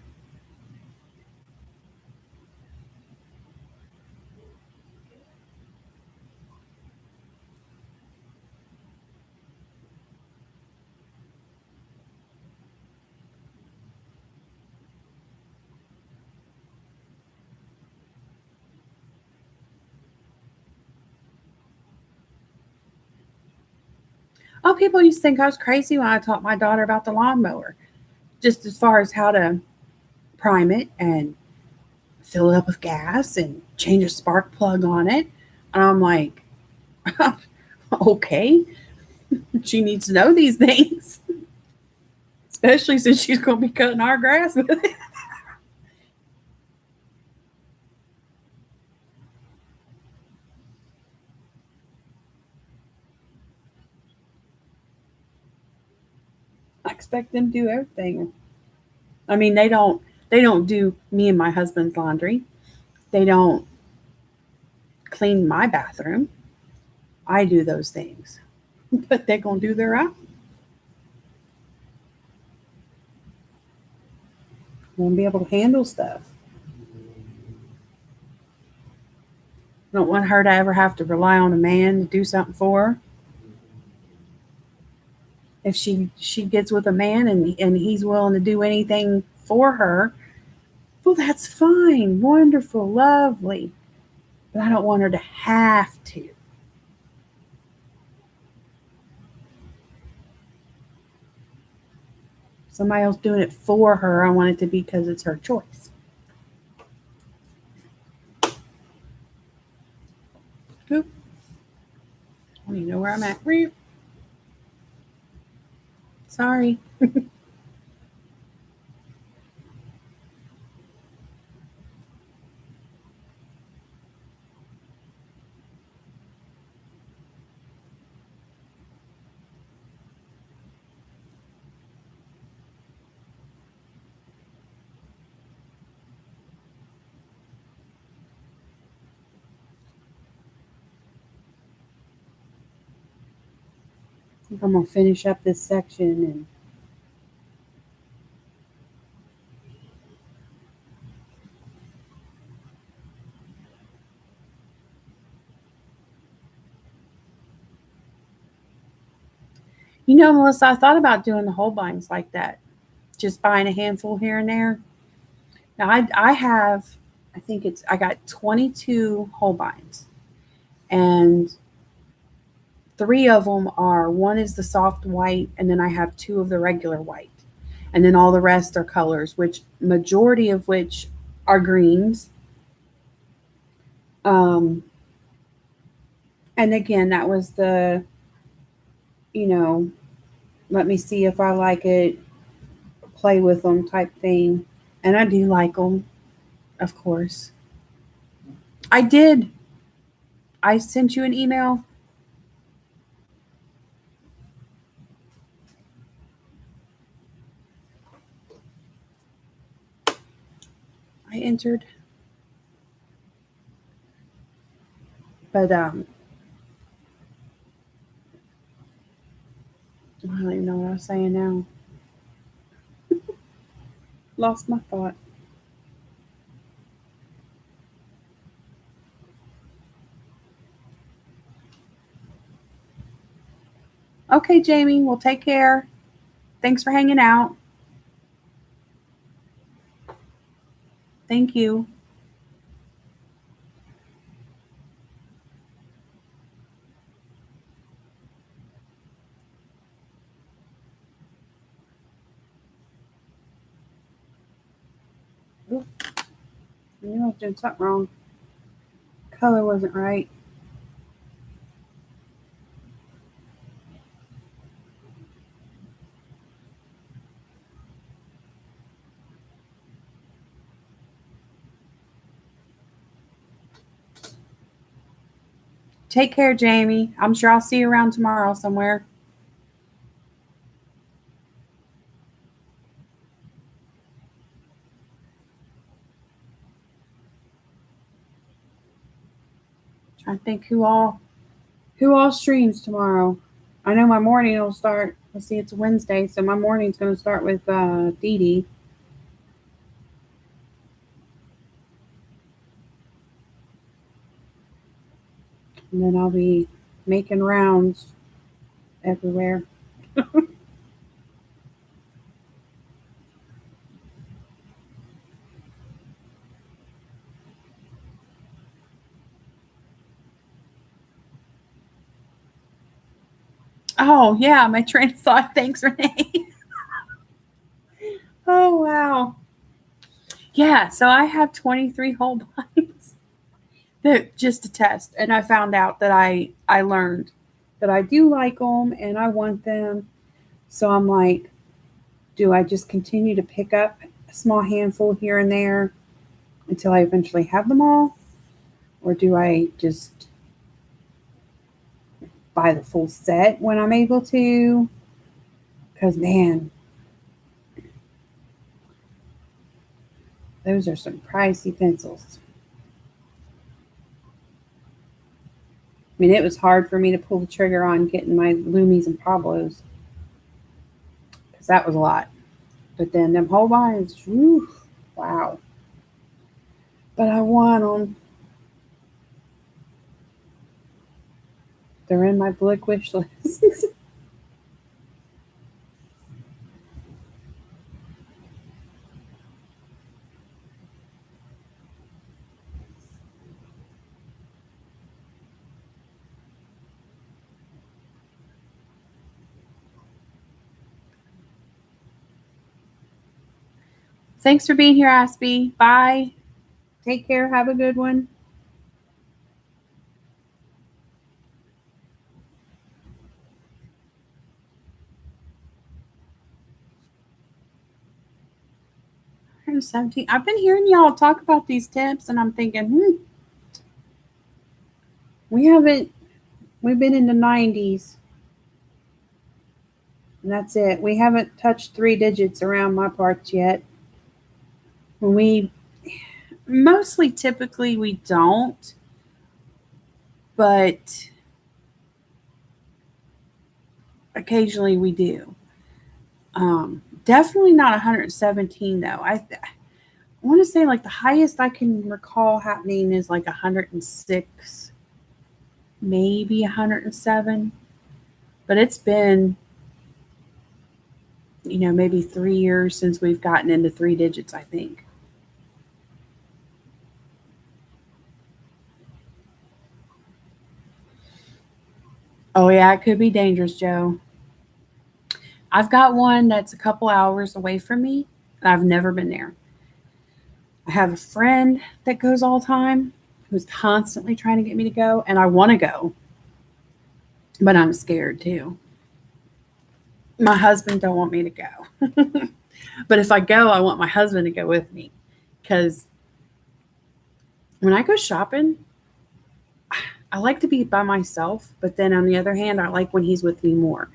Oh, people used to think I was crazy when I taught my daughter about the lawnmower, just as far as how to prime it and fill it up with gas and change a spark plug on it. And I'm like, okay, she needs to know these things, especially since she's going to be cutting our grass with it. I expect them to do everything. I mean, they don't do me and my husband's laundry. They don't clean my bathroom. I do those things. But they're going to do their own. Won't be able to handle stuff. I don't want her to ever have to rely on a man to do something for her. If she gets with a man and he's willing to do anything for her, well, that's fine, wonderful, lovely. But I don't want her to have to. somebody else doing it for her. I want it to be because it's her choice. Oop. I don't even know where I'm at. Sorry. I'm going to finish up this section and Melissa, I thought about doing the whole binds like that, just buying a handful here and there. Now I have, I got 22 whole binds, and 3 of them are, one is the soft white, and then I have 2 of the regular white, and then all the rest are colors, which majority of which are greens. And again, that was the, let me see if I like it, play with them type thing. And I do like them, of course. I did. I sent you an email. I entered. But I don't even know what I was saying now. Lost my thought. Okay, Jamie, well, take care. Thanks for hanging out. Thank you. Ooh, I knew I was doing something wrong. Color wasn't right. Take care, Jamie. I'm sure I'll see you around tomorrow somewhere. Trying to think who all streams tomorrow. I know my morning will start. Let's see, it's a Wednesday, so my morning's going to start with Dee Dee. And then I'll be making rounds everywhere. Oh, yeah, my train of thought. Thanks, Renee. Oh, wow. Yeah, so I have 23 whole binds that just to test. And I found out that I learned that I do like them and I want them. So I'm like, do I just continue to pick up a small handful here and there until I eventually have them all? Or do I just buy the full set when I'm able to? Because, man, those are some pricey pencils. I mean, it was hard for me to pull the trigger on getting my Lumis and Pablos because that was a lot. But then them whole binds, whew, wow. But I want them. They're in my Blick wish list. Thanks for being here, Aspie. Bye. Take care. Have a good one. I'm 17. I've been hearing y'all talk about these tips, and I'm thinking, we've been in the 90s. And that's it. We haven't touched 3 digits around my parts yet. Typically we don't, but occasionally we do. Definitely not 117 though. I want to say like the highest I can recall happening is like 106, maybe 107. But it's been, maybe 3 years since we've gotten into 3 digits, I think. Oh yeah, it could be dangerous, Joe. I've got one that's a couple hours away from me. I've never been there. I have a friend that goes all the time who's constantly trying to get me to go, and I want to go, but I'm scared too. My husband don't want me to go. But if I go, I want my husband to go with me, because when I go shopping, I like to be by myself, but then on the other hand, I like when he's with me more,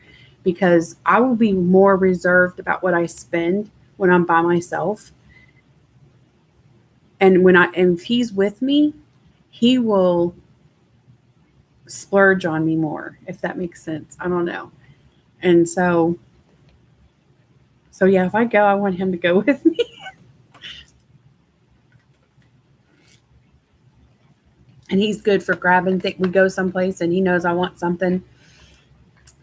because I will be more reserved about what I spend when I'm by myself. And if he's with me, he will splurge on me more, if that makes sense. I don't know. And so yeah, if I go, I want him to go with me. And he's good for grabbing things. We go someplace and he knows I want something,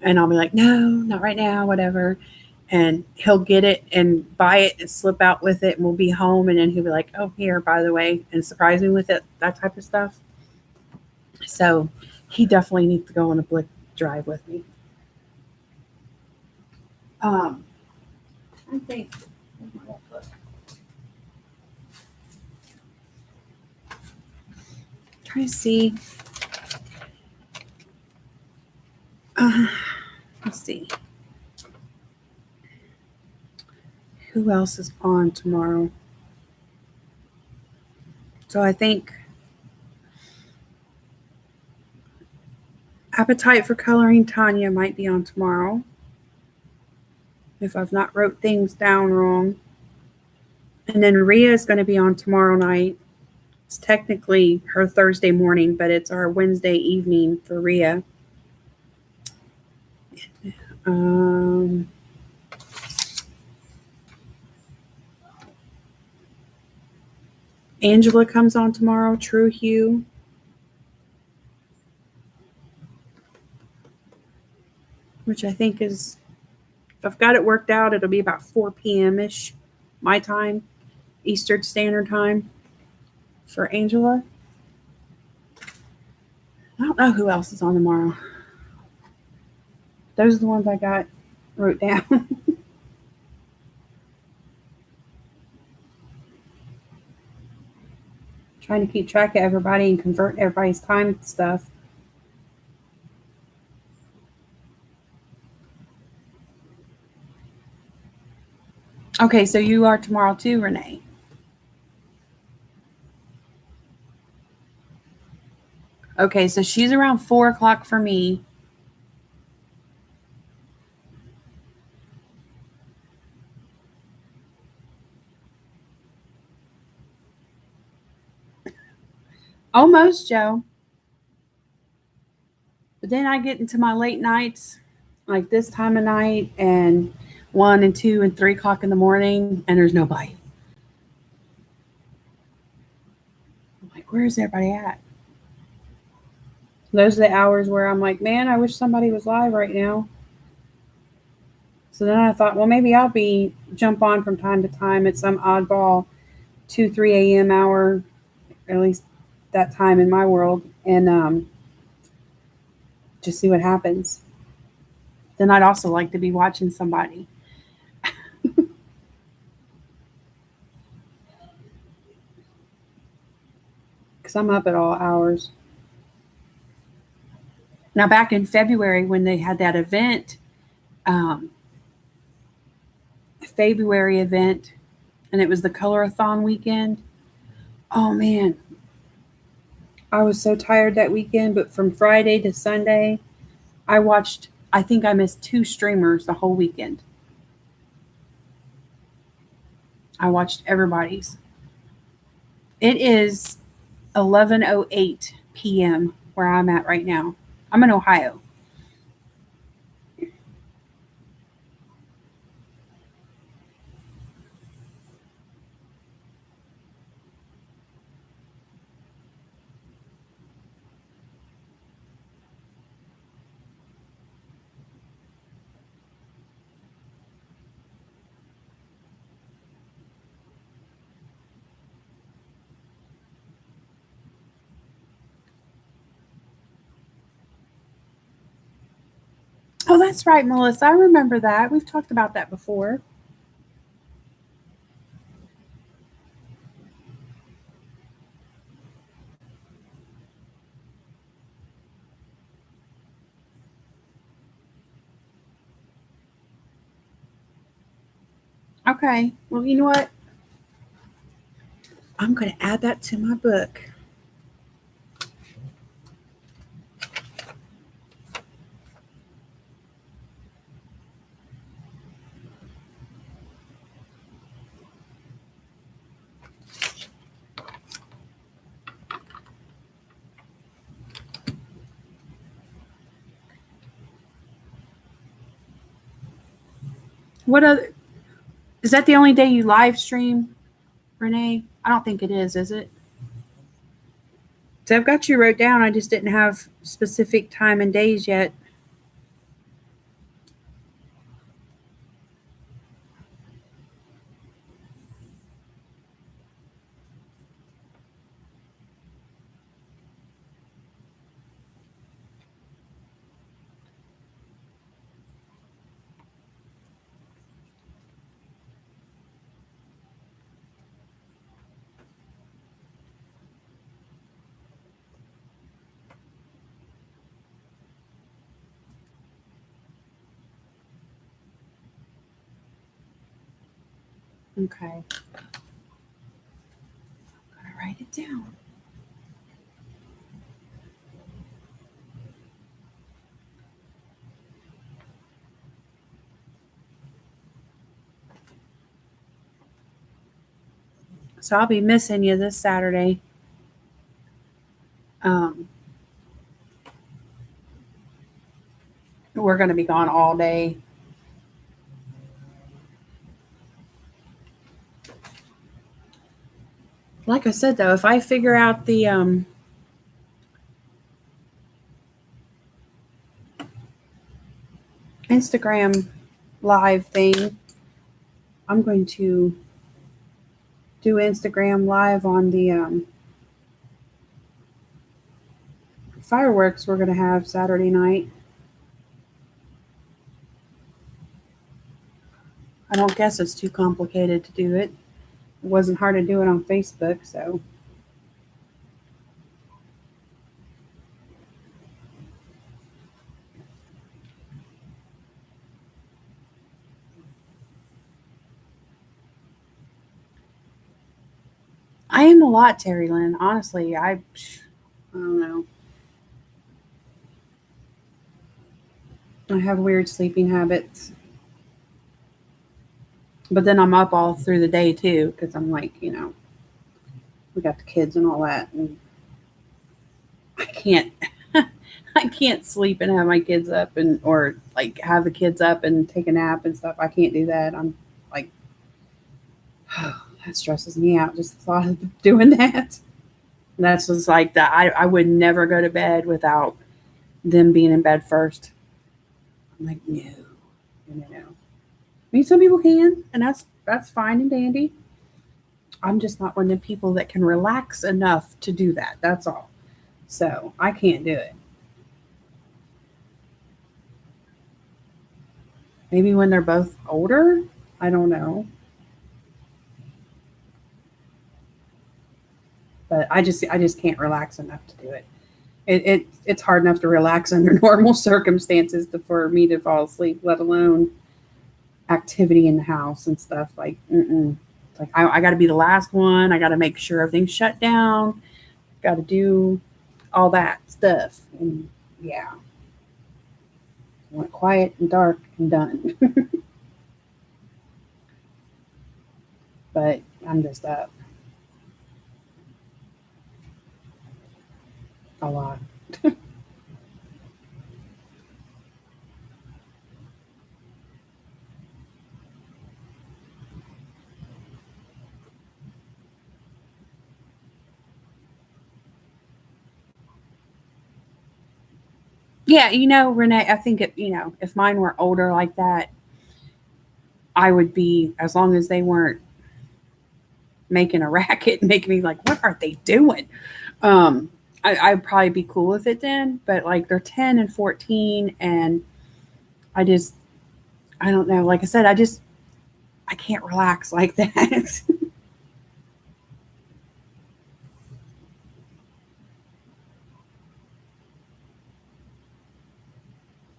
and I'll be like, no, not right now, whatever. And he'll get it and buy it and slip out with it, and we'll be home, and then he'll be like, oh, here, by the way, and surprise me with it, that type of stuff. So he definitely needs to go on a Blick drive with me. I think. Trying to see. Let's see. Who else is on tomorrow? So I think Appetite for Coloring Tanya might be on tomorrow, if I've not wrote things down wrong. And then Rhea is going to be on tomorrow night. It's technically her Thursday morning, but it's our Wednesday evening for Rhea. Angela comes on tomorrow, True Hue. Which I think is, if I've got it worked out, it'll be about 4 p.m.-ish, my time, Eastern Standard Time, for Angela. I don't know who else is on tomorrow. Those are the ones I wrote down. Trying to keep track of everybody and convert everybody's time stuff. Okay, so you are tomorrow too, Renee. Okay, so she's around 4 o'clock for me. Almost, Joe. But then I get into my late nights, like this time of night, and 1 and 2 and 3 o'clock in the morning, and there's nobody. I'm like, where's everybody at? Those are the hours where I'm like, man, I wish somebody was live right now. So then I thought, well, maybe I'll jump on from time to time at some oddball 2, 3 a.m. hour, at least that time in my world, and just see what happens. Then I'd also like to be watching somebody. because I'm up at all hours. Now, back in February when they had that event, February event, and it was the Color-a-thon weekend. Oh man, I was so tired that weekend, but from Friday to Sunday, I think I missed 2 streamers the whole weekend. I watched everybody's. It is 11:08 p.m. where I'm at right now. I'm in Ohio. Oh, that's right, Melissa. I remember that. We've talked about that before. Okay. Well, you know what? I'm going to add that to my book. What other? Is that the only day you live stream, Renee? I don't think it is it? So I've got you wrote down. I just didn't have specific time and days yet. Okay. I'm going to write it down. So I'll be missing you this Saturday. We're going to be gone all day. Like I said, though, if I figure out the Instagram live thing, I'm going to do Instagram live on the fireworks we're going to have Saturday night. I don't guess it's too complicated to do it. It wasn't hard to do it on Facebook, so. I am a lot, Terry Lynn. Honestly, I don't know. I have weird sleeping habits. But then I'm up all through the day too, because I'm like, we got the kids and all that, and I can't I can't sleep and have my kids up or like have the kids up and take a nap and stuff. I can't do that. I'm like, that stresses me out, just the thought of doing that. That's just like that. I would never go to bed without them being in bed first. I'm like, no. I mean, some people can, and that's fine and dandy. I'm just not one of the people that can relax enough to do that. That's all. So I can't do it. Maybe when they're both older, I don't know. but I just can't relax enough to do it. It's hard enough to relax under normal circumstances for me to fall asleep, let alone activity in the house and stuff. Like, like I got to be the last one. I got to make sure everything's shut down. Got to do all that stuff. And yeah, I want it quiet and dark and done. But I'm just up a lot. Yeah, Renee, I think if mine were older like that, I would be, as long as they weren't making a racket and making me like, what are they doing? I'd probably be cool with it then. But like they're 10 and 14, and I don't know. Like I said, I can't relax like that.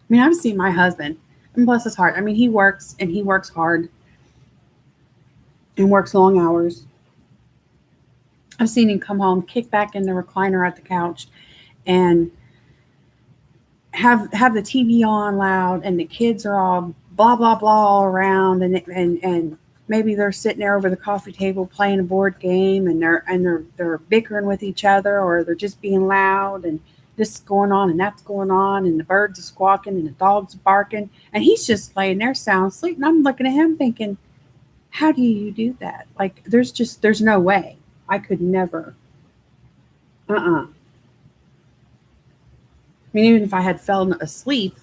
I mean, I've seen my husband, and bless his heart. I mean, he works and he works hard and works long hours. I've seen him come home, kick back in the recliner at the couch, and have the TV on loud, and the kids are all blah blah blah all around, and maybe they're sitting there over the coffee table playing a board game, and they're bickering with each other, or they're just being loud, and this is going on and that's going on, and the birds are squawking and the dogs are barking, and he's just laying there sound asleep, and I'm looking at him thinking, how do you do that? Like there's no way. I could never. I mean, even if I had fallen asleep,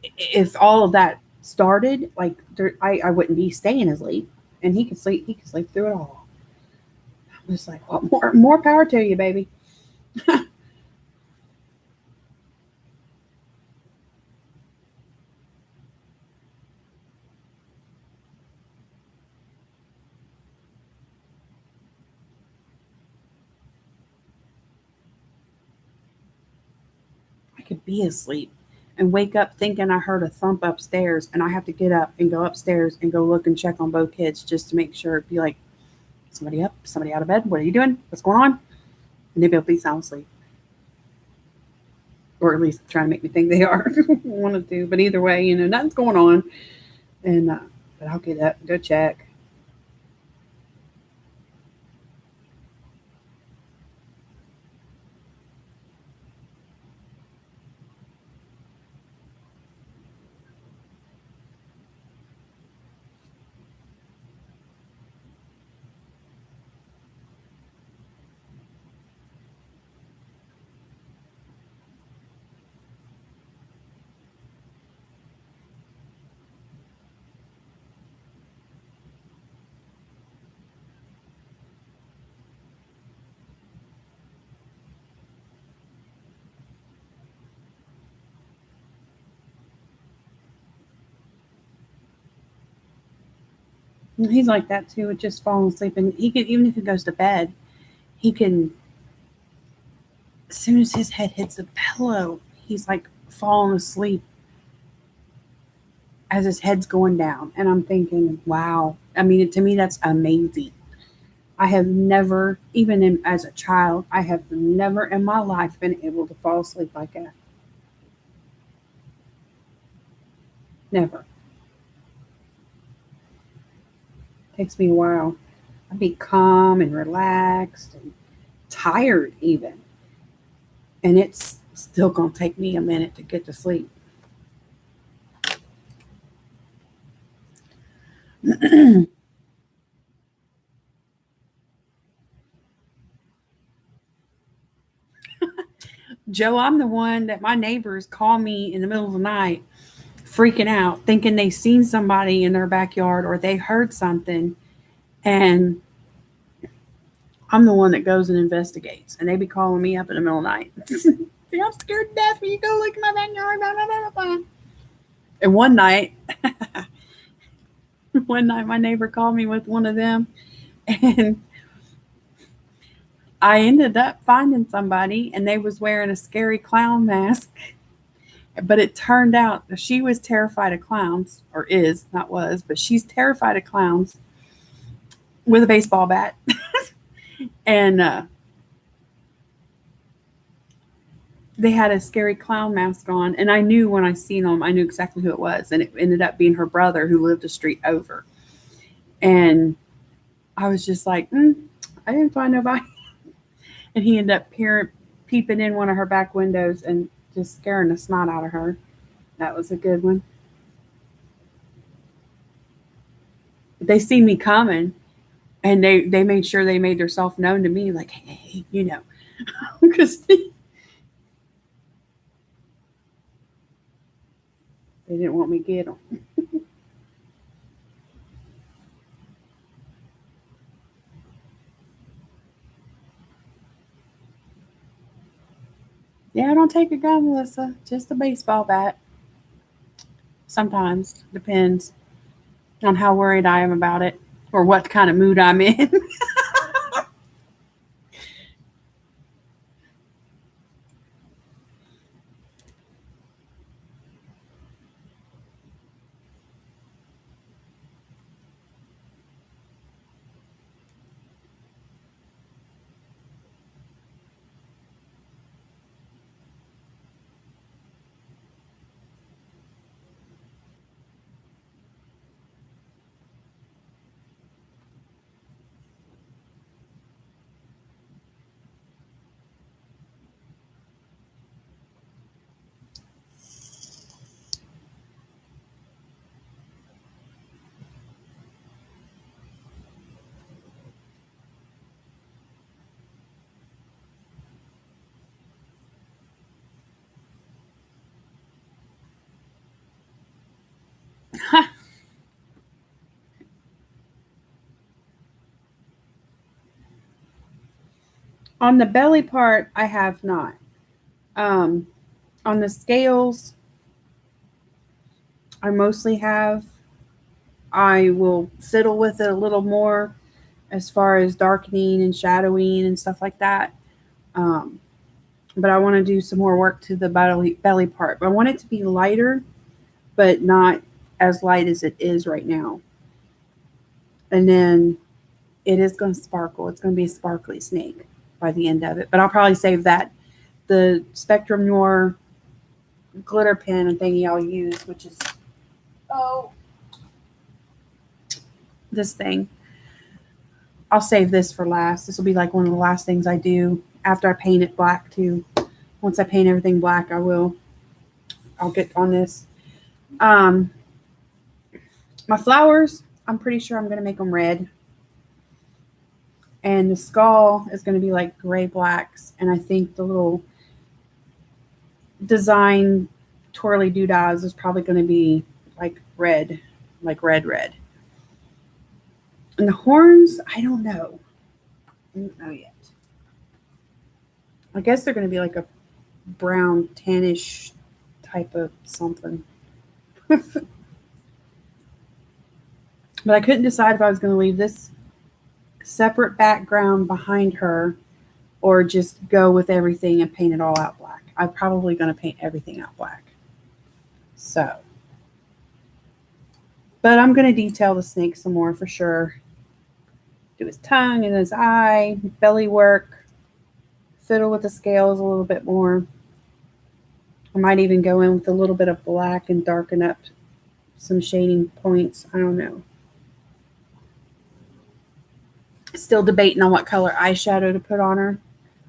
if all of that started, like I wouldn't be staying asleep, and he could sleep. He could sleep through it all. I'm just like, well, more power to you, baby. I could be asleep and wake up thinking I heard a thump upstairs, and I have to get up and go upstairs and go look and check on both kids just to make sure. Be like, somebody up, somebody out of bed. What are you doing? What's going on? And they'd be sound asleep, or at least trying to make me think they are. Wanted to, but either way, nothing's going on. And but I'll get up, go check. And he's like that too, with just falling asleep. And he can, even if he goes to bed, he can, as soon as his head hits the pillow, he's like falling asleep as his head's going down. And I'm thinking, wow. I mean, to me, that's amazing. I have never, as a child, I have never in my life been able to fall asleep like that. Never. Takes me a while. I'd be calm and relaxed and tired even. And it's still going to take me a minute to get to sleep. Joe, I'm the one that my neighbors call me in the middle of the night, freaking out, thinking they seen somebody in their backyard or they heard something. And I'm the one that goes and investigates. And they be calling me up in the middle of the night. I'm scared to death when you go look in my backyard. Blah, blah, blah, blah. And one night, my neighbor called me with one of them. And I ended up finding somebody, and they was wearing a scary clown mask. But it turned out that she was terrified of clowns, or is, not was, but she's terrified of clowns with a baseball bat. And they had a scary clown mask on, and I knew when I seen them, I knew exactly who it was, and it ended up being her brother who lived a street over. And I was just like, I didn't find nobody. And he ended up peeping in one of her back windows and just scaring the snot out of her. That was a good one. They seen me coming, and they made sure they made themselves known to me, like, hey, because they didn't want me to get them. Yeah, I don't take a gun, Melissa. Just a baseball bat. Sometimes. Depends on how worried I am about it or what kind of mood I'm in. On the belly part, I have not. Um, on the scales, I mostly have. I will fiddle with it a little more as far as darkening and shadowing and stuff like that. Um, but I want to do some more work to the belly part. But I want it to be lighter, but not as light as it is right now. And then it is going to sparkle. It's going to be a sparkly snake by the end of it. But I'll probably save that. The Spectrum Noir glitter pen and thingy I'll use, which is this thing. I'll save this for last. This will be like one of the last things I do after I paint it black too. Once I paint everything black, I'll get on this. My flowers, I'm pretty sure I'm going to make them red. And the skull is going to be like gray blacks. And I think the little design twirly doodahs is probably going to be like red, red. And the horns, I don't know. I don't know yet. I guess they're going to be like a brown tannish type of something. But I couldn't decide if I was going to leave this separate background behind her or just go with everything and paint it all out black. I'm probably going to paint everything out black. So, but I'm going to detail the snake some more for sure. Do his tongue and his eye, belly work, fiddle with the scales a little bit more. I might even go in with a little bit of black and darken up some shading points. I don't know. Still debating on what color eyeshadow to put on her.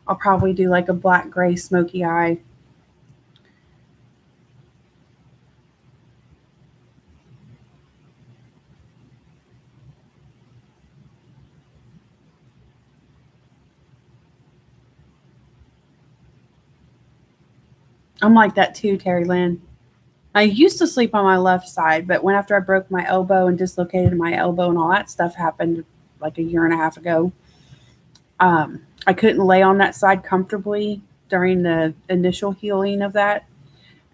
I'll probably do like a black gray smoky eye. I'm like that too, Terry Lynn. I used to sleep on my left side, but when after I broke my elbow and dislocated my elbow and all that stuff happened like a year and a half ago, I couldn't lay on that side comfortably during the initial healing of that.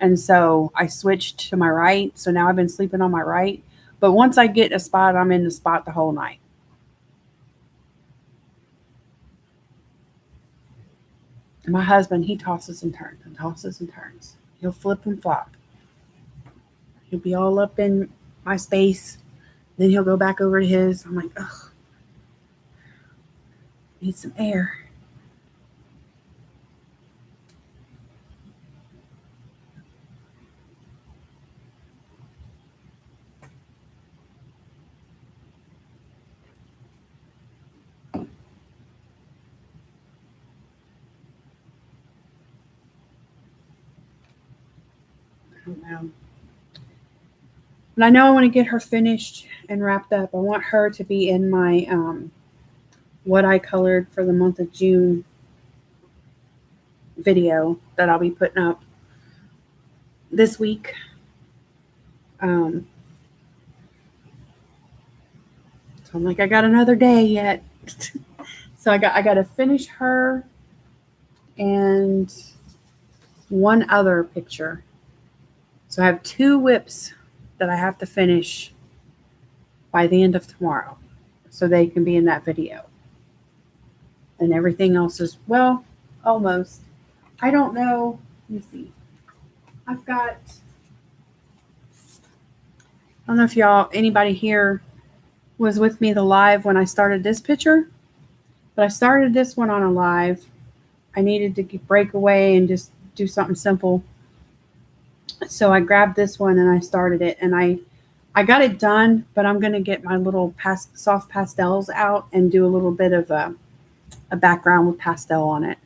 And so I switched to my right. So now I've been sleeping on my right. But once I get a spot, I'm in the spot the whole night. My husband, he tosses and turns and tosses and turns. He'll flip and flop. He'll be all up in my space. Then he'll go back over to his. I'm like, ugh, need some air. I don't know. But I know I want to get her finished and wrapped up. I want her to be in my what I colored for the month of June video that I'll be putting up this week. So I'm like, I got another day yet. So I got to finish her and one other picture. So I have 2 whips that I have to finish by the end of tomorrow so they can be in that video. And everything else is, well, almost. I don't know. Let me see. I've got, I don't know if anybody here was with me the live when I started this picture, but I started this one on a live. I needed to break away and just do something simple. So I grabbed this one and I started it, and I got it done, but I'm going to get my little soft pastels out and do a little bit of a background with pastel on it.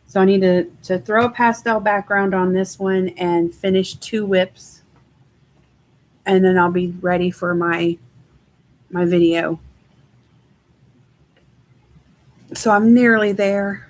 So I need to throw a pastel background on this one and finish 2 whips, and then I'll be ready for my video. So I'm nearly there.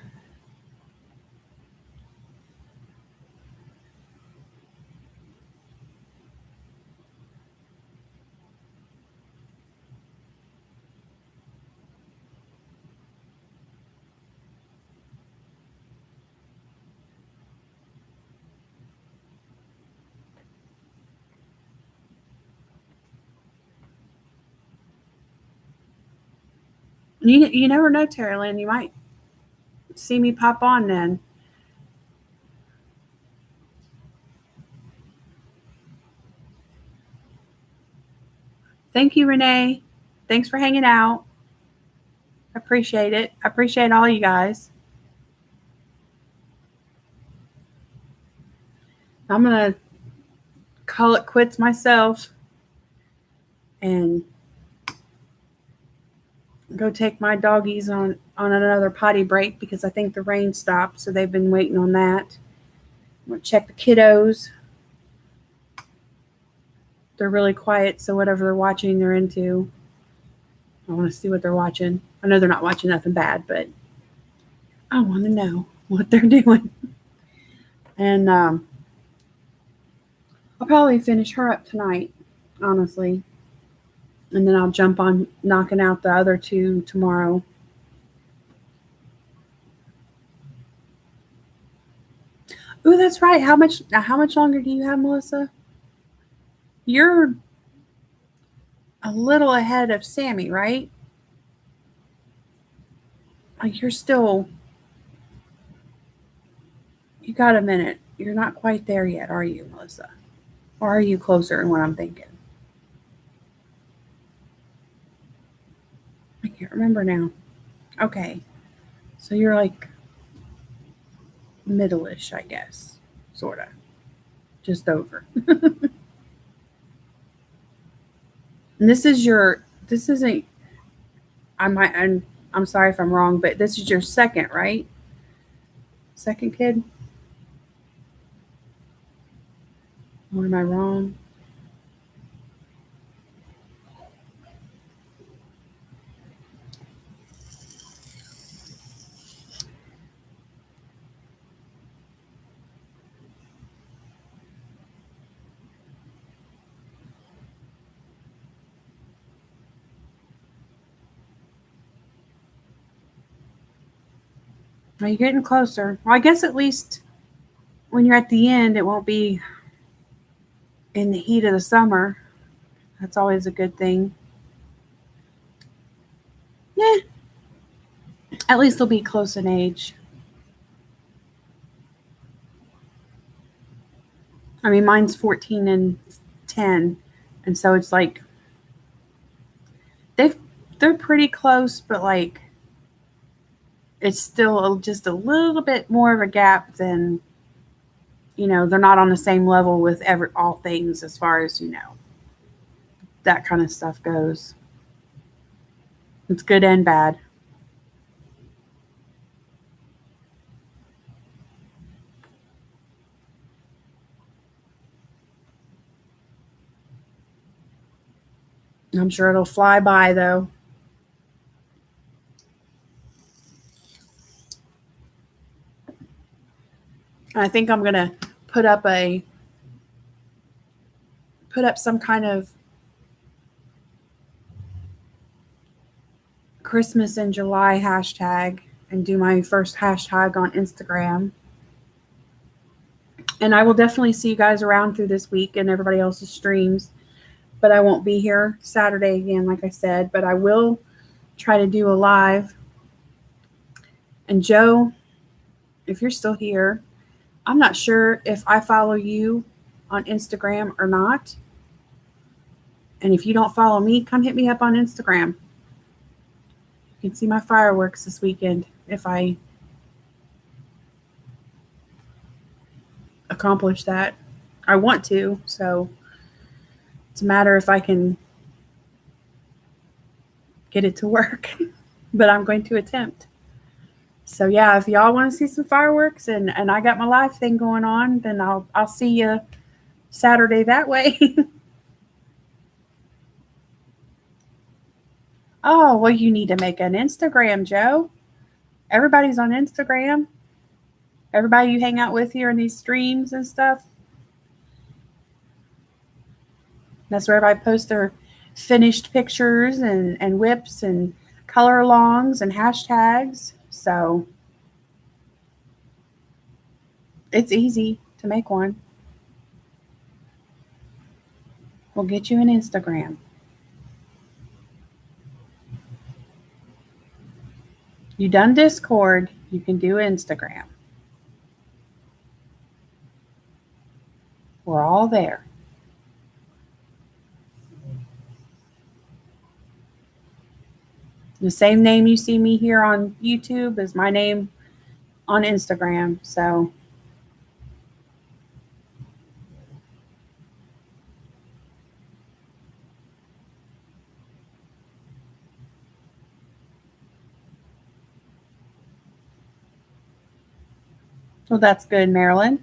You never know, Terry Lynn. You might see me pop on then. Thank you, Renee. Thanks for hanging out. I appreciate it. I appreciate all you guys. I'm going to call it quits myself and go take my doggies on another potty break because I think the rain stopped, so they've been waiting on that. I'm going to check the kiddos. They're really quiet, so whatever they're watching, they're into. I want to see what they're watching. I know they're not watching nothing bad, but I want to know what they're doing. And I'll probably finish her up tonight, honestly. And then I'll jump on knocking out the other 2 tomorrow. Ooh, that's right. How much longer do you have, Melissa? You're a little ahead of Sammy, right? Like you got a minute. You're not quite there yet, are you, Melissa? Or are you closer in what I'm thinking? I can't remember now. Okay. So you're like middle-ish, I guess. Sort of. Just over. And this isn't, I'm sorry if I'm wrong, but this is your second, right? Second kid? Or am I wrong? Are you getting closer? Well, I guess at least when you're at the end, it won't be in the heat of the summer. That's always a good thing. Yeah. At least they'll be close in age. I mean, mine's 14 and 10. And so it's like they're pretty close, but like it's still just a little bit more of a gap than, they're not on the same level with all things as far as, that kind of stuff goes. It's good and bad. I'm sure it'll fly by though. I think I'm gonna put up some kind of Christmas in July hashtag and do my first hashtag on Instagram. And I will definitely see you guys around through this week and everybody else's streams. But I won't be here Saturday again, like I said. But I will try to do a live. And Joe, if you're still here, I'm not sure if I follow you on Instagram or not. And if you don't follow me, come hit me up on Instagram. You can see my fireworks this weekend if I accomplish that. I want to, so it's a matter if I can get it to work. But I'm going to attempt. So yeah, if y'all want to see some fireworks and I got my live thing going on, then I'll see you Saturday that way. Oh, well, you need to make an Instagram, Joe. Everybody's on Instagram. Everybody you hang out with here in these streams and stuff. That's where everybody posts their finished pictures and whips and color alongs and hashtags. So it's easy to make one. We'll get you an Instagram. You done Discord, you can do Instagram. We're all there. The same name you see me here on YouTube is my name on Instagram. So well, that's good, Marilyn.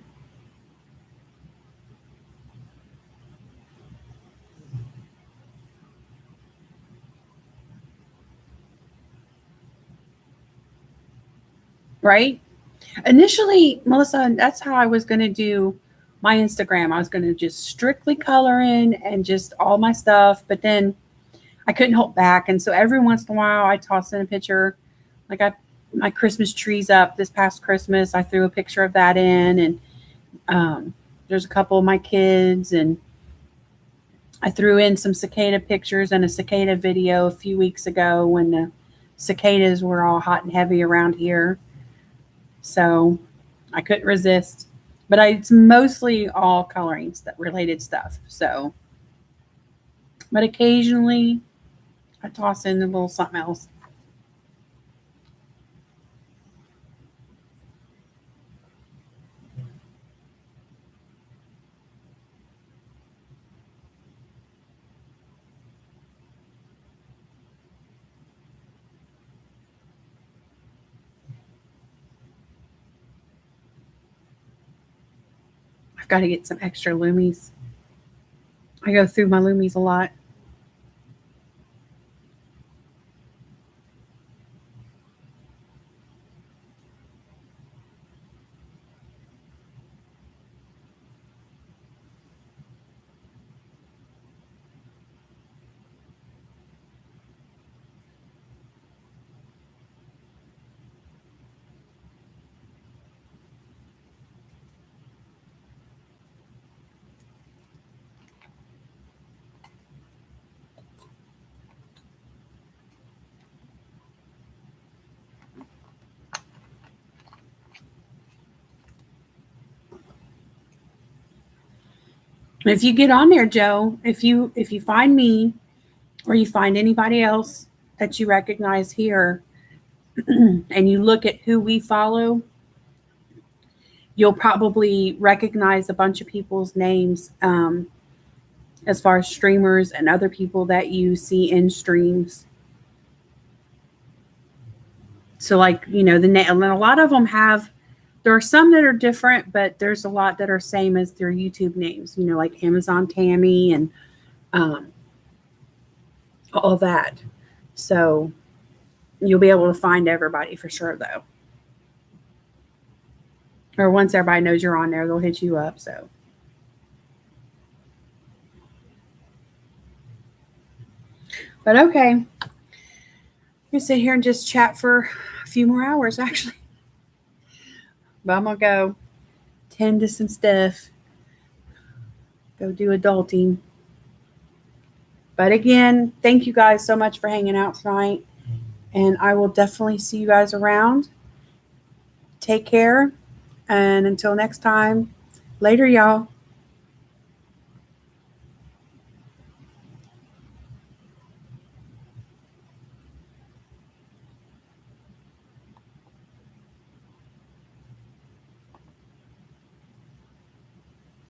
Right? Initially, Melissa, that's how I was going to do my Instagram. I was going to just strictly color in and just all my stuff, but then I couldn't hold back. And so every once in a while I toss in a picture. Like my Christmas tree's up this past Christmas. I threw a picture of that in, and there's a couple of my kids, and I threw in some cicada pictures and a cicada video a few weeks ago when the cicadas were all hot and heavy around here. So I couldn't resist. But it's mostly all coloring related stuff. So, but occasionally I toss in a little something else. I've got to get some extra Loomies. I go through my Loomies a lot. If you get on there, Joe, if you find me or you find anybody else that you recognize here and you look at who we follow, you'll probably recognize a bunch of people's names as far as streamers and other people that you see in streams. So like, you know, and a lot of them have, there are some that are different, but there's a lot that are same as their YouTube names, you know, like Amazon Tammy and all that. So you'll be able to find everybody for sure, though. Or once everybody knows you're on there, they'll hit you up. So. But okay. I'm going to sit here and just chat for a few more hours, actually. But I'm going to go tend to some stuff. Go do adulting. But again, thank you guys so much for hanging out tonight. And I will definitely see you guys around. Take care. And until next time, later, y'all.